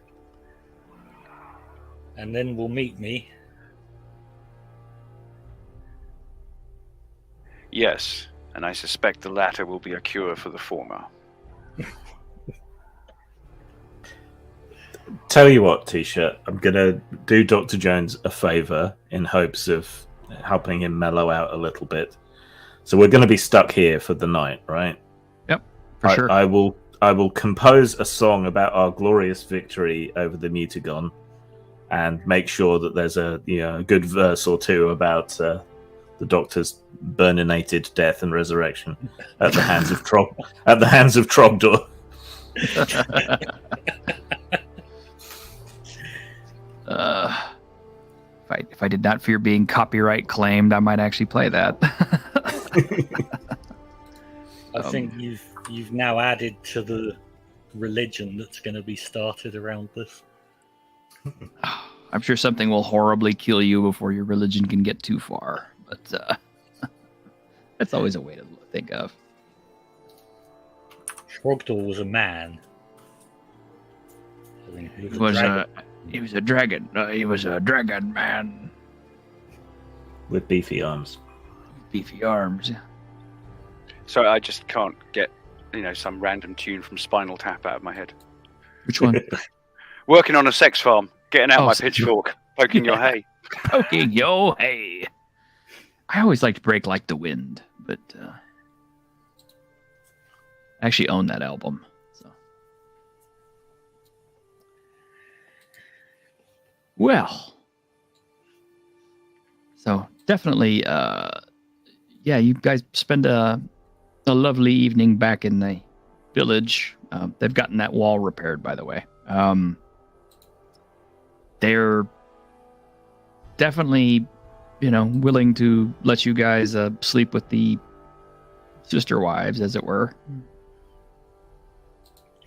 S2: and then will meet me?
S4: Yes, and I suspect the latter will be a cure for the former.
S3: Tell you what, T-shirt, I'm gonna do Dr. Jones a favor in hopes of helping him mellow out a little bit. So we're going to be stuck here for the night, right?
S1: Yep, for sure.
S3: I will compose a song about our glorious victory over the mutagon, and make sure that there's a good verse or two about the Doctor's burninated death and resurrection at the hands of Trogdor.
S1: If I did not fear being copyright claimed, I might actually play that.
S2: I think you've now added to the religion that's going to be started around this.
S1: I'm sure something will horribly kill you before your religion can get too far, but that's always a way to think of.
S2: Trogdor was a man. I think
S1: He was a dragon. He was a dragon man.
S3: With beefy arms.
S1: beefy arms.
S4: So I just can't get, some random tune from Spinal Tap out of my head.
S1: Which one?
S4: Working on a sex farm, getting out
S1: Oh,
S4: my pitchfork, poking your hay.
S1: Poking yo hey. I always liked Break Like the Wind, but I actually own that album. Well, so definitely, you guys spend a lovely evening back in the village. They've gotten that wall repaired, by the way. They're definitely, willing to let you guys sleep with the sister wives, as it were.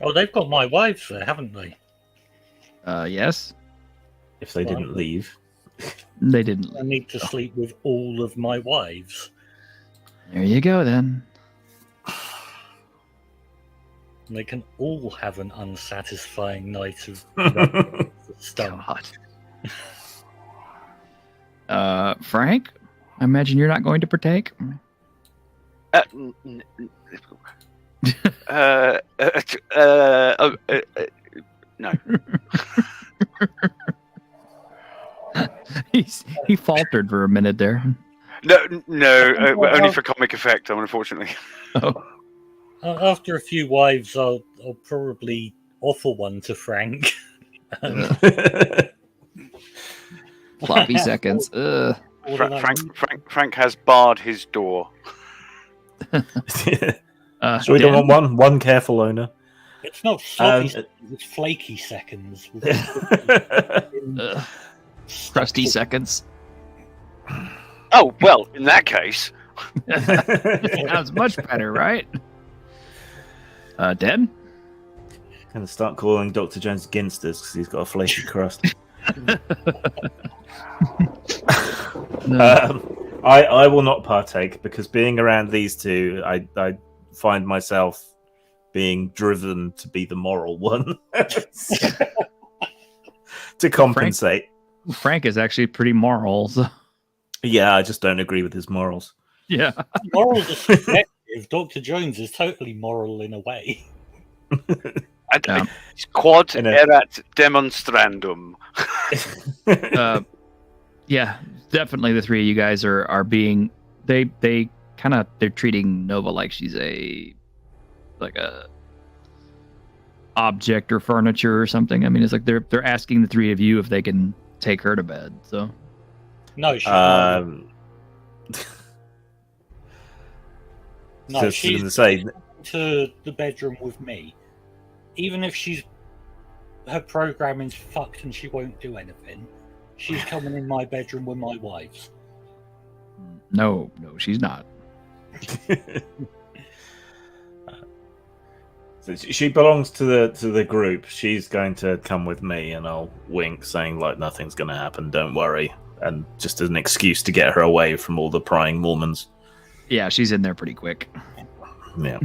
S2: Oh, they've got my wives there, haven't they?
S1: Yes.
S3: If they didn't leave.
S1: They didn't.
S2: I need to sleep with all of my wives.
S1: There you go, then.
S2: And they can all have an unsatisfying night of stun.
S1: God. Frank, I imagine you're not going to partake?
S4: No.
S1: He faltered for a minute there.
S4: No, only for comic effect, unfortunately.
S1: Oh.
S2: After a few wives, I'll probably offer one to Frank.
S1: Floppy seconds.
S4: Frank has barred his door.
S3: So we don't want one careful owner.
S2: It's not sloppy seconds, it's flaky seconds.
S1: Crusty seconds.
S4: Oh, well, in that case.
S1: Sounds much better, right? Dead?
S3: Gonna start calling Dr. Jones Ginsters because he's got a flaky crust. I will not partake because being around these two, I find myself being driven to be the moral one to compensate.
S1: Frank is actually pretty moral. So.
S3: Yeah, I just don't agree with his morals.
S1: Yeah.
S2: Morals are subjective. Dr. Jones is totally moral in a way.
S4: Quod erat demonstrandum.
S1: Yeah, definitely the three of you guys are being they're treating Nova like she's a object or furniture or something. I mean, it's like they're asking the three of you if they can take her to bed. So
S2: no, she's no, she's to the bedroom with me. Even if her programming's fucked and she won't do anything, she's coming in my bedroom with my wives.
S1: No, she's not.
S3: So she belongs to the group. She's going to come with me, and I'll wink, saying like nothing's going to happen. Don't worry, and just as an excuse to get her away from all the prying Mormons.
S1: Yeah, she's in there pretty quick.
S3: Yeah.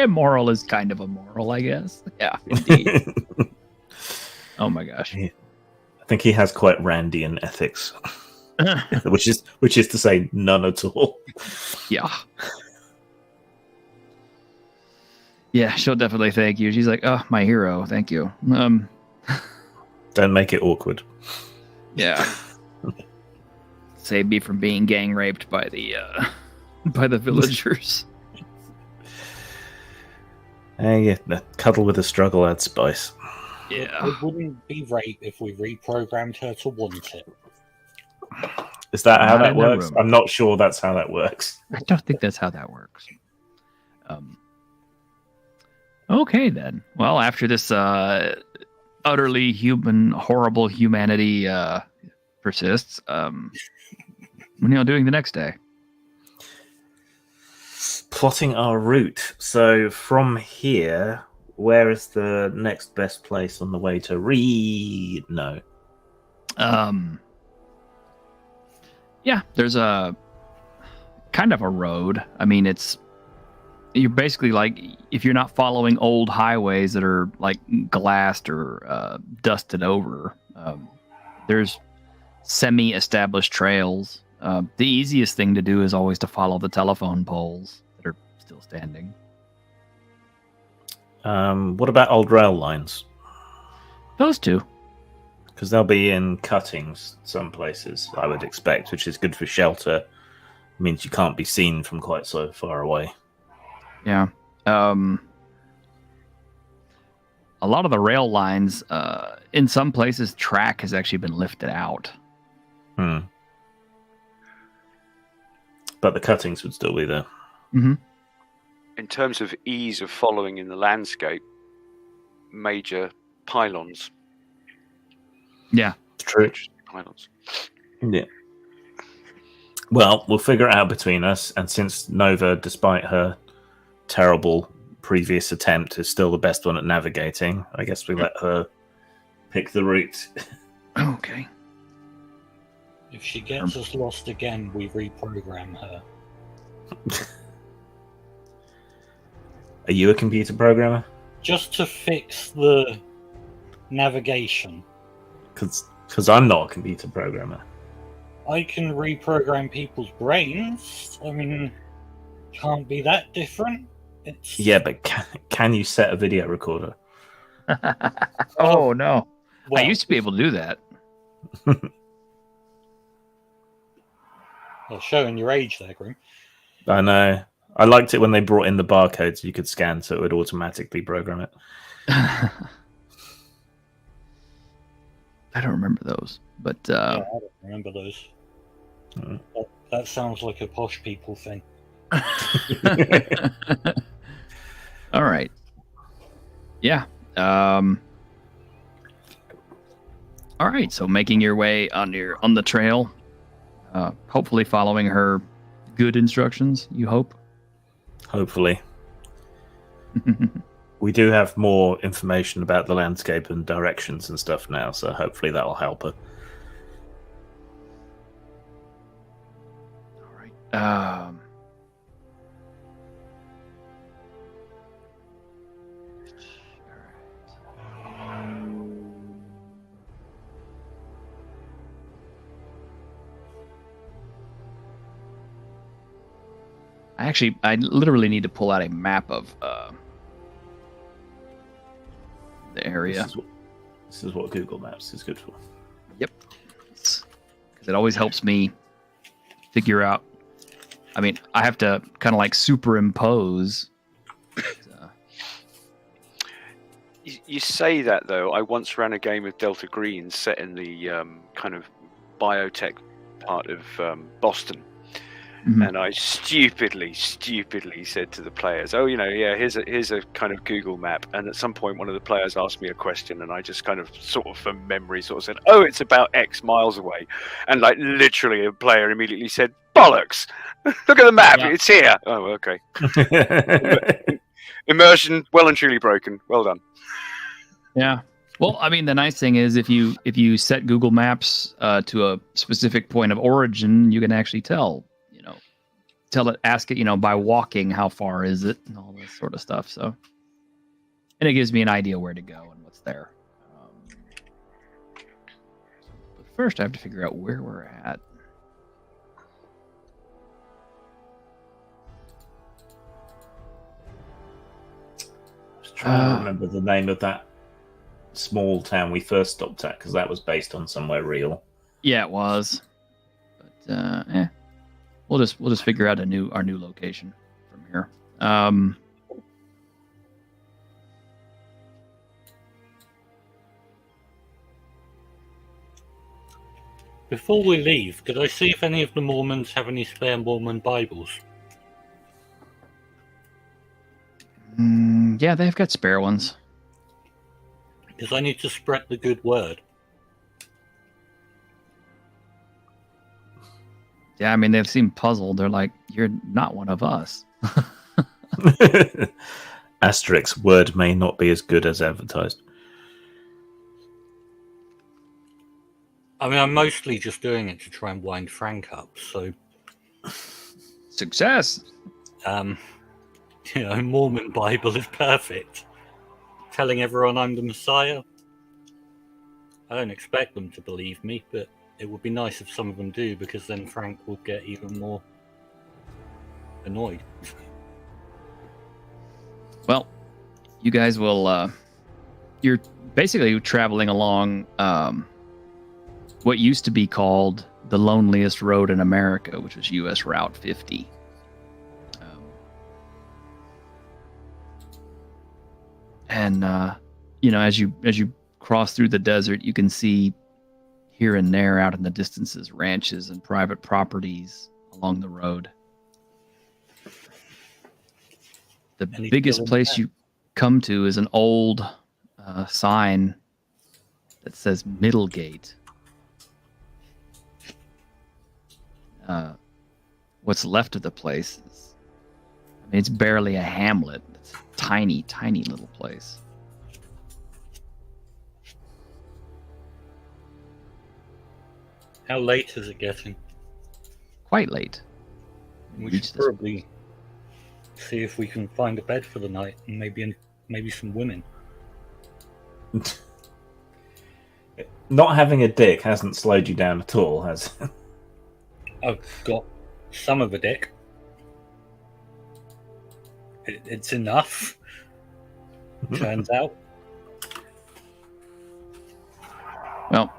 S1: Moral is kind of a moral, I guess. Yeah, indeed. Oh my gosh.
S3: I think he has quite Randian ethics, which is to say none at all.
S1: Yeah. Yeah, she'll definitely thank you. She's like, "Oh, my hero, thank you."
S3: Don't make it awkward.
S1: Yeah. Save me from being gang raped by the villagers.
S3: Yeah, cuddle with a struggle adds spice.
S1: Yeah.
S2: It wouldn't be rape if we reprogrammed her to want it.
S3: Is that how
S1: Not
S3: that
S1: in
S3: works?
S1: room.
S3: I'm not sure that's how that works.
S1: I don't think that's how that works. Okay, then. Well, after this utterly horrible humanity persists, what are y'all doing the next day?
S3: Plotting our route. So from here, where is the next best place on the way to No.
S1: Yeah, there's a kind of a road. I mean, you're basically like, if you're not following old highways that are like glassed or dusted over, there's semi-established trails The easiest thing to do is always to follow the telephone poles that are still standing.
S3: What about old rail lines?
S1: Those two.
S3: Because they'll be in cuttings some places, I would expect, which is good for shelter. Means you can't be seen from quite so far away.
S1: Yeah. A lot of the rail lines, in some places, track has actually been lifted out.
S3: But the cuttings would still be there.
S1: Mm-hmm.
S4: In terms of ease of following in the landscape, major pylons.
S1: Yeah.
S3: True.
S4: Pylons.
S3: Yeah. Well, we'll figure it out between us. And since Nova, despite her terrible previous attempt, is still the best one at navigating, I guess we let her pick the route.
S1: Okay.
S2: If she gets us lost again, we reprogram her.
S3: Are you a computer programmer?
S2: Just to fix the navigation.
S3: Because I'm not a computer programmer.
S2: I can reprogram people's brains. I mean, can't be that different. It's...
S3: Yeah, but can you set a video recorder?
S1: Oh, no.
S2: Well,
S1: I used to be able to do that.
S2: Well, showing your age there, Grim.
S3: I know. I liked it when they brought in the barcodes you could scan, so it would automatically program it.
S1: I don't remember those, but
S2: Yeah, I don't remember those. That sounds like a posh people thing.
S1: all right. Yeah. All right. So making your way on the trail, hopefully following her good instructions. You hope.
S3: Hopefully. We do have more information about the landscape and directions and stuff now, so hopefully that'll help her.
S1: All right. I literally need to pull out a map of the area.
S3: This is what Google Maps is good for.
S1: Yep. Because it always helps me figure out. I mean, I have to kind of like superimpose.
S4: You say that, though. I once ran a game of Delta Green set in the kind of biotech part of Boston.
S1: Mhm.
S4: And I stupidly said to the players, "Oh, here's a kind of Google map." And at some point, one of the players asked me a question, and I just kind of sort of from memory sort of said, "Oh, it's about X miles away," and like literally, a player immediately said, "Bollocks! Look at the map;
S1: Yeah.
S4: it's here." Oh, okay. Immersion well and truly broken. Well done.
S1: Yeah. Well, I mean, the nice thing is if you set Google Maps to a specific point of origin, you can actually ask it, by walking, how far is it, and all this sort of stuff. So, and it gives me an idea where to go and what's there. But first, I have to figure out where we're at.
S3: I was trying to remember the name of that small town we first stopped at, because that was based on somewhere real.
S1: Yeah, it was. But we'll just figure out our new location from here.
S2: Before we leave, could I see if any of the Mormons have any spare Mormon Bibles?
S1: Yeah, they've got spare ones.
S2: Because I need to spread the good word.
S1: Yeah, I mean, they've seemed puzzled. They're like, "You're not one of us."
S3: Asterix, word may not be as good as advertised.
S2: I mean, I'm mostly just doing it to try and wind Frank up, so...
S1: Success!
S2: Mormon Bible is perfect. Telling everyone I'm the Messiah. I don't expect them to believe me, but it would be nice if some of them do, because then Frank would get even more annoyed.
S1: Well, you guys will. You're basically traveling along what used to be called the loneliest road in America, which was U.S. Route 50. And as you cross through the desert, you can see here and there out in the distances ranches and private properties along the road. The biggest place you come to is an old sign that says Middlegate. What's left of the place is, it's barely a hamlet. It's a tiny, tiny little place.
S2: How late is it getting?
S1: Quite late.
S2: We should probably see if we can find a bed for the night, and maybe some women.
S3: Not having a dick hasn't slowed you down at all, has it?
S2: I've got some of a dick. It's enough. Turns out.
S1: Well,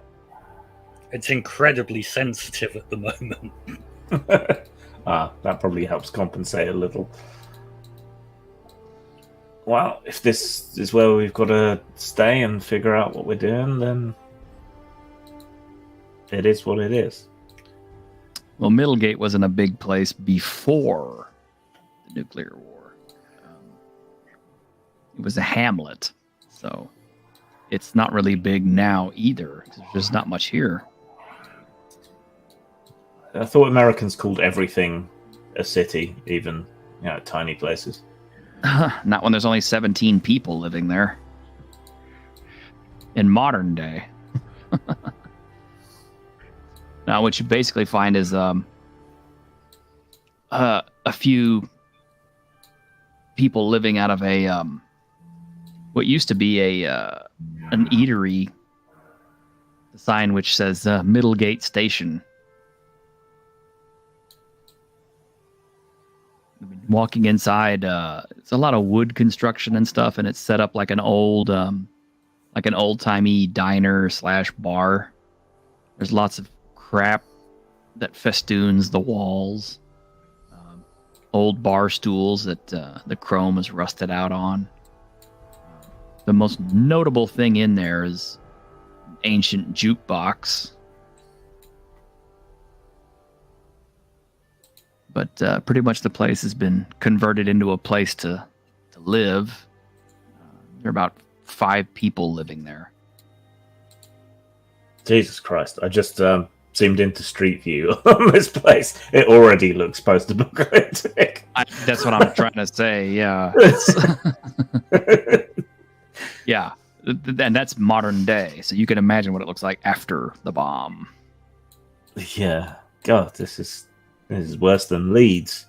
S2: it's incredibly sensitive at the moment.
S3: That probably helps compensate a little. Well, if this is where we've got to stay and figure out what we're doing, then it is what it is.
S1: Well, Middlegate wasn't a big place before the nuclear war. It was a hamlet, so it's not really big now either. There's just not much here.
S3: I thought Americans called everything a city, even tiny places.
S1: Not when there's only 17 people living there. In modern day. Now, what you basically find is a few people living out of a what used to be an eatery. The sign which says Middlegate Station. Walking inside, it's a lot of wood construction and stuff, and it's set up like an old-timey diner / bar. There's lots of crap that festoons the walls. Old bar stools that the chrome is rusted out on. The most notable thing in there is an ancient jukebox. But pretty much the place has been converted into a place to live. There are about 5 people living there.
S3: Jesus Christ. I just zoomed into Street View on this place. It already looks post-apocalyptic.
S1: That's what I'm trying to say, yeah. Yeah, and that's modern day. So you can imagine what it looks like after the bomb.
S3: Yeah. God, this is worse than Leeds.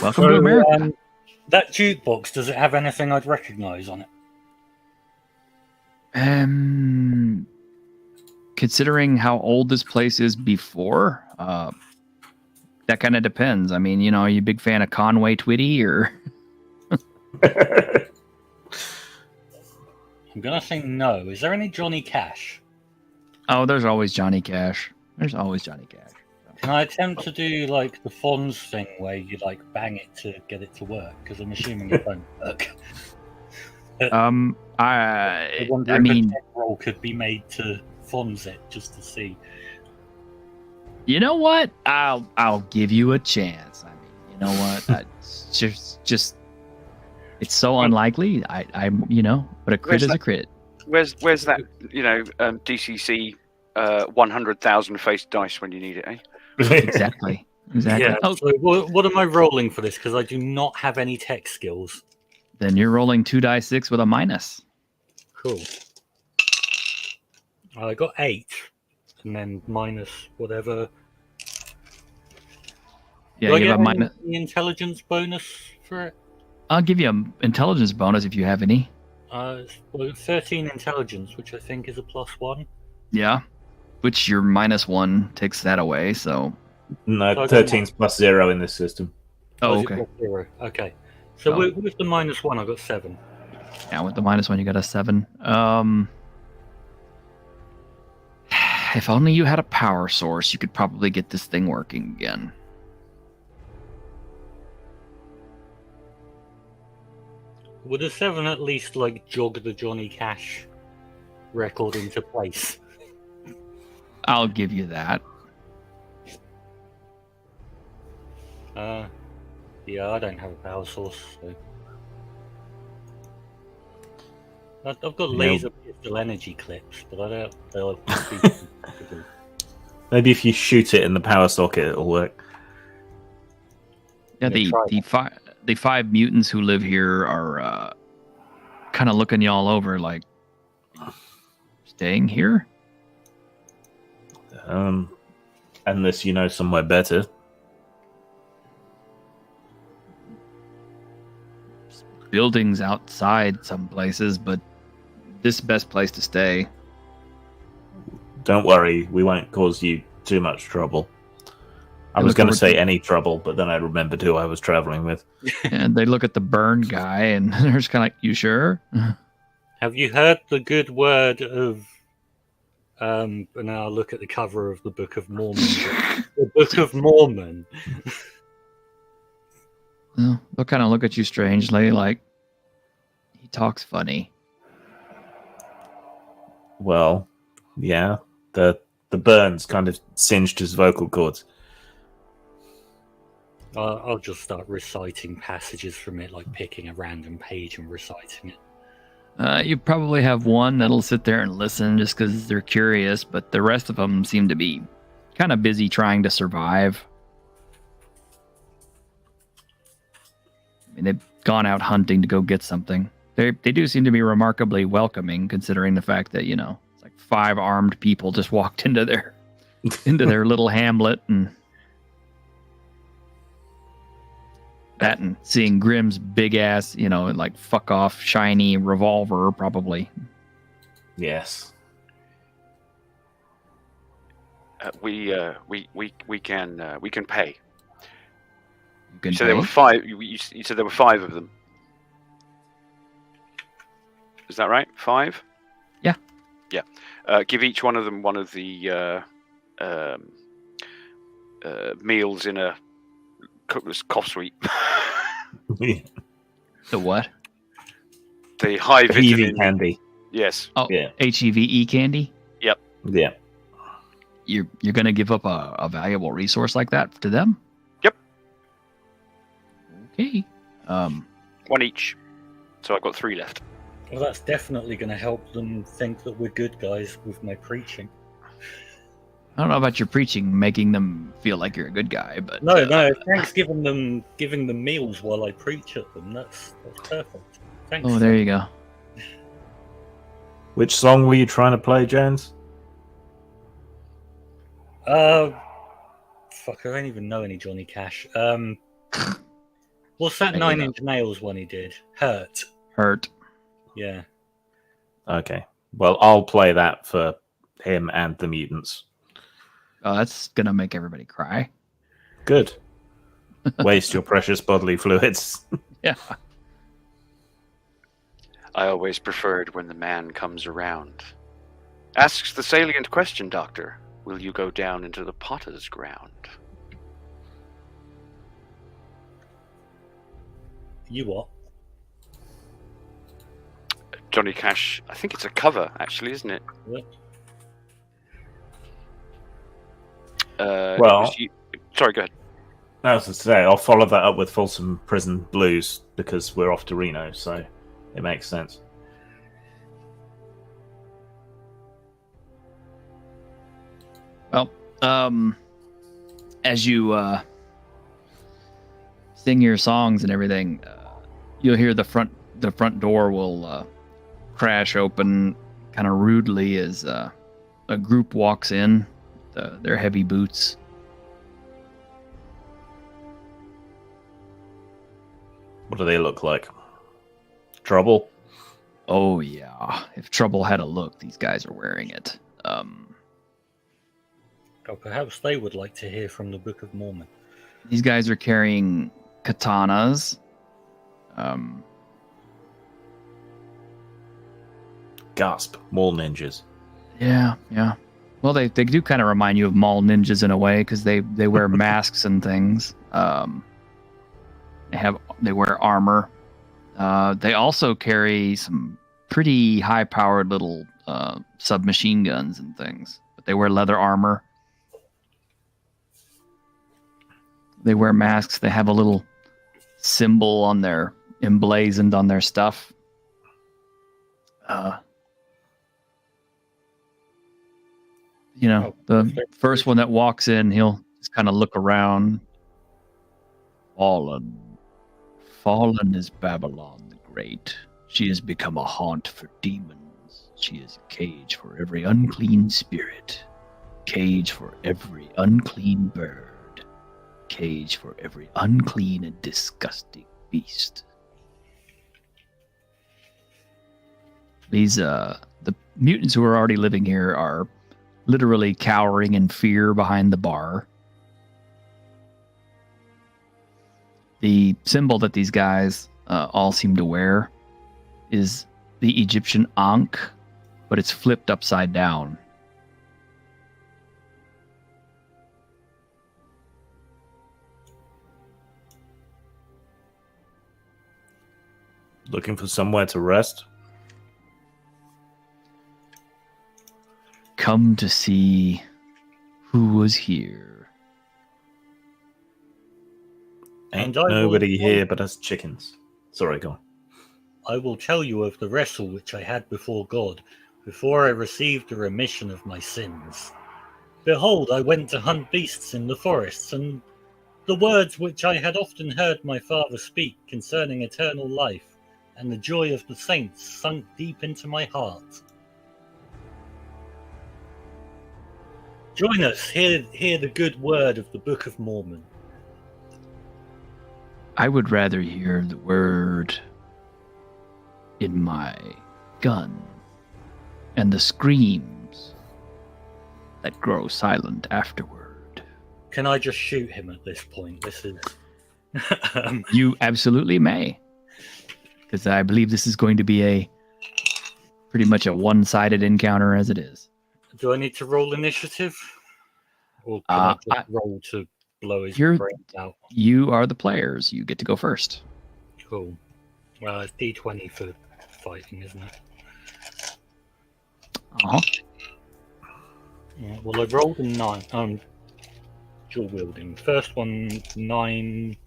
S1: Welcome to America.
S2: That jukebox, does it have anything I'd recognise on it?
S1: Considering how old this place is before, that kind of depends. I mean, are you a big fan of Conway Twitty or?
S2: I'm gonna say no. Is there any Johnny Cash?
S1: Oh, there's always Johnny Cash. There's always Johnny Cash.
S2: Can I attempt to do like the Fonz thing where you like bang it to get it to work? Because I'm assuming it won't work. I wonder if a tech roll could be made to Fonz it just to see.
S1: You know what? I'll give you a chance. I mean, you know what? Just it's so unlikely. I'm but a crit is a crit.
S4: Where's that? DCC 100,000 face dice when you need it, eh?
S1: Exactly.
S2: Yeah. Oh. So what am I rolling for this? Because I do not have any tech skills.
S1: Then you're rolling 2d6 with a minus.
S2: Cool. I got 8, and then minus whatever.
S1: Yeah, you have a minus.
S2: The intelligence bonus for it.
S1: I'll give you an intelligence bonus if you have any.
S2: 13 intelligence, which I think is a +1.
S1: Yeah. which your -1 takes that away. So,
S3: No,
S2: So I got
S3: 13's plus 0 in this system.
S1: oh,
S2: is it
S1: okay.
S2: plus 0? Okay. So
S1: Oh.
S2: with the -1, I got 7.
S1: Yeah, with the -1, you got a 7. If only you had a power source, you could probably get this thing working again.
S2: Would a 7 at least like jog the Johnny Cash record into place?
S1: I'll give you that.
S2: Yeah, I don't have a power source. So. I've got laser pistol energy clips, but I don't. They'll be
S3: Maybe if you shoot it in the power socket, it'll work.
S1: Yeah, the five mutants who live here are kind of looking you all over, like staying here.
S3: Unless you know somewhere better.
S1: Buildings outside some places, but this is the best place to stay.
S3: Don't worry, we won't cause you too much trouble. I was going to say any trouble, but then I remembered who I was traveling with.
S1: And they look at the burned guy, and they're just kind of like, "You sure?"
S2: Have you heard the good word of? And now I look at the cover of the Book of Mormon. The Book of Mormon.
S1: Well, they'll kind of look at you strangely, like he talks funny.
S3: Well, yeah, the burns kind of singed his vocal cords.
S2: I'll just start reciting passages from it, like picking a random page and reciting it.
S1: You probably have one that'll sit there and listen just because they're curious, but the rest of them seem to be kind of busy trying to survive. I mean, they've gone out hunting to go get something. They do seem to be remarkably welcoming, considering the fact that, it's like 5 armed people just walked into their little hamlet, and that, and seeing Grimm's big ass, like fuck off shiny revolver, probably.
S3: Yes.
S4: We can pay.
S1: You can
S4: So there were
S1: pay?
S4: 5. You said there were 5 of them. Is that right? 5?
S1: Yeah.
S4: Yeah. Give each one of them one of the meals in a cough sweet.
S1: The what?
S4: The high vitamin
S3: candy.
S4: Yes.
S1: Oh,
S3: Yeah.
S1: HEVE candy?
S3: Yeah.
S1: You're gonna give up a valuable resource like that to them?
S4: Yep.
S1: Okay.
S4: 1 each. So I've got 3 left.
S2: Well, that's definitely going to help them think that we're good guys with my preaching.
S1: I don't know about your preaching making them feel like you're a good guy, but
S2: No, thanks giving them meals while I preach at them. That's perfect. Thanks.
S1: Oh, there you go.
S3: Which song were you trying to play, Jones?
S2: Fuck, I don't even know any Johnny Cash. What's that
S1: I
S2: 9
S1: give
S2: Inch Nails one he did? Hurt. Yeah.
S3: Okay. Well, I'll play that for him and the mutants.
S1: Oh, that's gonna make everybody cry.
S3: Good. Waste your precious bodily fluids.
S1: Yeah.
S4: I always preferred when the man comes around. Asks the salient question, Doctor. Will you go down into the potter's ground?
S2: You what?
S4: Johnny Cash, I think it's a cover, actually, isn't it?
S2: What?
S3: Well-
S4: Sorry, go ahead.
S3: As I say, I'll follow that up with Folsom Prison Blues because we're off to Reno, so it makes sense.
S1: Well, as you sing your songs and everything, you'll hear the front door will crash open kind of rudely as a group walks in, their heavy boots.
S3: What do they look like? Trouble?
S1: Oh yeah, if trouble had a look, these guys are wearing it.
S2: Or perhaps they would like to hear from the Book of Mormon.
S1: These guys are carrying katanas.
S3: Gasp! More ninjas.
S1: Yeah. Well, they do kind of remind you of mall ninjas in a way because they wear masks and things. They wear armor. They also carry some pretty high-powered little submachine guns and things, but they wear leather armor. They wear masks. They have a little symbol on their emblazoned on their stuff. The first one that walks in, he'll just kind of look around. Fallen is Babylon the Great. She has become a haunt for demons. She is a cage for every unclean spirit. Cage for every unclean bird. Cage for every unclean and disgusting beast. These, the mutants who are already living here are literally cowering in fear behind the bar. The symbol that these guys all seem to wear is the Egyptian Ankh, but it's flipped upside down.
S3: Looking for somewhere to rest?
S1: Come to see who was here.
S3: Ain't
S2: And I
S3: nobody
S2: will-
S3: here but us chickens. Sorry, go on.
S2: I will tell you of the wrestle which I had before God, before I received the remission of my sins. Behold, I went to hunt beasts in the forests, and the words which I had often heard my father speak concerning eternal life and the joy of the saints sunk deep into my heart. Join us, hear the good word of the Book of Mormon.
S1: I would rather hear the word in my gun and the screams that grow silent afterward.
S2: Can I just shoot him at this point? This is...
S1: You absolutely may, because I believe this is going to be pretty much a one-sided encounter as it is.
S2: Do I need to roll initiative? Or can I just roll to blow his brains out?
S1: You are the players. You get to go first.
S2: Cool. Well, it's D20 for fighting, isn't it?
S1: Uh-huh.
S2: Yeah, well, I rolled a 9. Dual wielding. First one, 9.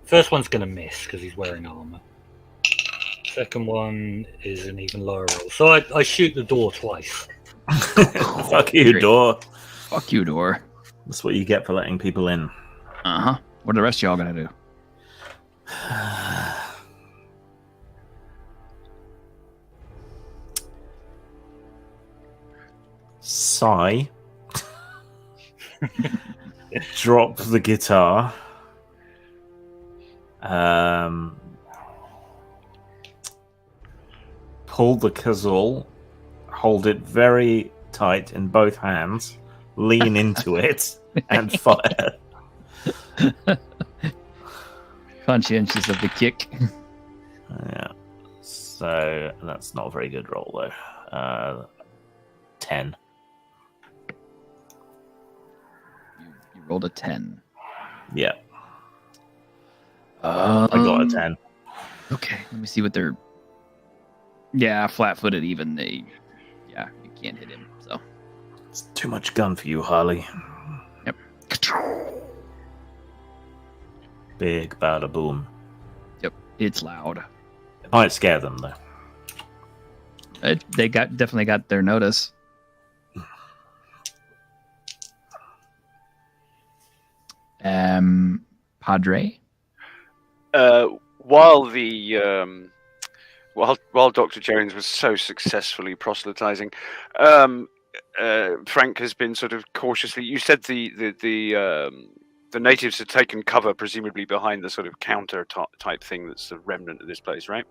S2: First one's going to miss because he's wearing armor. Second one is an even lower roll. So I shoot the door twice.
S3: Fuck you,
S1: Great.
S3: door.
S1: Fuck you, door.
S3: That's what you get for letting people in.
S1: Uh-huh. What are the rest of y'all gonna do?
S3: Sigh. Drop the guitar. Pull the kazoo. Hold it very tight in both hands. Lean into it and fire.
S1: Conscientious of the kick.
S3: Yeah. So that's not a very good roll though. 10.
S1: You rolled a 10.
S3: Yeah. I got a 10.
S1: Okay, let me see what they're... Yeah, flat-footed even. Yeah, you can't hit him, so...
S3: It's too much gun for you, Harley.
S1: Yep.
S3: Big bada boom.
S1: Yep, it's loud.
S3: It might scare them though.
S1: They definitely got their notice. Padre?
S4: While Dr. Jones was so successfully proselytizing, Frank has been sort of cautiously. You said the natives had taken cover, presumably behind the sort of counter type thing that's the remnant of this place, right?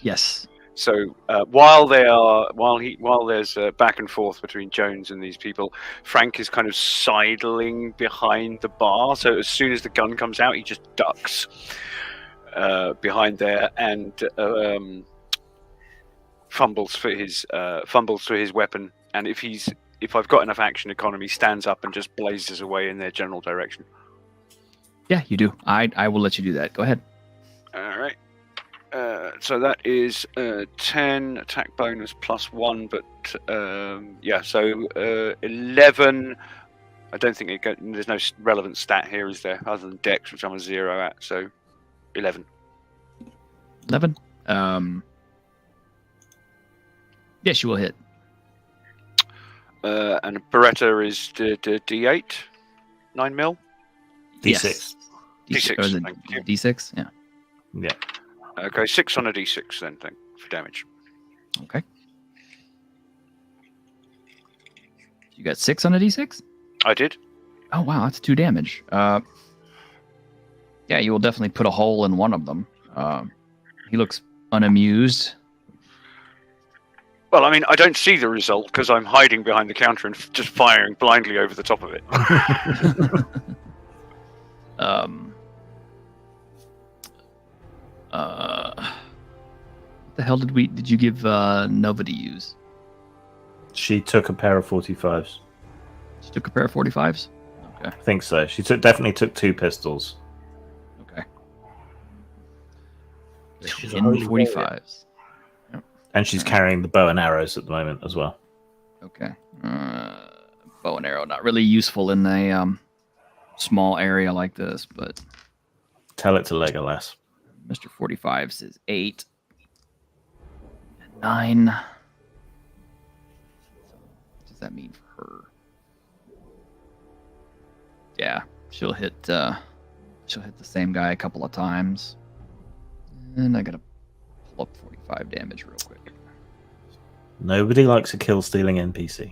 S1: Yes.
S4: So while there's back and forth between Jones and these people, Frank is kind of sidling behind the bar. So as soon as the gun comes out, he just ducks behind there and fumbles for his weapon. And if I've got enough action economy, stands up and just blazes away in their general direction.
S1: Yeah, you do. I will let you do that. Go ahead.
S4: All right. So that is 10 attack bonus plus 1, but so 11. I don't think there's no relevant stat here, is there, other than Dex, which I'm a 0 at. So 11.
S1: 11. Yes, you will hit.
S4: And Beretta is D8, 9 mil.
S3: D6.
S1: Yes.
S4: D6.
S1: Or is it
S4: Thank you.
S1: D6? Yeah.
S3: Yeah.
S4: Okay, 6 on a D6 then, for damage.
S1: Okay. You got 6 on a D6?
S4: I did.
S1: Oh, wow. That's 2 damage. Yeah, you will definitely put a hole in one of them. He looks unamused.
S4: Well, I mean, I don't see the result because I'm hiding behind the counter and just firing blindly over the top of it.
S1: What the hell did you give Nova to use?
S3: She took a pair of 45s.
S1: She took a pair of 45s? Okay.
S3: I think so. She definitely took 2 pistols.
S1: Okay.
S2: She's a
S1: 10
S2: holy warrior.
S1: 45s.
S3: And she's carrying the bow and arrows at the moment as well.
S1: Okay. Bow and arrow, not really useful in a small area like this, but
S3: Tell it to Legolas.
S1: Mr. 45 says 8. 9. What does that mean for her? Yeah, she'll hit the same guy a couple of times. And I gotta pull up 45 damage real quick.
S3: Nobody likes a kill-stealing NPC.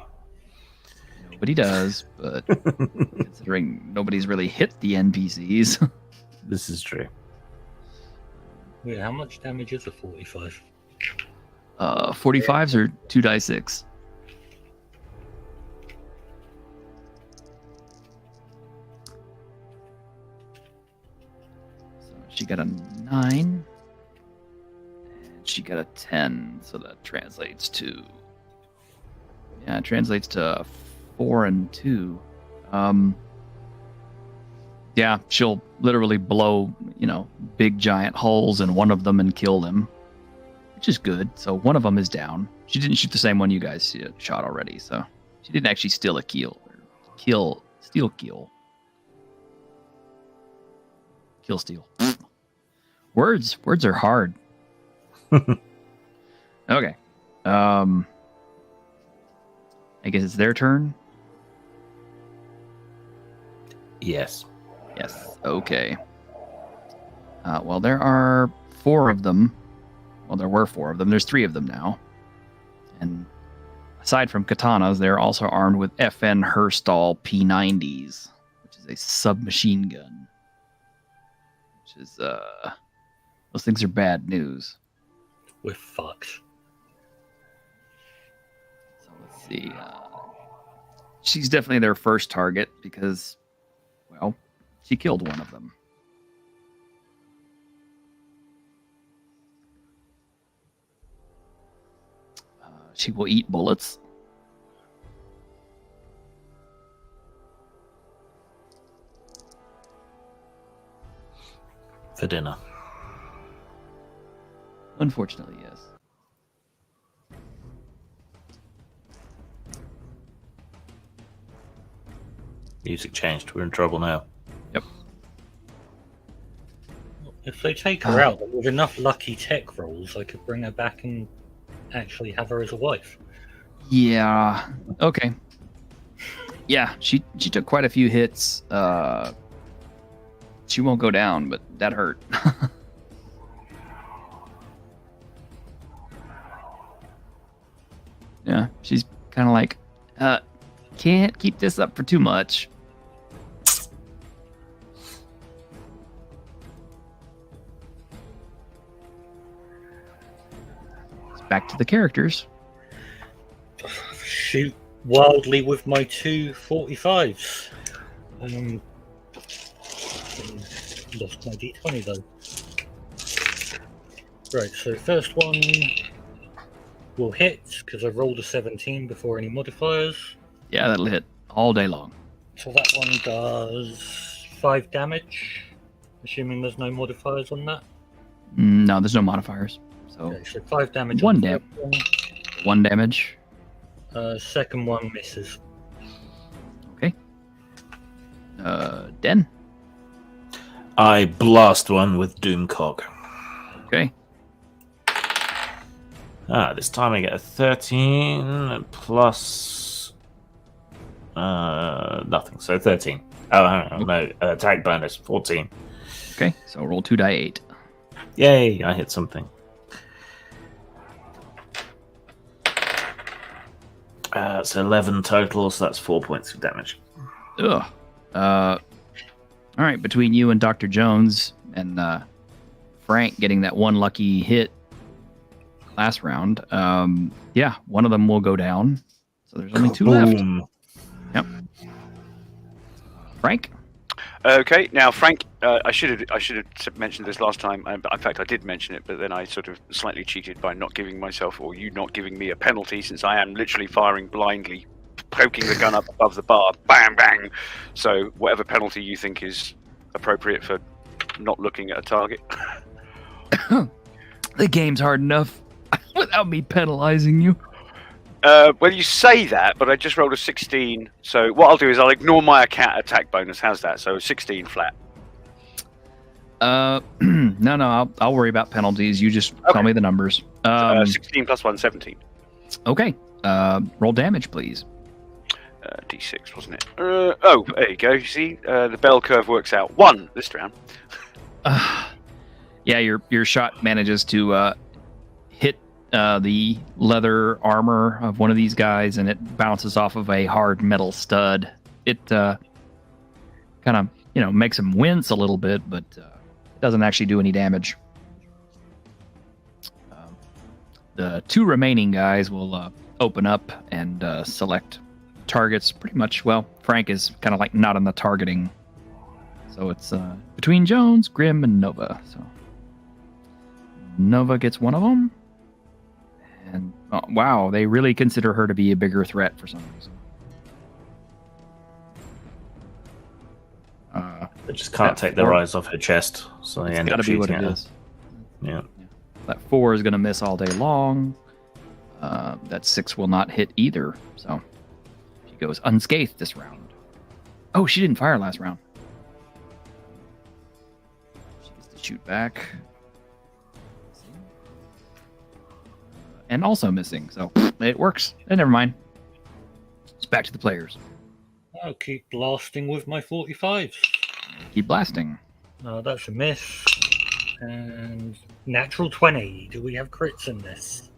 S1: Nobody does, but considering nobody's really hit the NPCs.
S3: This is true.
S2: Wait, how much damage is a 45?
S1: 45s are 2d6. So she got a 9. And she got a 10. So that translates to... Yeah, it translates to 4 and 2. Yeah, she'll literally blow, big giant holes in one of them and kill them, which is good. So one of them is down. She didn't shoot the same one you guys shot already, so she didn't actually steal a kill. Steal kill. Kill steal. Words are hard. Okay. I guess it's their turn.
S3: Yes.
S1: Yes. Okay. Well, there are 4 of them. Well, there were 4 of them. There's 3 of them now. And aside from katanas, they're also armed with FN Herstall P90s, which is a submachine gun. Which is, those things are bad news.
S2: We're fucked.
S1: So let's see. She's definitely their first target because, well, she killed one of them. She will eat bullets.
S3: For dinner.
S1: Unfortunately, yes.
S3: Music changed. We're in trouble now.
S1: Yep.
S2: If they take her out, then with enough lucky tech rolls, I could bring her back and actually have her as a wife.
S1: Yeah. Okay. Yeah, she took quite a few hits. She won't go down, but that hurt. Yeah, she's kind of like, can't keep this up for too much. back to the characters.
S2: Shoot wildly with my two 45s. Lost my d20 though. Right, so first one will hit because I rolled a 17 before any modifiers.
S1: Yeah, that'll hit all day long.
S2: So that one does 5 damage, assuming there's no modifiers on that.
S1: No, there's no modifiers. So
S2: Okay, so 5 damage.
S1: One
S2: on the
S1: dam-
S2: first one.
S1: 1 damage.
S2: Second one misses.
S1: Den.
S3: I blast one with Doomcock.
S1: Okay.
S3: This time I get a 13 plus nothing, so 13. Oh, hang on, no, attack bonus 14.
S1: Okay, so roll 2d8.
S3: Yay, I hit something. It's 11 total, so that's 4 points of damage.
S1: Ugh. All right, between you and Dr. Jones and Frank getting that one lucky hit last round, yeah, one of them will go down. So there's only 2 left.
S3: Boom.
S1: Yep. Frank?
S4: Okay, now Frank, I should have mentioned this last time. In fact, I did mention it, but then I sort of slightly cheated by not giving myself, or you not giving me, a penalty, since I am literally firing blindly, poking the gun up above the bar, bang, bang. So whatever penalty you think is appropriate for not looking at a target.
S1: The game's hard enough without me penalizing you.
S4: Well, you say that, but I just rolled a 16. So what I'll do is I'll ignore my attack bonus. How's that? So 16 flat.
S1: No, I'll worry about penalties. You just tell me the numbers.
S4: 16 plus 1, 17.
S1: Okay. Roll damage, please.
S4: D6, wasn't it? Oh, there you go. You see, the bell curve works out. 1 this round.
S1: Yeah, your shot manages to hit the leather armor of one of these guys, and it bounces off of a hard metal stud. It kind of makes him wince a little bit, but it doesn't actually do any damage. The 2 remaining guys will open up and select targets. Pretty much, well, Frank is kind of like not in the targeting, so it's between Jones, Grim, and Nova. So Nova gets one of them. And wow, they really consider her to be a bigger threat for some reason.
S3: They just can't take their eyes off her chest, so they end up
S1: Gotta be what
S3: shooting
S1: it
S3: at her.
S1: is.
S3: Yeah.
S1: That 4 is going to miss all day long. That 6 will not hit either. So she goes unscathed this round. Oh, she didn't fire last round. She gets to shoot back. And also missing, so it works. And never mind. It's back to the players.
S2: I'll keep blasting with my 45s.
S1: Keep blasting.
S2: That's a miss. And natural 20. Do we have crits in this?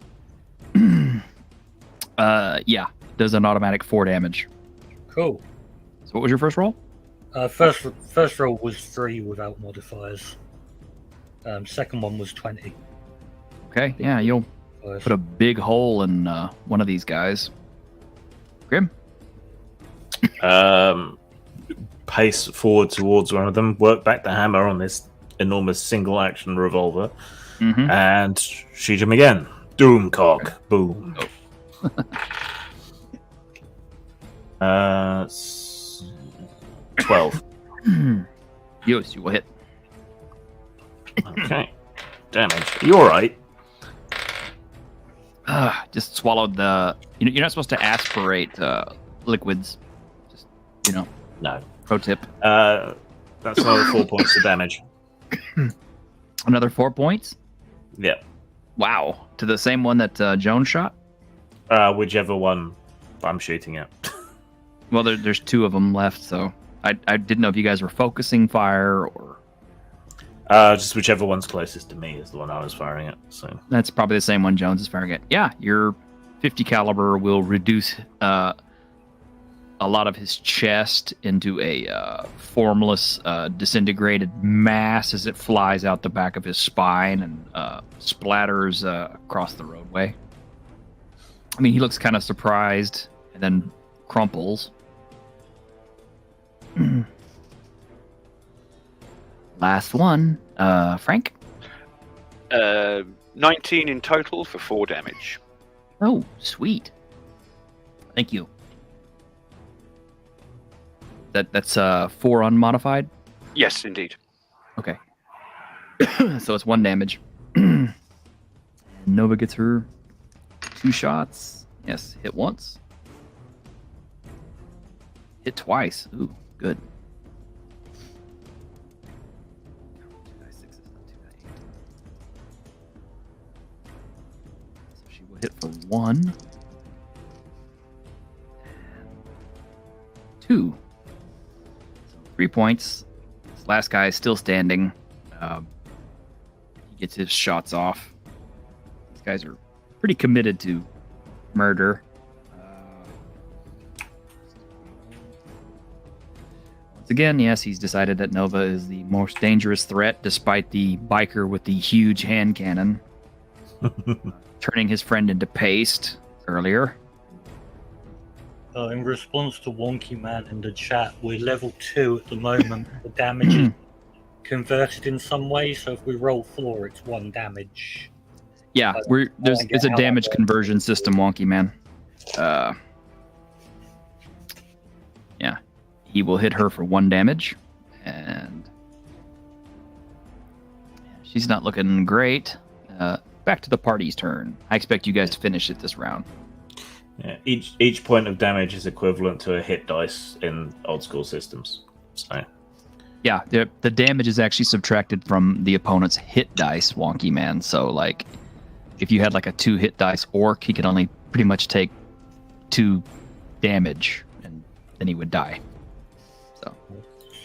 S1: Yeah. Does an automatic 4 damage.
S2: Cool.
S1: So what was your first roll?
S2: First roll was 3 without modifiers. Second one was 20.
S1: Okay, yeah, you'll put a big hole in one of these guys. Grim?
S3: Pace forward towards one of them, work back the hammer on this enormous single action revolver, and shoot him again. Doomcock. Boom.
S1: Oh.
S3: 12.
S1: Yes, you will hit.
S3: Okay. Damage. Are you alright?
S1: Just swallowed the... You're not supposed to aspirate liquids. Just,
S3: No.
S1: pro tip.
S3: That's another 4 points of damage.
S1: Another 4 points?
S3: Yep.
S1: Wow. To the same one that Jones shot?
S3: Whichever one I'm shooting at.
S1: Well, there's 2 of them left, so I didn't know if you guys were focusing fire or...
S3: Just whichever one's closest to me is the one I was firing at. So
S1: That's probably the same one Jones is firing at. Yeah, your 50 caliber will reduce a lot of his chest into a formless, disintegrated mass as it flies out the back of his spine and splatters across the roadway. I mean, he looks kind of surprised and then crumples. Last one, Frank.
S4: 19 in total for 4 damage.
S1: Oh, sweet. Thank you. That's 4 unmodified.
S4: Yes, indeed.
S1: Okay. So it's 1 damage. Nova gets her 2 shots. Yes, hit once. Hit twice. Ooh, good. 2d6 is not 2d8. So she will hit for 1. 2. So 3 points. This last guy is still standing. He gets his shots off. These guys are pretty committed to murder. Once again, yes, he's decided that Nova is the most dangerous threat, despite the biker with the huge hand cannon turning his friend into paste earlier.
S2: In response to Wonky Man in the chat, we're level 2 at the moment. The damage is converted in some way, so if we roll 4, it's 1 damage.
S1: Yeah, it's a damage conversion system, Wonky Man. Yeah, he will hit her for 1 damage, and she's not looking great. Back to the party's turn. I expect you guys to finish it this round.
S3: Yeah, each point of damage is equivalent to a hit dice in old school systems. So
S1: yeah, the damage is actually subtracted from the opponent's hit dice, Wonky Man. So like, if you had like a 2 hit dice orc, he could only pretty much take 2 damage, and then he would die.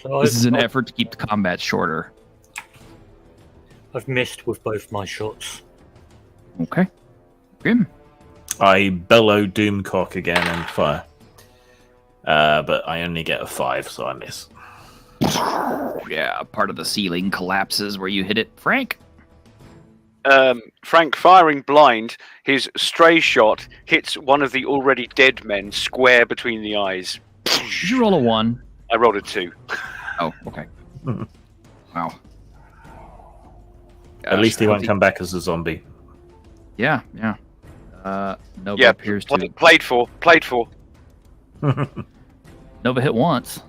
S1: So this is an effort to keep the combat shorter.
S2: I've missed with both my shots.
S1: Okay, Grim.
S3: I bellow Doomcock again and fire. But I only get a 5, so I miss.
S1: Yeah, part of the ceiling collapses where you hit it. Frank?
S4: Frank, firing blind, his stray shot hits one of the already dead men square between the eyes.
S1: Did you roll a 1?
S4: I rolled a 2.
S1: Oh, okay. Wow.
S3: At least he won't come back as a zombie.
S1: Yeah. Nova appears to...
S4: Played for.
S1: Nova hit once.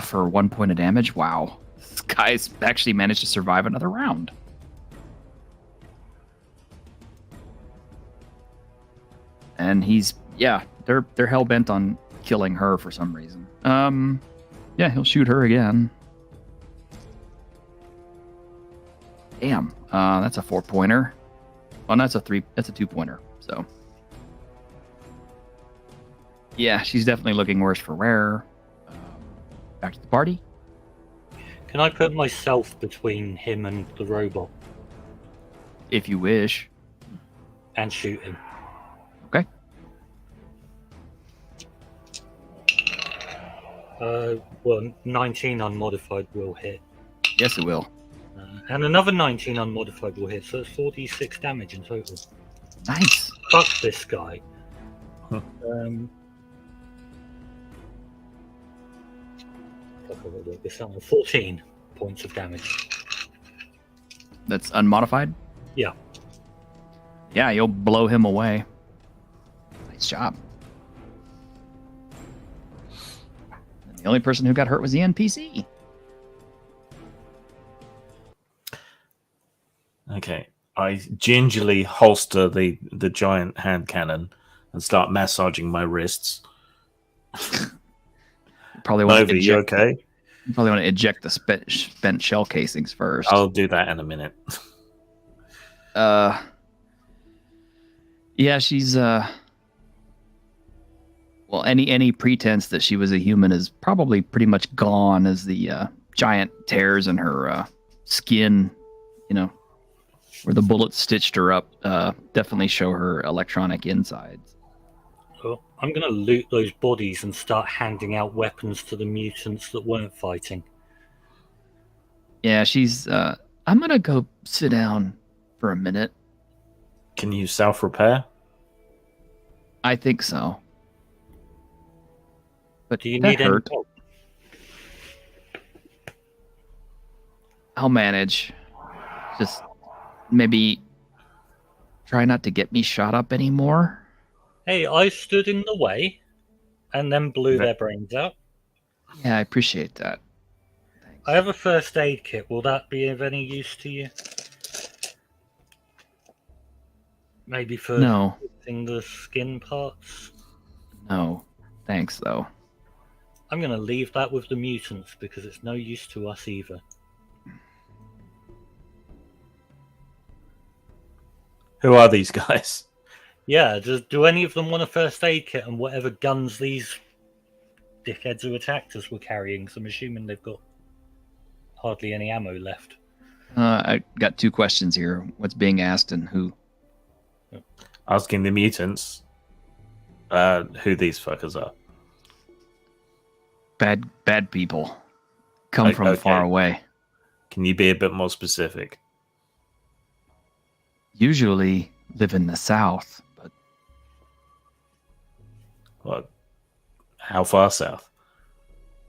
S1: For 1 point of damage. Wow. This guy's actually managed to survive another round. And he's... Yeah, they're hell-bent on killing her for some reason. Yeah, he'll shoot her again. Damn. That's a 4-pointer. Oh, no, that's a 2-pointer. So, yeah, she's definitely looking worse for wear. Back to the party.
S2: Can I put myself between him and the robot
S1: If you wish.
S2: and shoot him?
S1: Okay.
S2: Well, 19 unmodified will hit.
S1: Yes, it will.
S2: And another 19 unmodified will hit, so it's 46 damage in total.
S1: Nice.
S2: Fuck this guy.
S3: Huh.
S2: Fuck, I will do this on 14 points of damage.
S1: That's unmodified?
S2: Yeah.
S1: Yeah, you'll blow him away. Nice job. And the only person who got hurt was the NPC.
S3: Okay. I gingerly holster the giant hand cannon and start massaging my wrists.
S1: Probably want
S3: Nova, you okay?
S1: You probably want to eject the spent shell casings first.
S3: I'll do that in a minute.
S1: Yeah, she's well, any pretense that she was a human is probably pretty much gone as the giant tears in her skin, where the bullets stitched her up, definitely show her electronic insides.
S2: So I'm going to loot those bodies and start handing out weapons to the mutants that weren't fighting.
S1: Yeah, she's I'm going to go sit down for a minute.
S3: Can you self-repair?
S1: I think so. But
S2: Do you
S1: that
S2: need any
S1: hurt.
S2: help?
S1: I'll manage. Just maybe try not to get me shot up anymore.
S2: Hey, I stood in the way and then blew
S3: That-
S2: their brains out.
S1: Yeah, I appreciate that. Thanks.
S2: I have a first aid kit. Will that be of any use to you? Maybe for
S1: No,
S2: fixing the skin parts?
S1: no. Thanks, though.
S2: I'm going to leave that with the mutants because it's no use to us either.
S3: Who are these guys?
S2: Yeah, do any of them want a first aid kit and whatever guns these dickheads who attacked us were carrying? So I'm assuming they've got hardly any ammo left.
S1: I got two questions here. What's being asked and who?
S3: Asking the mutants who these fuckers are.
S1: Bad people. Come from
S3: Okay.
S1: far away.
S3: Can you be a bit more specific?
S1: Usually live in the south, but
S3: What? How far south?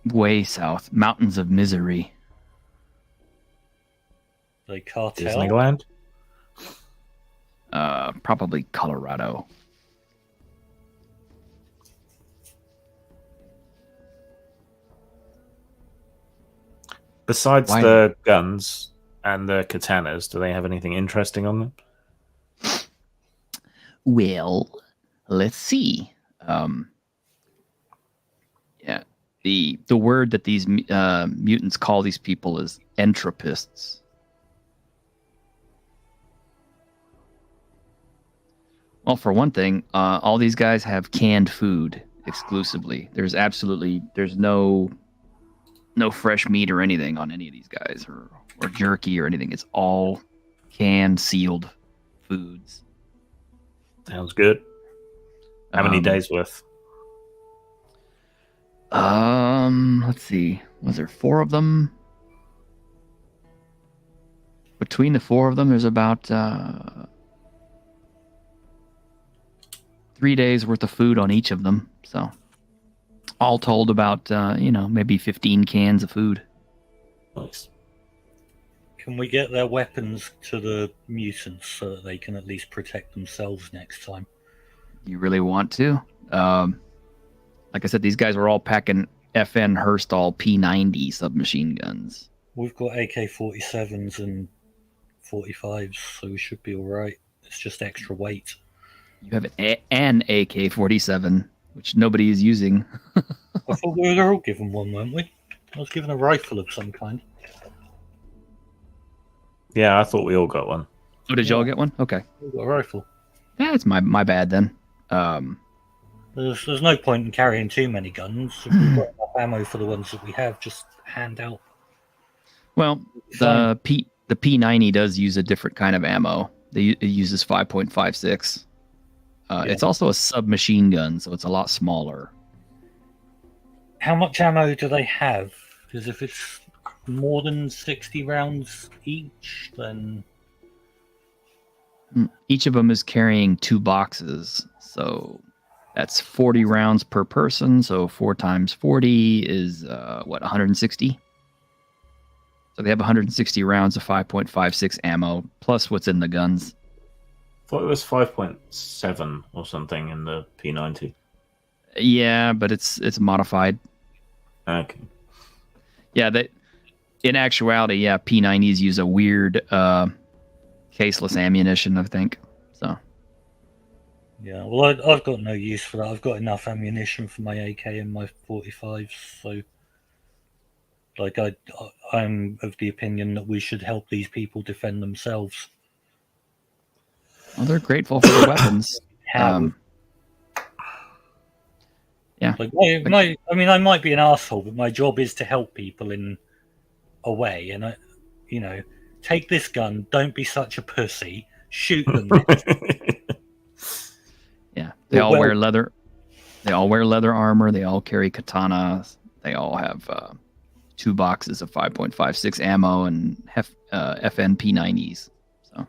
S1: way south. Mountains of misery.
S2: Like cartel.
S3: Disneyland?
S1: Probably Colorado.
S3: Besides
S1: Why-
S3: the guns and the katanas, do they have anything interesting on them?
S1: Well, let's see. Yeah, the word that these mutants call these people is entrepists. Well, for one thing, all these guys have canned food exclusively. There's no fresh meat or anything on any of these guys, or jerky or anything. It's all canned, sealed foods.
S3: Sounds good. How many days worth?
S1: Let's see. Was there 4 of them? Between the 4 of them, there's about 3 days worth of food on each of them. So, all told, about maybe 15 cans of food.
S3: Nice.
S2: Can we get their weapons to the mutants so that they can at least protect themselves next time?
S1: You really want to? Like I said, these guys were all packing FN Herstal P90 submachine guns.
S2: We've got AK-47s and 45s, so we should be all right. It's just extra weight.
S1: You have an AK-47, which nobody is using.
S2: I thought we were all given one, weren't we? I was given a rifle of some kind.
S3: Yeah, I thought we all got one.
S1: Oh, did y'all get one? Okay.
S2: We got a rifle.
S1: That's my bad then.
S2: There's no point in carrying too many guns. If we've got enough ammo for the ones that we have, just hand out.
S1: Well, the P90 does use a different kind of ammo. It uses 5.56. It's also a submachine gun, so it's a lot smaller.
S2: How much ammo do they have? Because if it's more than 60 rounds each, then
S1: Each of them is carrying 2 boxes, so that's 40 rounds per person. So 4 times 40 is 160. So they have 160 rounds of 5.56 ammo plus what's in the guns.
S3: Thought it was 5.7 or something in the P90.
S1: Yeah, but it's modified.
S3: Okay.
S1: Yeah, in actuality, yeah, P90s use a weird caseless ammunition, I think. So
S2: yeah. Well, I've got no use for that. I've got enough ammunition for my AK and my 45s, so like I'm of the opinion that we should help these people defend themselves.
S1: well, they're grateful for the weapons.
S2: How?
S1: Yeah.
S2: Like I mean, I might be an asshole, but my job is to help people in a way. And take this gun. Don't be such a pussy. Shoot them.
S1: Yeah, they
S2: Well,
S1: all wear leather. They all wear leather armor. They all carry katanas. They all have 2 boxes of 5.56 ammo and FN P90s. So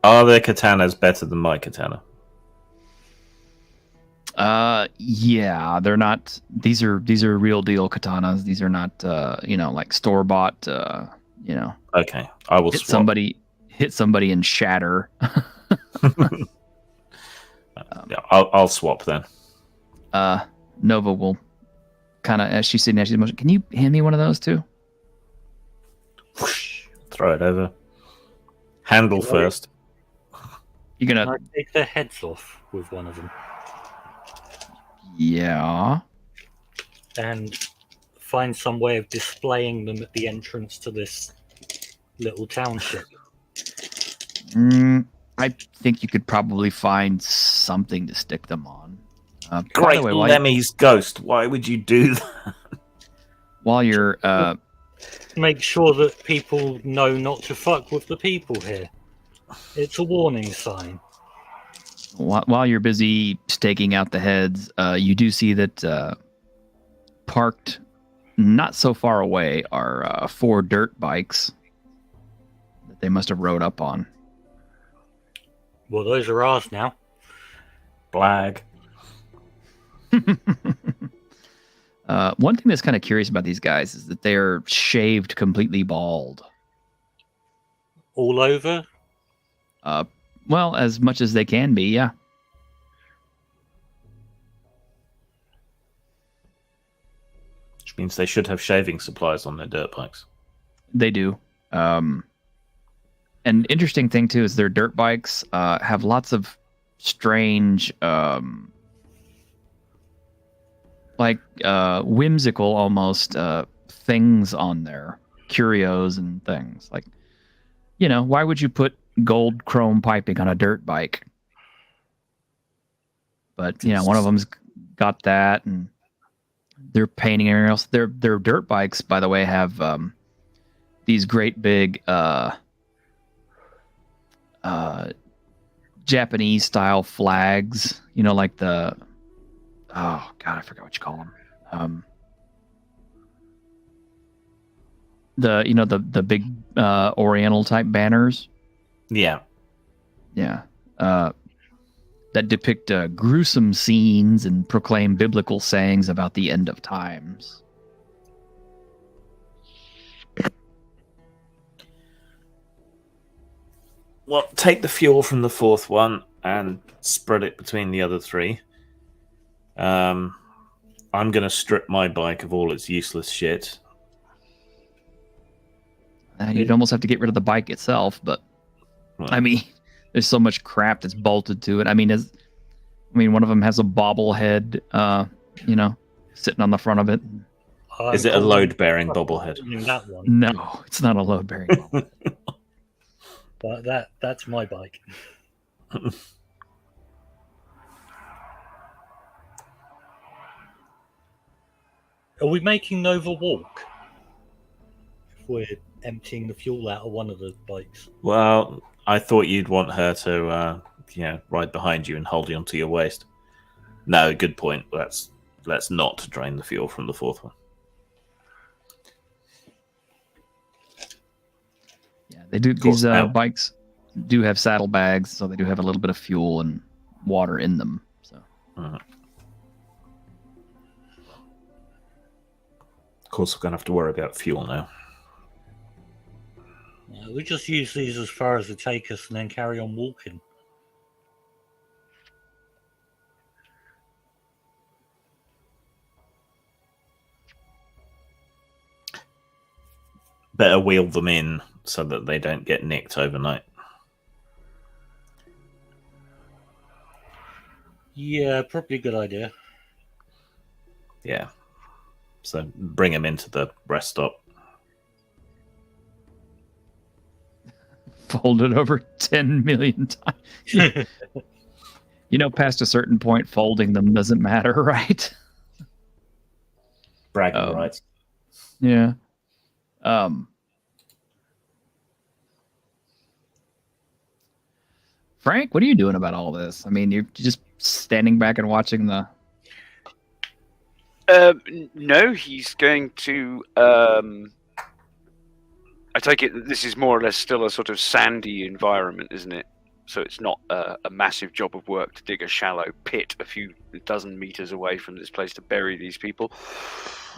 S3: Are their katanas better than my katana?
S1: Yeah, they're not. These are real deal katanas. These are not, like store bought.
S3: Okay, I will
S1: hit
S3: swap.
S1: hit somebody and shatter.
S3: Yeah, I'll swap then.
S1: Nova will kind of, as she's sitting there, she's motion. Can you hand me one of those too?
S3: Whoosh, throw it over. Handle
S2: Right.
S3: first.
S1: You're
S2: Can
S1: gonna,
S2: I take their heads off with one of them
S1: yeah.
S2: and find some way of displaying them at the entrance to this little township?
S1: I think you could probably find something to stick them on. By
S3: Great
S1: the way,
S3: Lemmy's ghost. Why would you do that?
S1: while you're
S2: Make sure that people know not to fuck with the people here. It's a warning sign.
S1: while you're busy staking out the heads, you do see that parked not so far away are 4 dirt bikes that they must have rode up on.
S2: Well, those are ours now.
S3: Blag.
S1: One thing that's kind of curious about these guys is that they're shaved completely bald.
S2: All over?
S1: Well, as much as they can be, yeah.
S3: Which means they should have shaving supplies on their dirt bikes.
S1: They do. An interesting thing too is their dirt bikes have lots of strange, whimsical almost things on there, curios and things. Like, why would you put gold chrome piping on a dirt bike? But one of them's got that, and they're painting everything else. Their dirt bikes, by the way, have these great big Japanese style flags, like the, oh god, I forgot what you call them. The big Oriental type banners.
S3: Yeah.
S1: Yeah. That depict gruesome scenes and proclaim biblical sayings about the end of times.
S3: Well, take the fuel from the 4th one and spread it between the other 3. I'm going to strip my bike of all its useless shit.
S1: You'd almost have to get rid of the bike itself, but
S3: Well,
S1: I mean, there's so much crap that's bolted to it. I mean, one of them has a bobblehead, sitting on the front of it.
S3: is it a load-bearing bobblehead?
S2: That one.
S1: No, it's not a load-bearing bobblehead.
S2: But that's my bike. Are we making Nova walk? If we're emptying the fuel out of one of the bikes.
S3: Well, I thought you'd want her to, ride behind you and hold you onto your waist. No, good point. Let's not drain the fuel from the 4th one.
S1: Yeah, they do.
S3: course,
S1: These
S3: now.
S1: bikes do have saddlebags, so they do have a little bit of fuel and water in them. So
S3: Of course, we're going to have to worry about fuel now.
S2: We just use these as far as they take us and then carry on walking.
S3: Better wheel them in so that they don't get nicked overnight.
S2: Yeah, probably a good idea.
S3: Yeah. So bring them into the rest stop.
S1: folded over 10 million times. Past a certain point, folding them doesn't matter, right?
S3: Bragging rights.
S1: Yeah. Frank, what are you doing about all this? I mean, you're just standing back and watching the...
S4: No, he's going to... I take it that this is more or less still a sort of sandy environment, isn't it? so it's not a massive job of work to dig a shallow pit a few dozen meters away from this place to bury these people.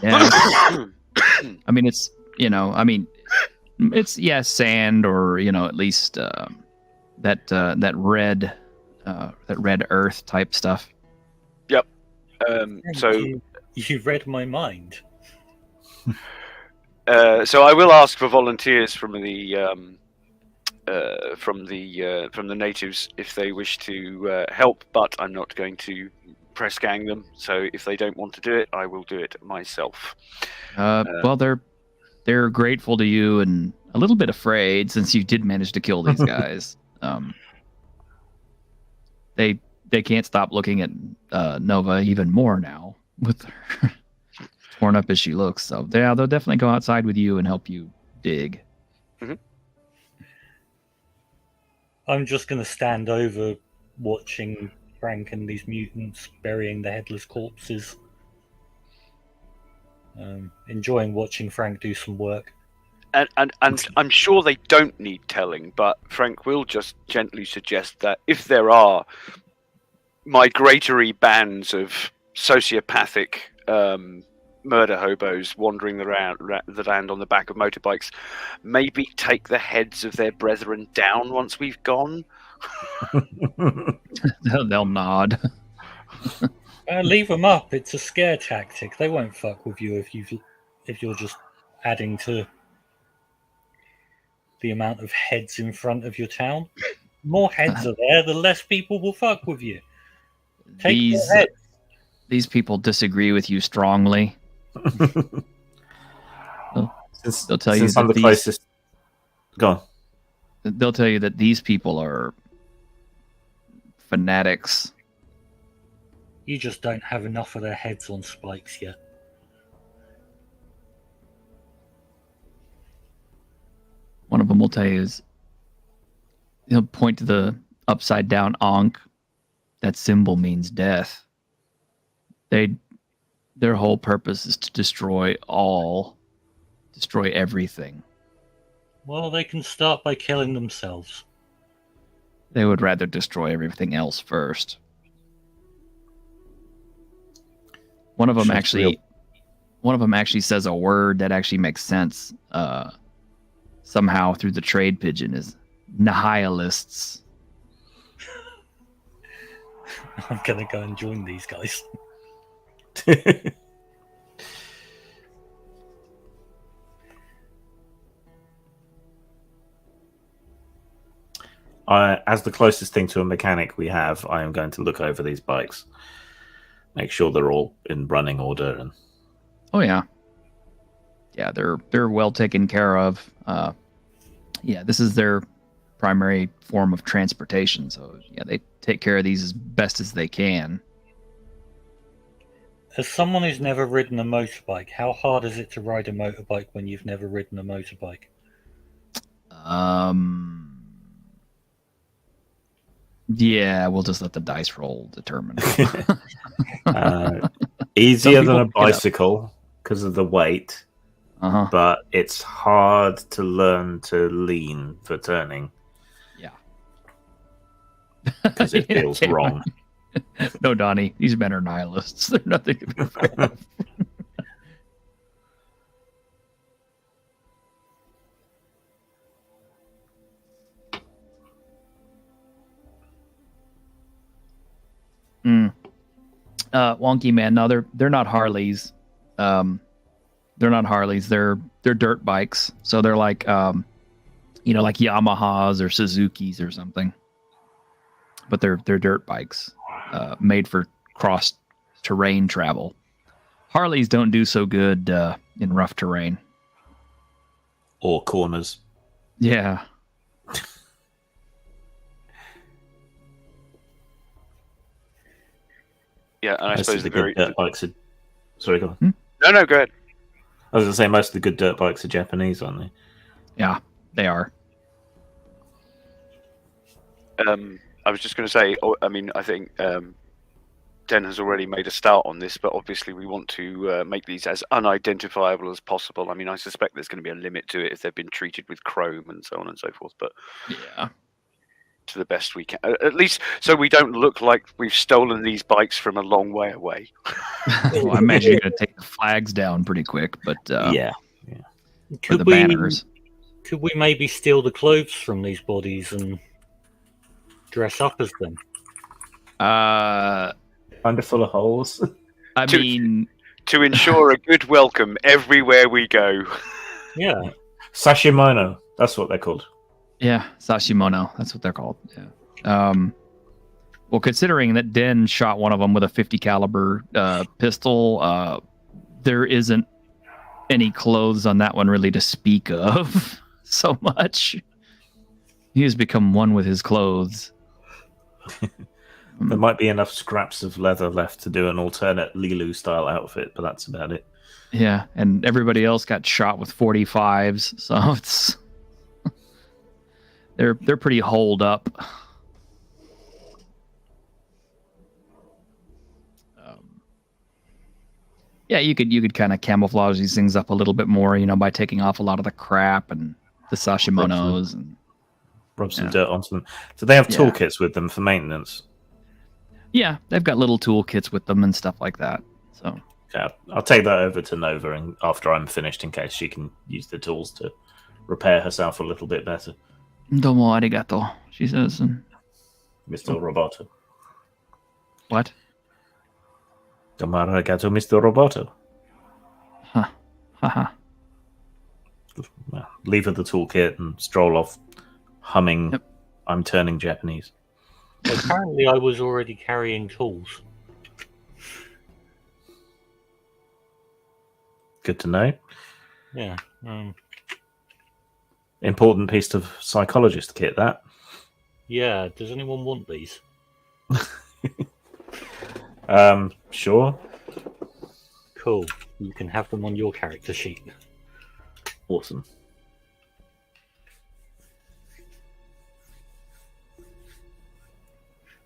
S1: Yeah. I mean, it's, it's sand, or at least that red earth type stuff.
S4: Yep. So
S2: you read my mind.
S4: so I will ask for volunteers from the natives if they wish to help, but I'm not going to press gang them. So if they don't want to do it, I will do it myself.
S1: Well, they're grateful to you and a little bit afraid, since you did manage to kill these guys. They can't stop looking at Nova even more now, with her torn up as she looks. So they'll definitely go outside with you and help you dig.
S4: Mm-hmm.
S2: I'm just going to stand over, watching Frank and these mutants burying the headless corpses. Enjoying watching Frank do some work.
S4: And I'm sure they don't need telling, but Frank will just gently suggest that if there are migratory bands of sociopathic murder hobos wandering the land on the back of motorbikes, maybe take the heads of their brethren down once we've gone.
S1: They'll nod.
S2: Leave them up. It's a scare tactic. They won't fuck with you if you're just adding to the amount of heads in front of your town. More heads are there, the less people will fuck with you. Take more heads.
S1: These people disagree with you strongly. They'll tell you that
S3: closest. Go on.
S1: They'll tell you that these people are fanatics.
S2: You just don't have enough of their heads on spikes yet.
S1: One of them will tell you he'll point to the upside down Ankh. That symbol means death. Their whole purpose is to destroy everything.
S2: Well, they can start by killing themselves.
S1: They would rather destroy everything else first. One of them actually says a word that actually makes sense. Somehow through the trade pigeon is nihilists.
S2: I'm gonna go and join these guys.
S3: As the closest thing to a mechanic we have, I am going to look over these bikes, make sure they're all in running order. And
S1: oh yeah, they're well taken care of. This is their primary form of transportation, so yeah, they take care of these as best as they can.
S2: As someone who's never ridden a motorbike, how hard is it to ride a motorbike when you've never ridden a motorbike?
S1: Yeah, we'll just let the dice roll determine.
S3: Easier than a bicycle because of the weight, but it's hard to learn to lean for turning.
S1: Yeah.
S3: Because it feels wrong.
S1: No, Donnie, these men are nihilists. They're nothing to be afraid of. Wonky man. No, they're not Harleys. They're not Harleys. They're dirt bikes. So they're like like Yamahas or Suzuki's or something. But they're dirt bikes, made for cross terrain travel. Harleys don't do so good in rough terrain
S3: or corners.
S1: Yeah.
S4: Yeah, and I suppose
S3: the good dirt bikes are. Sorry, go
S4: on. No, go ahead.
S3: I was going to say most of the good dirt bikes are Japanese, aren't they?
S1: Yeah, they are.
S4: I was just going to say, I think Den has already made a start on this, but obviously we want to make these as unidentifiable as possible. I mean, I suspect there's going to be a limit to it if they've been treated with chrome and so on and so forth. But
S1: yeah,
S4: to the best we can. At least so we don't look like we've stolen these bikes from a long way away.
S1: Well, I imagine you're going to take the flags down pretty quick, but
S3: Yeah.
S1: for the banners.
S2: Could we maybe steal the clothes from these bodies and dress up as them?
S3: Kind of full of holes.
S1: I mean,
S4: To ensure a good welcome everywhere we go.
S2: Yeah.
S3: Sashimono. That's what they're called.
S1: yeah, sashimono. That's what they're called. Yeah. Well, considering that Den shot one of them with a 50 caliber pistol, there isn't any clothes on that one really to speak of so much. He has become one with his clothes.
S3: There might be enough scraps of leather left to do an alternate Lilu style outfit, but that's about it.
S1: Yeah, and everybody else got shot with 45s, so it's they're pretty holed up. Yeah, you could kind of camouflage these things up a little bit more, by taking off a lot of the crap and the sashimonos and
S3: Rub some
S1: Yeah.
S3: dirt onto them. So they have
S1: Yeah.
S3: toolkits with them for maintenance.
S1: yeah, they've got little toolkits with them and stuff like that. So
S3: Yeah, I'll take that over to Nova and after I'm finished in case she can use the tools to repair herself a little bit better.
S1: domo arigato, she says. And
S3: Mr. Roboto.
S1: what?
S3: Domo arigato, Mr. Roboto.
S1: Haha.
S3: Well, leave her the toolkit and stroll off humming
S1: Yep.
S3: I'm turning Japanese.
S2: Apparently, I was already carrying tools.
S3: Good to know.
S2: Yeah.
S3: Important piece of psychologist kit, that.
S2: Yeah. Does anyone want these?
S3: Sure.
S2: Cool. You can have them on your character sheet.
S3: Awesome.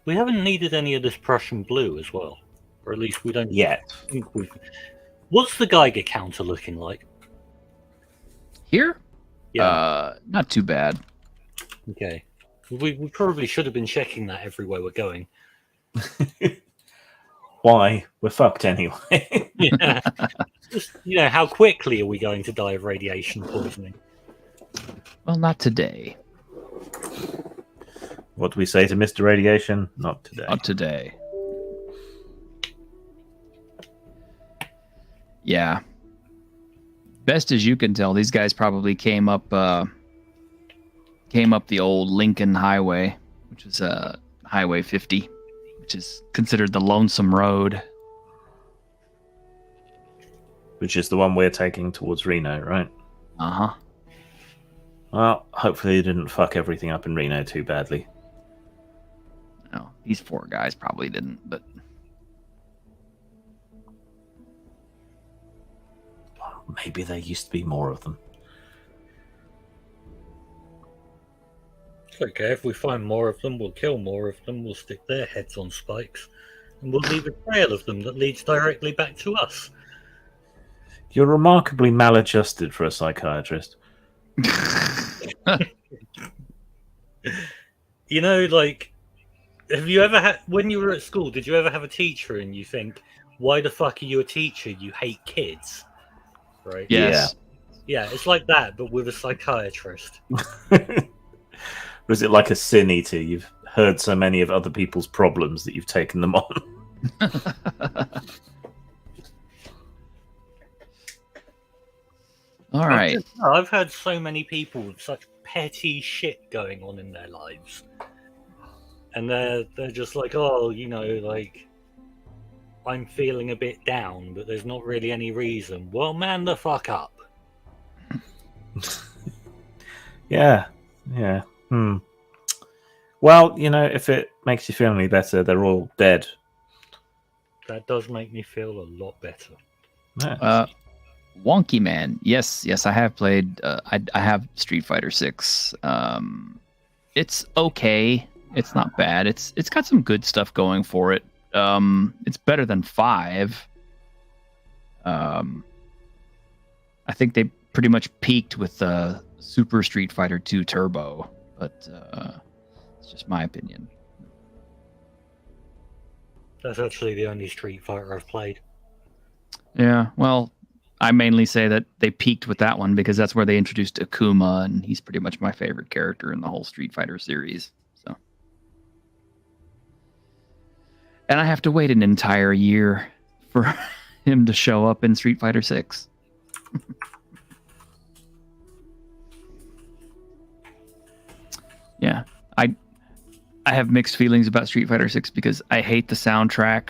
S2: We haven't needed any of this Prussian blue as well. Or at least we don't
S3: Yet.
S2: think we've... What's the Geiger counter looking like?
S1: Here?
S2: Yeah.
S1: Not too bad.
S2: Okay. We probably should have been checking that everywhere we're going.
S3: Why? We're fucked anyway.
S2: Yeah. Just, how quickly are we going to die of radiation poisoning?
S1: Well, not today.
S3: What do we say to Mr. Radiation? Not today.
S1: Not today. Yeah. Best as you can tell, these guys probably came up the old Lincoln Highway, which is Highway 50, which is considered the lonesome road.
S3: Which is the one we're taking towards Reno, right?
S1: Uh-huh.
S3: Well, hopefully they didn't fuck everything up in Reno too badly.
S1: No, these four guys probably didn't, but
S3: Maybe there used to be more of them.
S2: It's okay. If we find more of them, we'll kill more of them. We'll stick their heads on spikes. And we'll leave a trail of them that leads directly back to us.
S3: You're remarkably maladjusted for a psychiatrist.
S2: Have you ever had, when you were at school, did you ever have a teacher and you think, why the fuck are you a teacher? You hate kids. Right?
S1: yes.
S2: Yeah, it's like that, but with a psychiatrist.
S3: Or is it like a sin eater? You've heard so many of other people's problems that you've taken them on.
S1: All right.
S2: I've heard so many people with such petty shit going on in their lives. And they're just like, I'm feeling a bit down, but there's not really any reason. Well, man the fuck up.
S3: Yeah. Well, if it makes you feel any better, they're all dead.
S2: That does make me feel a lot better.
S3: Yeah.
S1: Wonky Man. Yes, I have played. I have Street Fighter 6. It's okay. It's not bad. It's got some good stuff going for it. It's better than 5. I think they pretty much peaked with Super Street Fighter 2 Turbo, but It's just my opinion.
S2: That's actually the only Street Fighter I've played.
S1: Yeah, well, I mainly say that they peaked with that one because that's where they introduced Akuma, and he's pretty much my favorite character in the whole Street Fighter series. So, and I have to wait an entire year for him to show up in Street Fighter 6. Yeah, I have mixed feelings about Street Fighter 6 because I hate the soundtrack.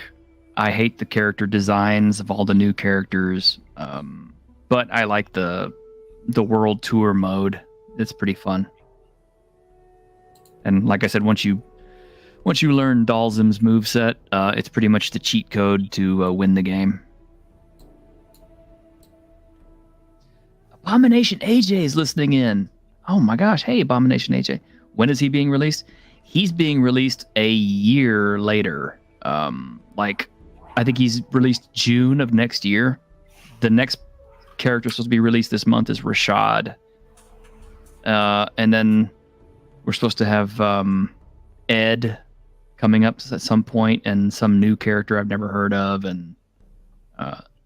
S1: I hate the character designs of all the new characters. But I like the world tour mode. It's pretty fun. And like I said, once you learn Dalzim's moveset, it's pretty much the cheat code to win the game. Abomination AJ is listening in. Oh my gosh. Hey, Abomination AJ. When is he being released? He's being released a year later. I think he's released June of next year. The next character supposed to be released this month is Rashad. And then we're supposed to have Ed coming up at some point, and some new character I've never heard of, and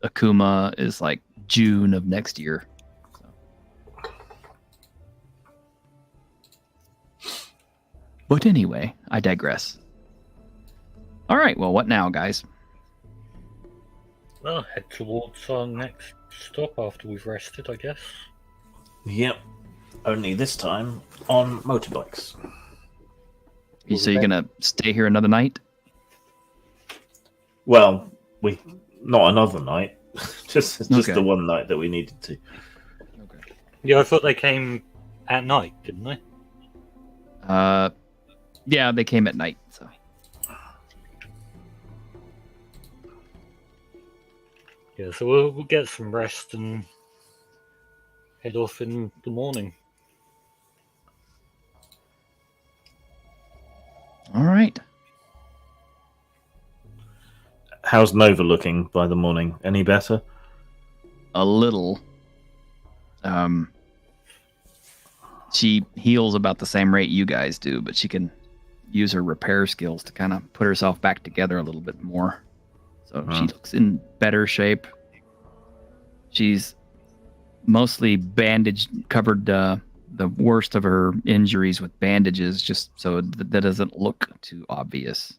S1: Akuma is like June of next year. But anyway, I digress. All right, well, what now, guys?
S2: Well, head towards our next stop after we've rested, I guess.
S3: Yep. Only this time on motorbikes.
S1: So you're going to stay here another night?
S3: Well, not another night. just
S1: Okay.
S3: the one night that we needed to.
S1: Okay.
S2: Yeah, I thought they came at night, didn't they?
S1: Yeah, they came at night, so.
S2: Yeah, so we'll get some rest and head off in the morning.
S1: All right.
S3: How's Nova looking by the morning? Any better?
S1: A little. She heals about the same rate you guys do, but she can use her repair skills to kind of put herself back together a little bit more. So she looks in better shape. She's mostly covered the worst of her injuries with bandages, just so that doesn't look too obvious.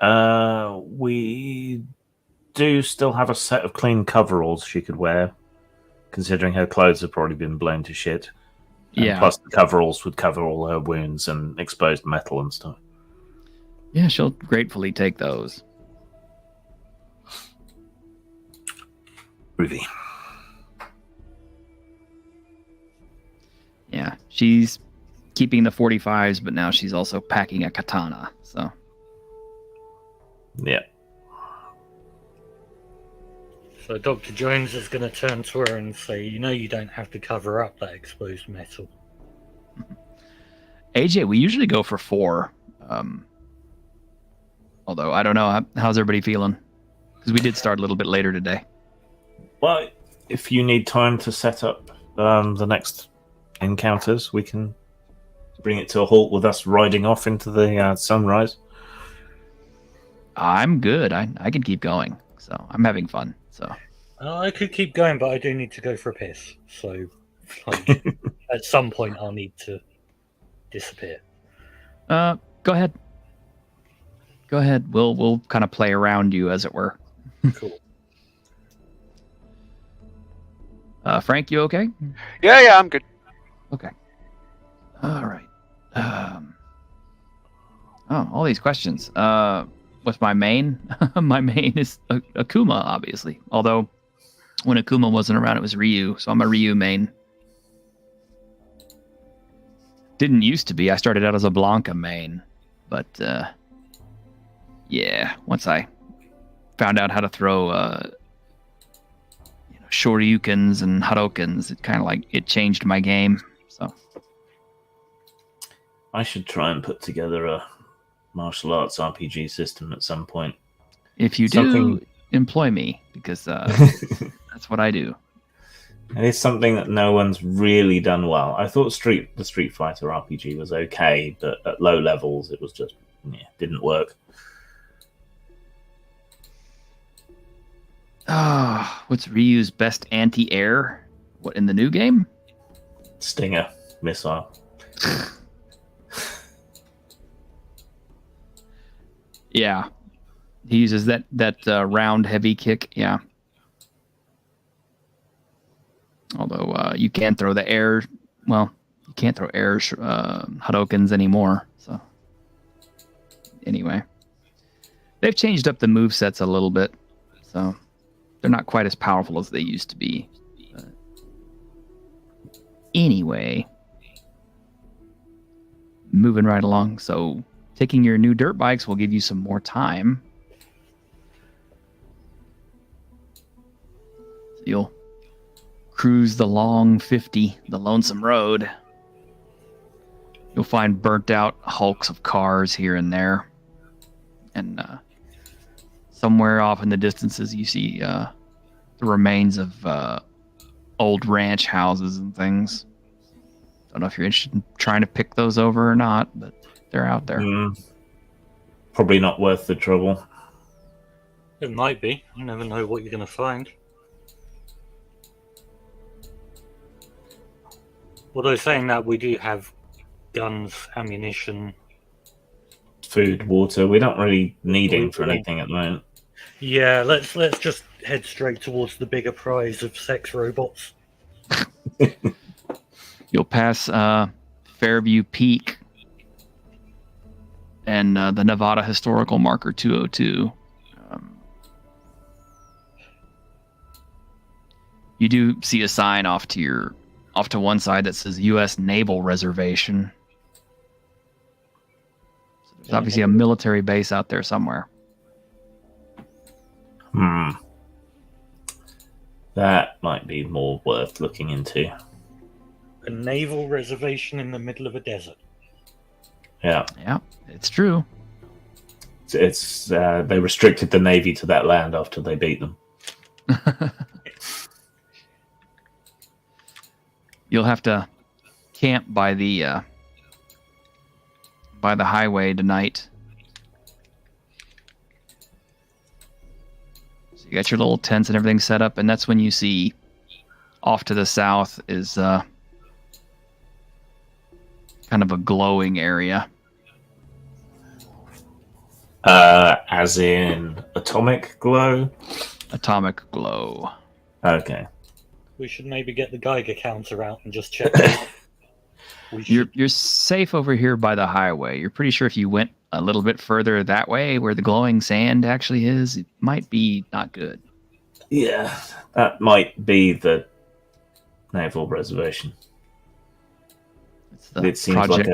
S3: We do still have a set of clean coveralls she could wear, considering her clothes have probably been blown to shit. And
S1: Yeah.
S3: plus, the coveralls would cover all her wounds and exposed metal and stuff.
S1: Yeah, she'll gratefully take those.
S3: Ruby.
S1: Yeah, she's keeping the 45s, but now she's also packing a katana. So
S3: Yeah.
S2: So Dr. Jones is going to turn to her and say, you don't have to cover up that exposed metal.
S1: AJ, we usually go for 4. Although I don't know, how's everybody feeling? Because we did start a little bit later today.
S3: Well, if you need time to set up the next encounters, we can bring it to a halt with us riding off into the sunrise.
S1: I'm good. I can keep going. So I'm having fun. So
S2: I could keep going, but I do need to go for a piss. So, at some point, I'll need to disappear.
S1: go ahead. Go ahead. We'll kind of play around you, as it were.
S2: Cool.
S1: Frank, you okay?
S4: Yeah, I'm good.
S1: Okay. All right. All these questions. What's my main? My main is Akuma, obviously. Although, when Akuma wasn't around, it was Ryu. So I'm a Ryu main. Didn't used to be. I started out as a Blanca main. But, yeah, once I found out how to throw shoryukens and hadokens, it kind of it changed my game. So
S3: I should try and put together a martial arts RPG system at some point.
S1: if you do, employ me, because that's what I do.
S3: It is something that no one's really done well. I thought the Street Fighter RPG was okay, but at low levels it was just didn't work.
S1: What's Ryu's best anti-air? What in the new game?
S3: Stinger missile.
S1: Yeah, he uses that round heavy kick. Yeah. Although you can't throw the air. Well, you can't throw air Hadokens anymore. So anyway, they've changed up the movesets a little bit, so they're not quite as powerful as they used to be. But anyway, moving right along. So taking your new dirt bikes will give you some more time. So you'll cruise the long 50, the lonesome road. You'll find burnt out hulks of cars here and there. And somewhere off in the distances, you see the remains of old ranch houses and things. Don't know if you're interested in trying to pick those over or not, but they're out there.
S3: Probably not worth the trouble.
S2: It might be. You never know what you're going to find. Although saying that, we do have guns, ammunition,
S3: Food, water. We're not really needing for anything at the moment.
S2: Yeah, let's just head straight towards the bigger prize of sex robots.
S1: You'll pass Fairview Peak and the Nevada Historical Marker 202. You do see a sign off to one side that says U.S. Naval Reservation. So there's obviously a military base out there somewhere.
S3: That might be more worth looking into.
S2: A naval reservation in the middle of a desert.
S3: Yeah,
S1: It's true.
S3: it's they restricted the Navy to that land after they beat them.
S1: You'll have to camp by the highway tonight. So you got your little tents and everything set up, and that's when you see off to the south is kind of a glowing area.
S3: As in atomic glow?
S1: Atomic glow.
S3: Okay.
S2: We should maybe get the Geiger counter out and just check.
S1: You're safe over here by the highway. You're pretty sure if you went a little bit further that way, where the glowing sand actually is, it might be not good.
S3: Yeah, that might be the naval reservation. It seems like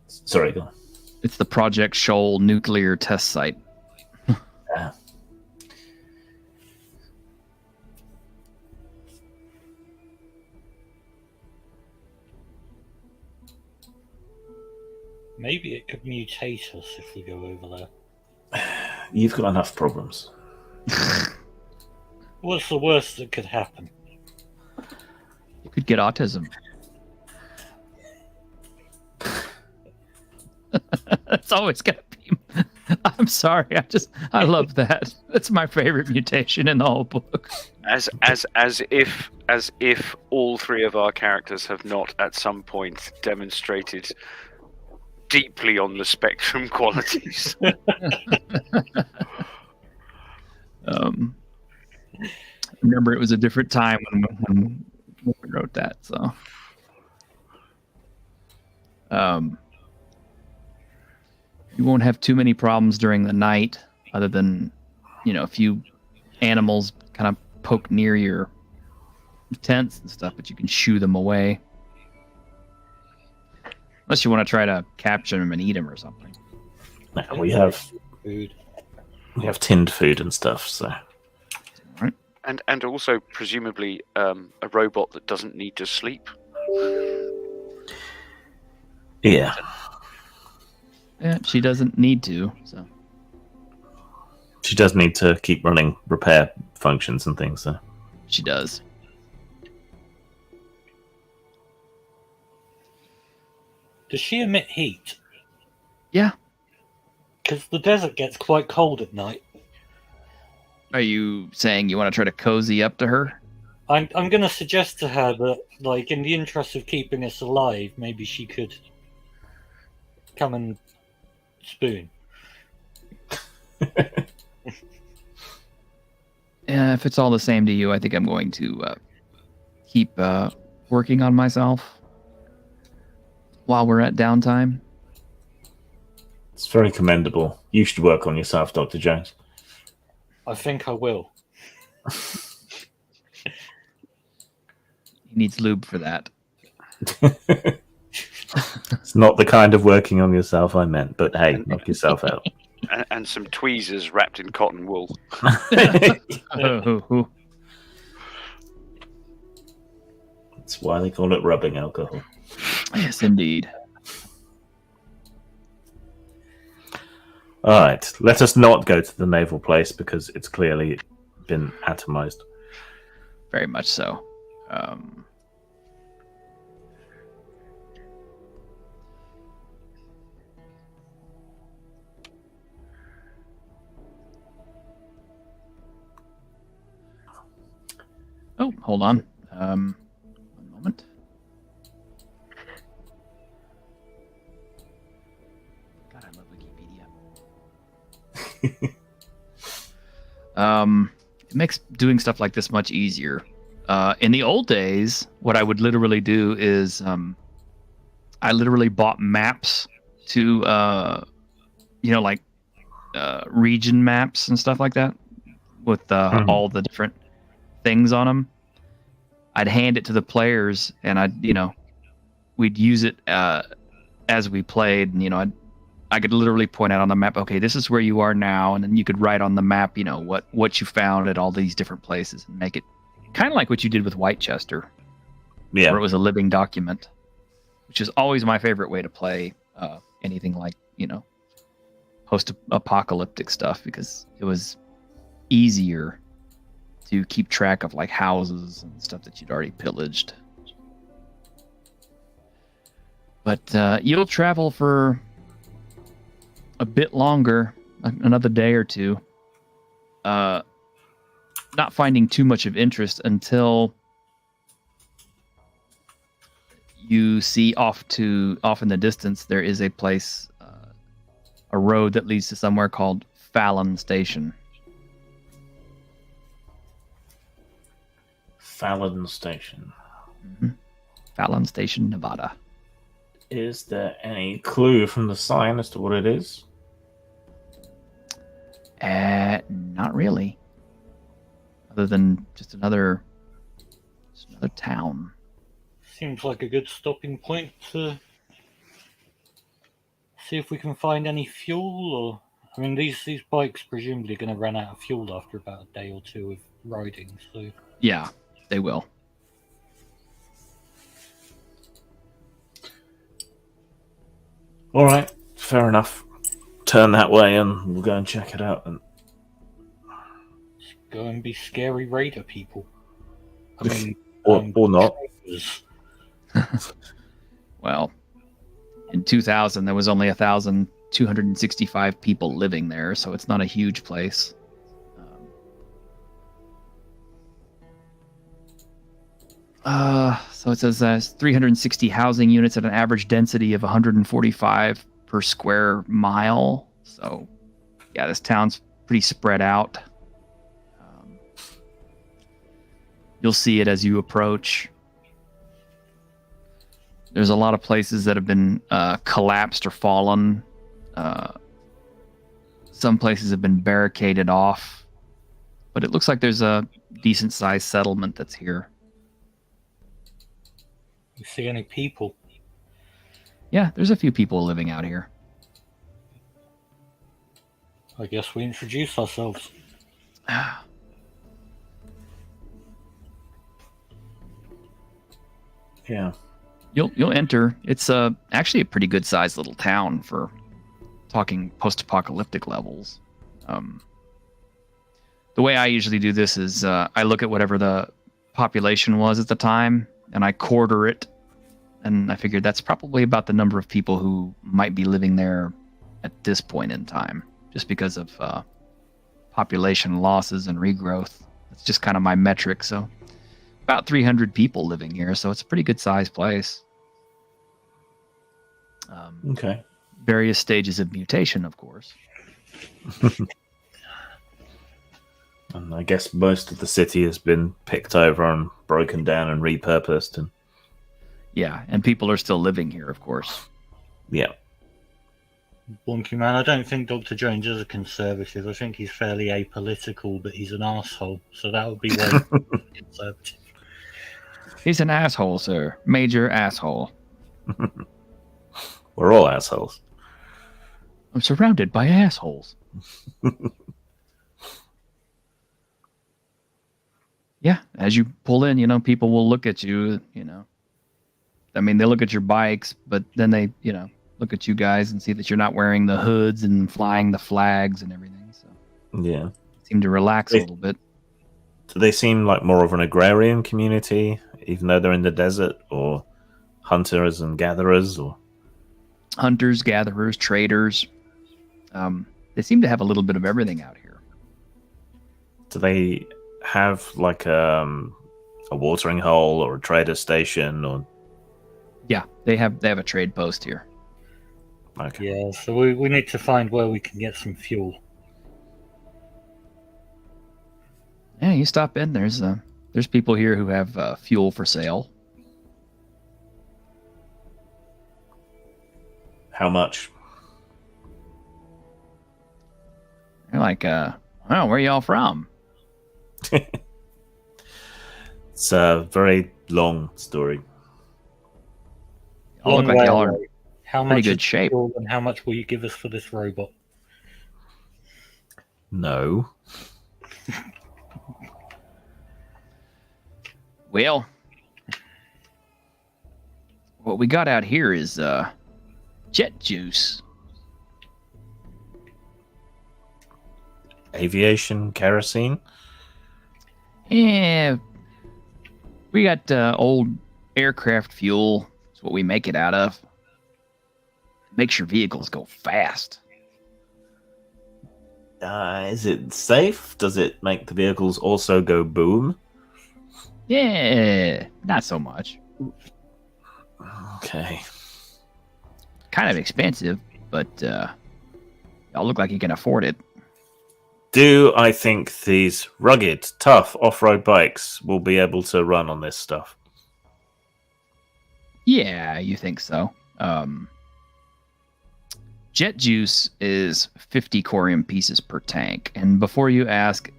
S3: Sorry, go on.
S1: It's the Project Shoal nuclear test site.
S3: Yeah.
S2: Maybe it could mutate us if we go over there.
S3: You've got enough problems.
S2: What's the worst that could happen?
S1: You could get autism. That's always gonna be. I'm sorry. I love that. That's my favorite mutation in the whole book.
S4: As if all three of our characters have not at some point demonstrated deeply on the spectrum qualities.
S1: Remember, it was a different time when we wrote that. So, you won't have too many problems during the night, other than a few animals kind of poke near your tents and stuff, but you can shoo them away. Unless you want to try to capture them and eat them or something.
S3: Yeah, we have
S2: food.
S3: We have tinned food and stuff, so.
S1: Right.
S4: And also presumably a robot that doesn't need to sleep.
S3: Yeah.
S1: Yeah, she doesn't need to. So
S3: She does need to keep running repair functions and things, so.
S1: she does.
S2: Does she emit heat?
S1: Yeah.
S2: Because the desert gets quite cold at night.
S1: Are you saying you want to try to cozy up to her?
S2: I'm going to suggest to her that, like, in the interest of keeping us alive, maybe she could come and spoon.
S1: If it's all the same to you, I think I'm going to keep working on myself while we're at downtime.
S3: It's very commendable. You should work on yourself, Dr. Jones.
S2: I think I will.
S1: He needs lube for that.
S3: It's not the kind of working on yourself I meant, but hey, knock yourself out.
S4: And some tweezers wrapped in cotton wool.
S3: That's why they call it rubbing alcohol.
S1: Yes, indeed.
S3: All right, let us not go to the naval place because it's clearly been atomized.
S1: Very much so. Oh, hold on. One moment. God, I love Wikipedia. It makes doing stuff like this much easier. In the old days, what I would literally do is I literally bought maps to, like region maps and stuff like that with all the different things on them. I'd hand it to the players and we'd use it as we played. And, I could literally point out on the map, okay, this is where you are now. And then you could write on the map, what you found at all these different places and make it kind of like what you did with Whitechester.
S3: Yeah.
S1: Where it was a living document, which is always my favorite way to play anything like, post-apocalyptic stuff, because it was easier to keep track of like houses and stuff that you'd already pillaged. But you'll travel for a bit longer, another day or two, not finding too much of interest until you see off in the distance there is a place, a road that leads to somewhere called Fallon Station.
S3: Fallon Station.
S1: Mm-hmm. Fallon Station, Nevada.
S3: Is there any clue from the sign as to what it is?
S1: Not really. Other than just another town.
S2: Seems like a good stopping point to see if we can find any fuel. Or I mean, these bikes presumably going to run out of fuel after about a day or two of riding. So
S1: yeah, they will.
S3: All right, fair enough. Turn that way and we'll go and check it out. And
S2: let's go and be scary raider people. I mean,
S3: or not.
S1: Well, in 2000, there was only 1,265 people living there, so it's not a huge place. So it says 360 housing units at an average density of 145 per square mile. So, yeah, this town's pretty spread out. You'll see it as you approach. There's a lot of places that have been collapsed or fallen. Some places have been barricaded off. But it looks like there's a decent-sized settlement that's here.
S2: You see any people?
S1: Yeah, there's a few people living out here.
S2: I guess we introduce ourselves.
S3: Yeah.
S1: You'll enter. It's actually a pretty good sized little town for talking post-apocalyptic levels. The way I usually do this is I look at whatever the population was at the time and I quarter it and I figured that's probably about the number of people who might be living there at this point in time, just because of population losses and regrowth. It's just kind of my metric. So about 300 people living here, so it's a pretty good sized place.
S3: Okay.
S1: Various stages of mutation, of course.
S3: And I guess most of the city has been picked over and broken down and repurposed. And
S1: Yeah, and people are still living here, of course.
S3: yeah.
S2: Wonky man, I don't think Dr. Jones is a conservative. I think he's fairly apolitical, but he's an asshole. So that would be why he's conservative.
S1: He's an asshole, sir. Major asshole.
S3: We're all assholes.
S1: I'm surrounded by assholes. Yeah, as you pull in, people will look at you, I mean, they look at your bikes, but then they, look at you guys and see that you're not wearing the hoods and flying the flags and everything. So
S3: Yeah.
S1: seem to relax a little bit.
S3: Do they seem like more of an agrarian community, even though they're in the desert, or hunters and gatherers, or
S1: Hunters, gatherers, traders. They seem to have a little bit of everything out here.
S3: do they have like a watering hole or a trader station? Or
S1: Yeah, they have a trade post here.
S3: okay.
S2: Yeah, so we need to find where we can get some fuel.
S1: Yeah, you stop in. There's people here who have fuel for sale.
S3: How much?
S1: They're like, where y'all from?
S3: It's a very long story.
S1: Y'all look like y'all are
S2: How
S1: pretty
S2: much
S1: good
S2: is
S1: shape.
S2: fuel and how much will you give us for this robot?
S3: No.
S1: Well, what we got out here is jet juice.
S3: Aviation kerosene?
S1: Yeah, we got old aircraft fuel. That's what we make it out of. Makes your vehicles go fast.
S3: Is it safe? Does it make the vehicles also go boom?
S1: Yeah, not so much.
S3: Okay.
S1: Kind of expensive, but y'all look like you can afford it.
S3: Do I think these rugged, tough off-road bikes will be able to run on this stuff?
S1: Yeah, you think so. Jet juice is 50 corium pieces per tank. And before you ask,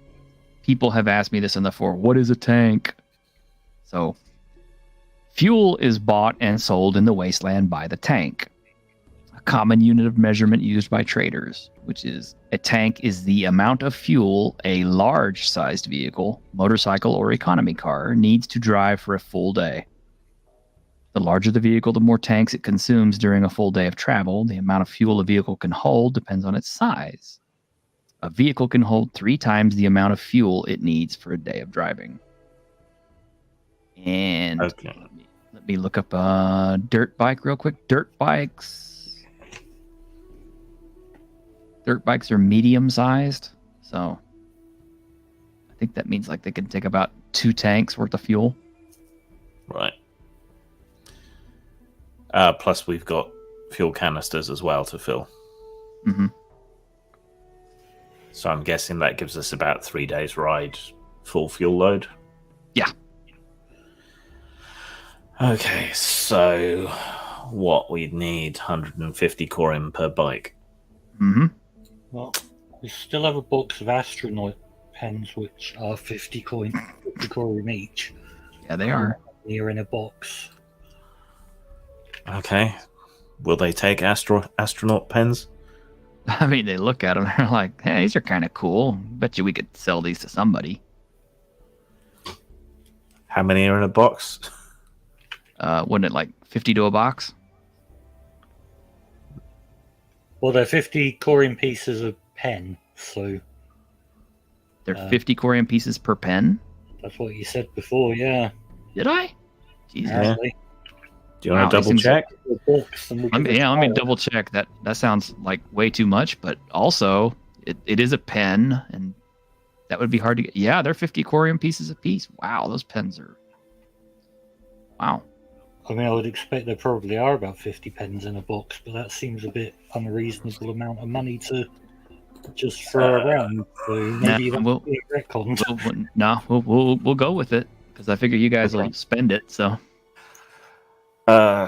S1: people have asked me this in the forum, what is a tank? So, fuel is bought and sold in the wasteland by the tank. A common unit of measurement used by traders, which is a tank is the amount of fuel a large-sized vehicle, motorcycle or economy car, needs to drive for a full day. The larger the vehicle, the more tanks it consumes during a full day of travel. The amount of fuel a vehicle can hold depends on its size. A vehicle can hold 3 times the amount of fuel it needs for a day of driving. And
S3: Okay.
S1: let me look up a dirt bike real quick. Dirt bikes are medium sized. So I think that means like they can take about 2 tanks worth of fuel.
S3: Right. Plus, we've got fuel canisters as well to fill.
S1: Mm-hmm.
S3: So I'm guessing that gives us about 3 days ride, full fuel load.
S1: Yeah.
S3: Okay, so what we'd need 150 corium per bike.
S1: Mm-hmm.
S2: Well, we still have a box of astronaut pens, which are 50 corium each.
S1: Yeah, they are.
S2: Here in a box.
S3: Okay. Will they take astronaut pens?
S1: I mean, they look at them and they're like, hey, these are kind of cool. Bet you we could sell these to somebody.
S3: How many are in a box?
S1: Wouldn't it like 50 to a box?
S2: Well, they're 50 corium pieces of pen, so
S1: They're 50 corium pieces per pen?
S2: that's what you said before, yeah.
S1: Did I? Jesus.
S3: Yeah.
S2: Apparently.
S3: Do you want
S1: Wow,
S3: to double
S1: these things-
S3: check?
S2: The books and we'll
S1: Let
S2: give
S1: me,
S2: it a
S1: let me
S2: try.
S1: double check that. That sounds like way too much, but also it is a pen, and that would be hard to get. Yeah, they're 50 corium pieces a piece. Wow, those pens are. Wow.
S2: I mean, I would expect there probably are about 50 pens in a box, but that seems a bit unreasonable amount of money to just throw around. So maybe that's
S1: we'll-
S2: being retconned.
S1: We'll go with it because I figure you guys
S2: Okay.
S1: will spend it. So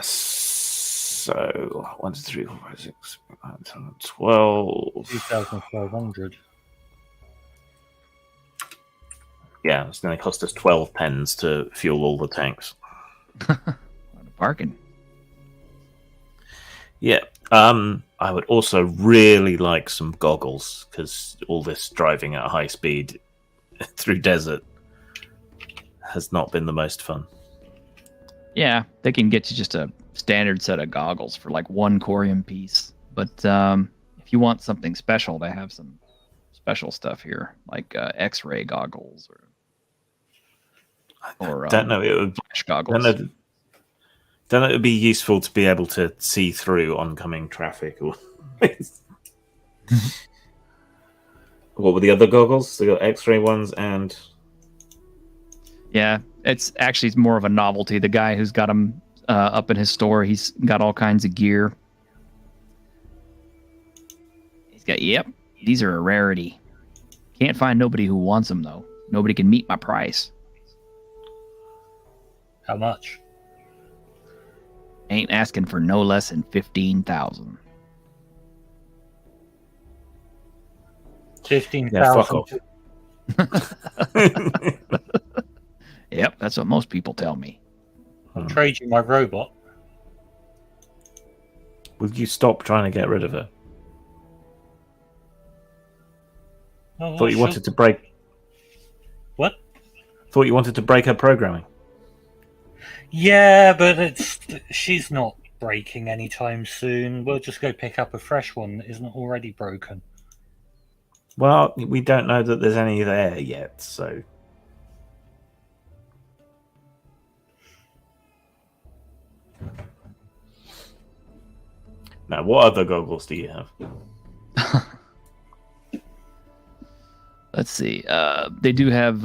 S3: So 1, 2, 3, 4, 5, 6, 7, 12.
S2: 2,500.
S3: Yeah, it's going to cost us 12 pens to fuel all the tanks.
S1: what a bargain.
S3: Yeah. I would also really like some goggles because all this driving at high speed through desert has not been the most fun.
S1: Yeah, they can get you just a standard set of goggles for like 1 corium piece. But if you want something special, they have some special stuff here, like X-ray goggles or
S3: Don't know. It would.
S1: flash
S3: Don't
S1: goggles.
S3: know. Don't know. It would be useful to be able to see through oncoming traffic. Or what were the other goggles? They got X-ray ones and.
S1: Yeah, it's actually more of a novelty. The guy who's got them up in his store, he's got all kinds of gear. He's got, yep, these are a rarity. Can't find nobody who wants them, though. Nobody can meet my price.
S2: How much?
S1: Ain't asking for no less than 15,000.
S2: 15,000.
S3: Yeah, fuck off.
S1: Yep, that's what most people tell me.
S2: I'll trade you my robot.
S3: Would you stop trying to get rid of her?
S2: Oh,
S3: Thought you
S2: sure.
S3: wanted to break.
S2: What?
S3: Thought you wanted to break her programming.
S2: Yeah, but she's not breaking anytime soon. We'll just go pick up a fresh one that isn't already broken.
S3: Well, we don't know that there's any there yet, so. Now, what other goggles do you have?
S1: Let's see. They do have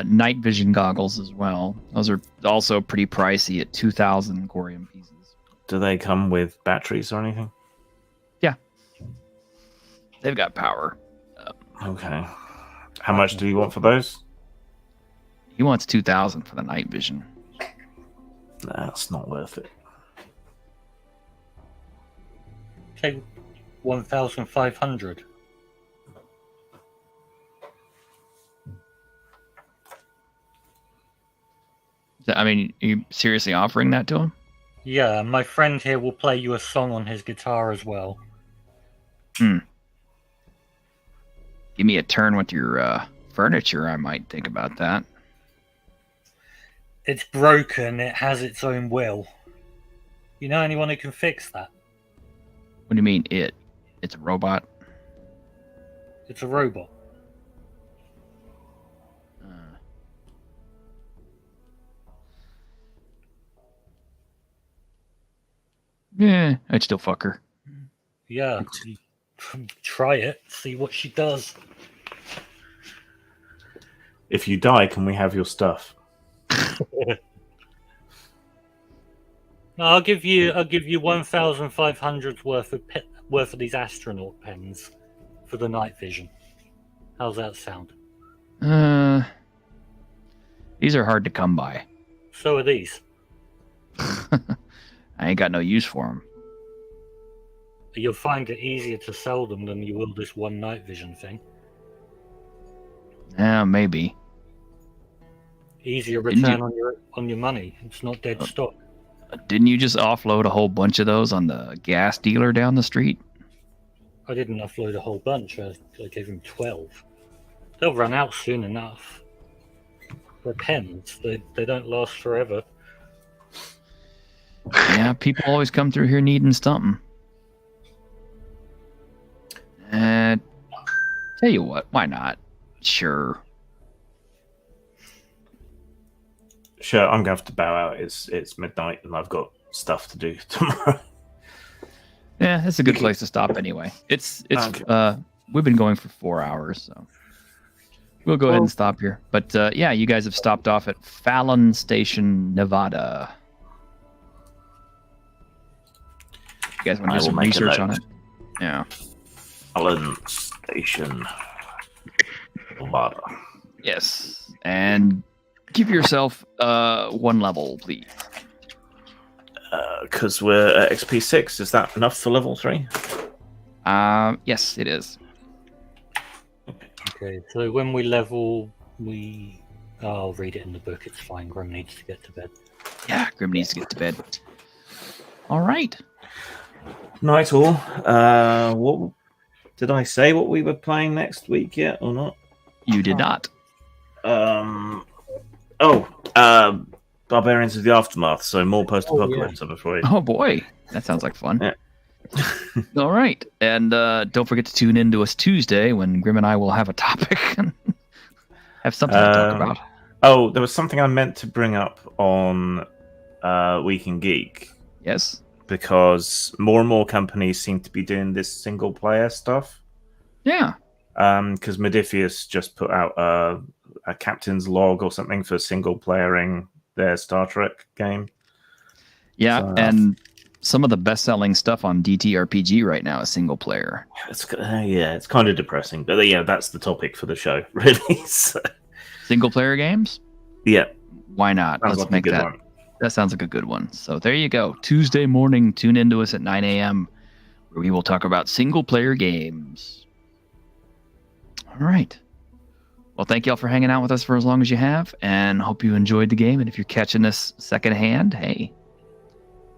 S1: night vision goggles as well. Those are also pretty pricey at 2,000 corium pieces.
S3: Do they come with batteries or anything?
S1: They've got power.
S3: Okay. How much do you want for those?
S1: He wants 2,000 for the night vision.
S3: That's not worth it.
S2: Okay, 1,500.
S1: I mean, are you seriously offering that to him?
S2: Yeah, my friend here will play you a song on his guitar as well.
S1: Give me a turn with your furniture. I might think about that.
S2: It's broken, it has its own will. You know anyone who can fix that?
S1: What do you mean, it? It's a robot?
S2: It's a robot.
S1: Yeah, I'd still fuck her.
S2: Yeah, try it, see what she does.
S3: If you die, can we have your stuff?
S2: I'll give you 1,500 worth of these astronaut pens for the night vision. How's that sound?
S1: These are hard to come by.
S2: So are these.
S1: I ain't got no use for them.
S2: You'll find it easier to sell them than you will this one night vision thing.
S1: Yeah, maybe.
S2: Easier
S1: Didn't
S2: return on your money. It's not dead stock.
S1: Didn't you just offload a whole bunch of those on the gas dealer down the street?
S2: I didn't offload a whole bunch. I gave him 12. They'll run out soon enough. They're pens. They don't last forever.
S1: Yeah, people always come through here needing something. Tell you what, why not? Sure.
S3: Sure, I'm going to have to bow out. It's midnight and I've got stuff to do tomorrow.
S1: Yeah, it's a good place to stop anyway. It's
S3: Okay.
S1: We've been going for 4 hours, so we'll go ahead and stop here. But yeah, you guys have stopped off at Fallon Station, Nevada. You guys want to
S3: I
S1: do some
S3: will make a
S1: research on
S3: note.
S1: it? Yeah.
S3: Allen Station, Nevada.
S1: Yes. And give yourself 1 level, please.
S3: Because we're at XP 6, is that enough for level 3?
S1: Yes, it is.
S2: Okay, so when we level, I'll read it in the book. It's fine. Grim needs to get to bed.
S1: Yeah, Grim needs to get to bed. All right.
S3: Night all. What did I say? What we were playing next week yet or not?
S1: You did not.
S3: Barbarians of the Aftermath. So more post-apocalypse, I'm afraid.
S1: Oh boy, that sounds like fun.
S3: Yeah.
S1: All right, and don't forget to tune in to us Tuesday when Grim and I will have a topic and have something to talk about.
S3: Oh, there was something I meant to bring up on Week in Geek.
S1: Yes.
S3: Because more and more companies seem to be doing this single-player stuff.
S1: Yeah.
S3: Because Modifius just put out a captain's log or something for single-playering their Star Trek game.
S1: Yeah,
S3: So,
S1: and some of the best-selling stuff on DTRPG right now is single-player.
S3: it's kind of depressing, but yeah, that's the topic for the show, really. So,
S1: Single-player games?
S3: yeah,
S1: Why not?
S3: sounds
S1: Let's
S3: like a
S1: make
S3: good
S1: that.
S3: one.
S1: That sounds like a good one. So there you go. Tuesday morning, tune into us at 9 a.m. where we will talk about single-player games. All right. Well, thank y'all for hanging out with us for as long as you have, and hope you enjoyed the game. And if you're catching this secondhand, hey,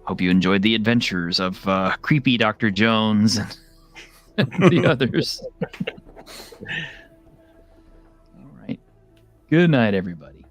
S1: hope you enjoyed the adventures of creepy Dr. Jones and the others. All right. Good night, everybody.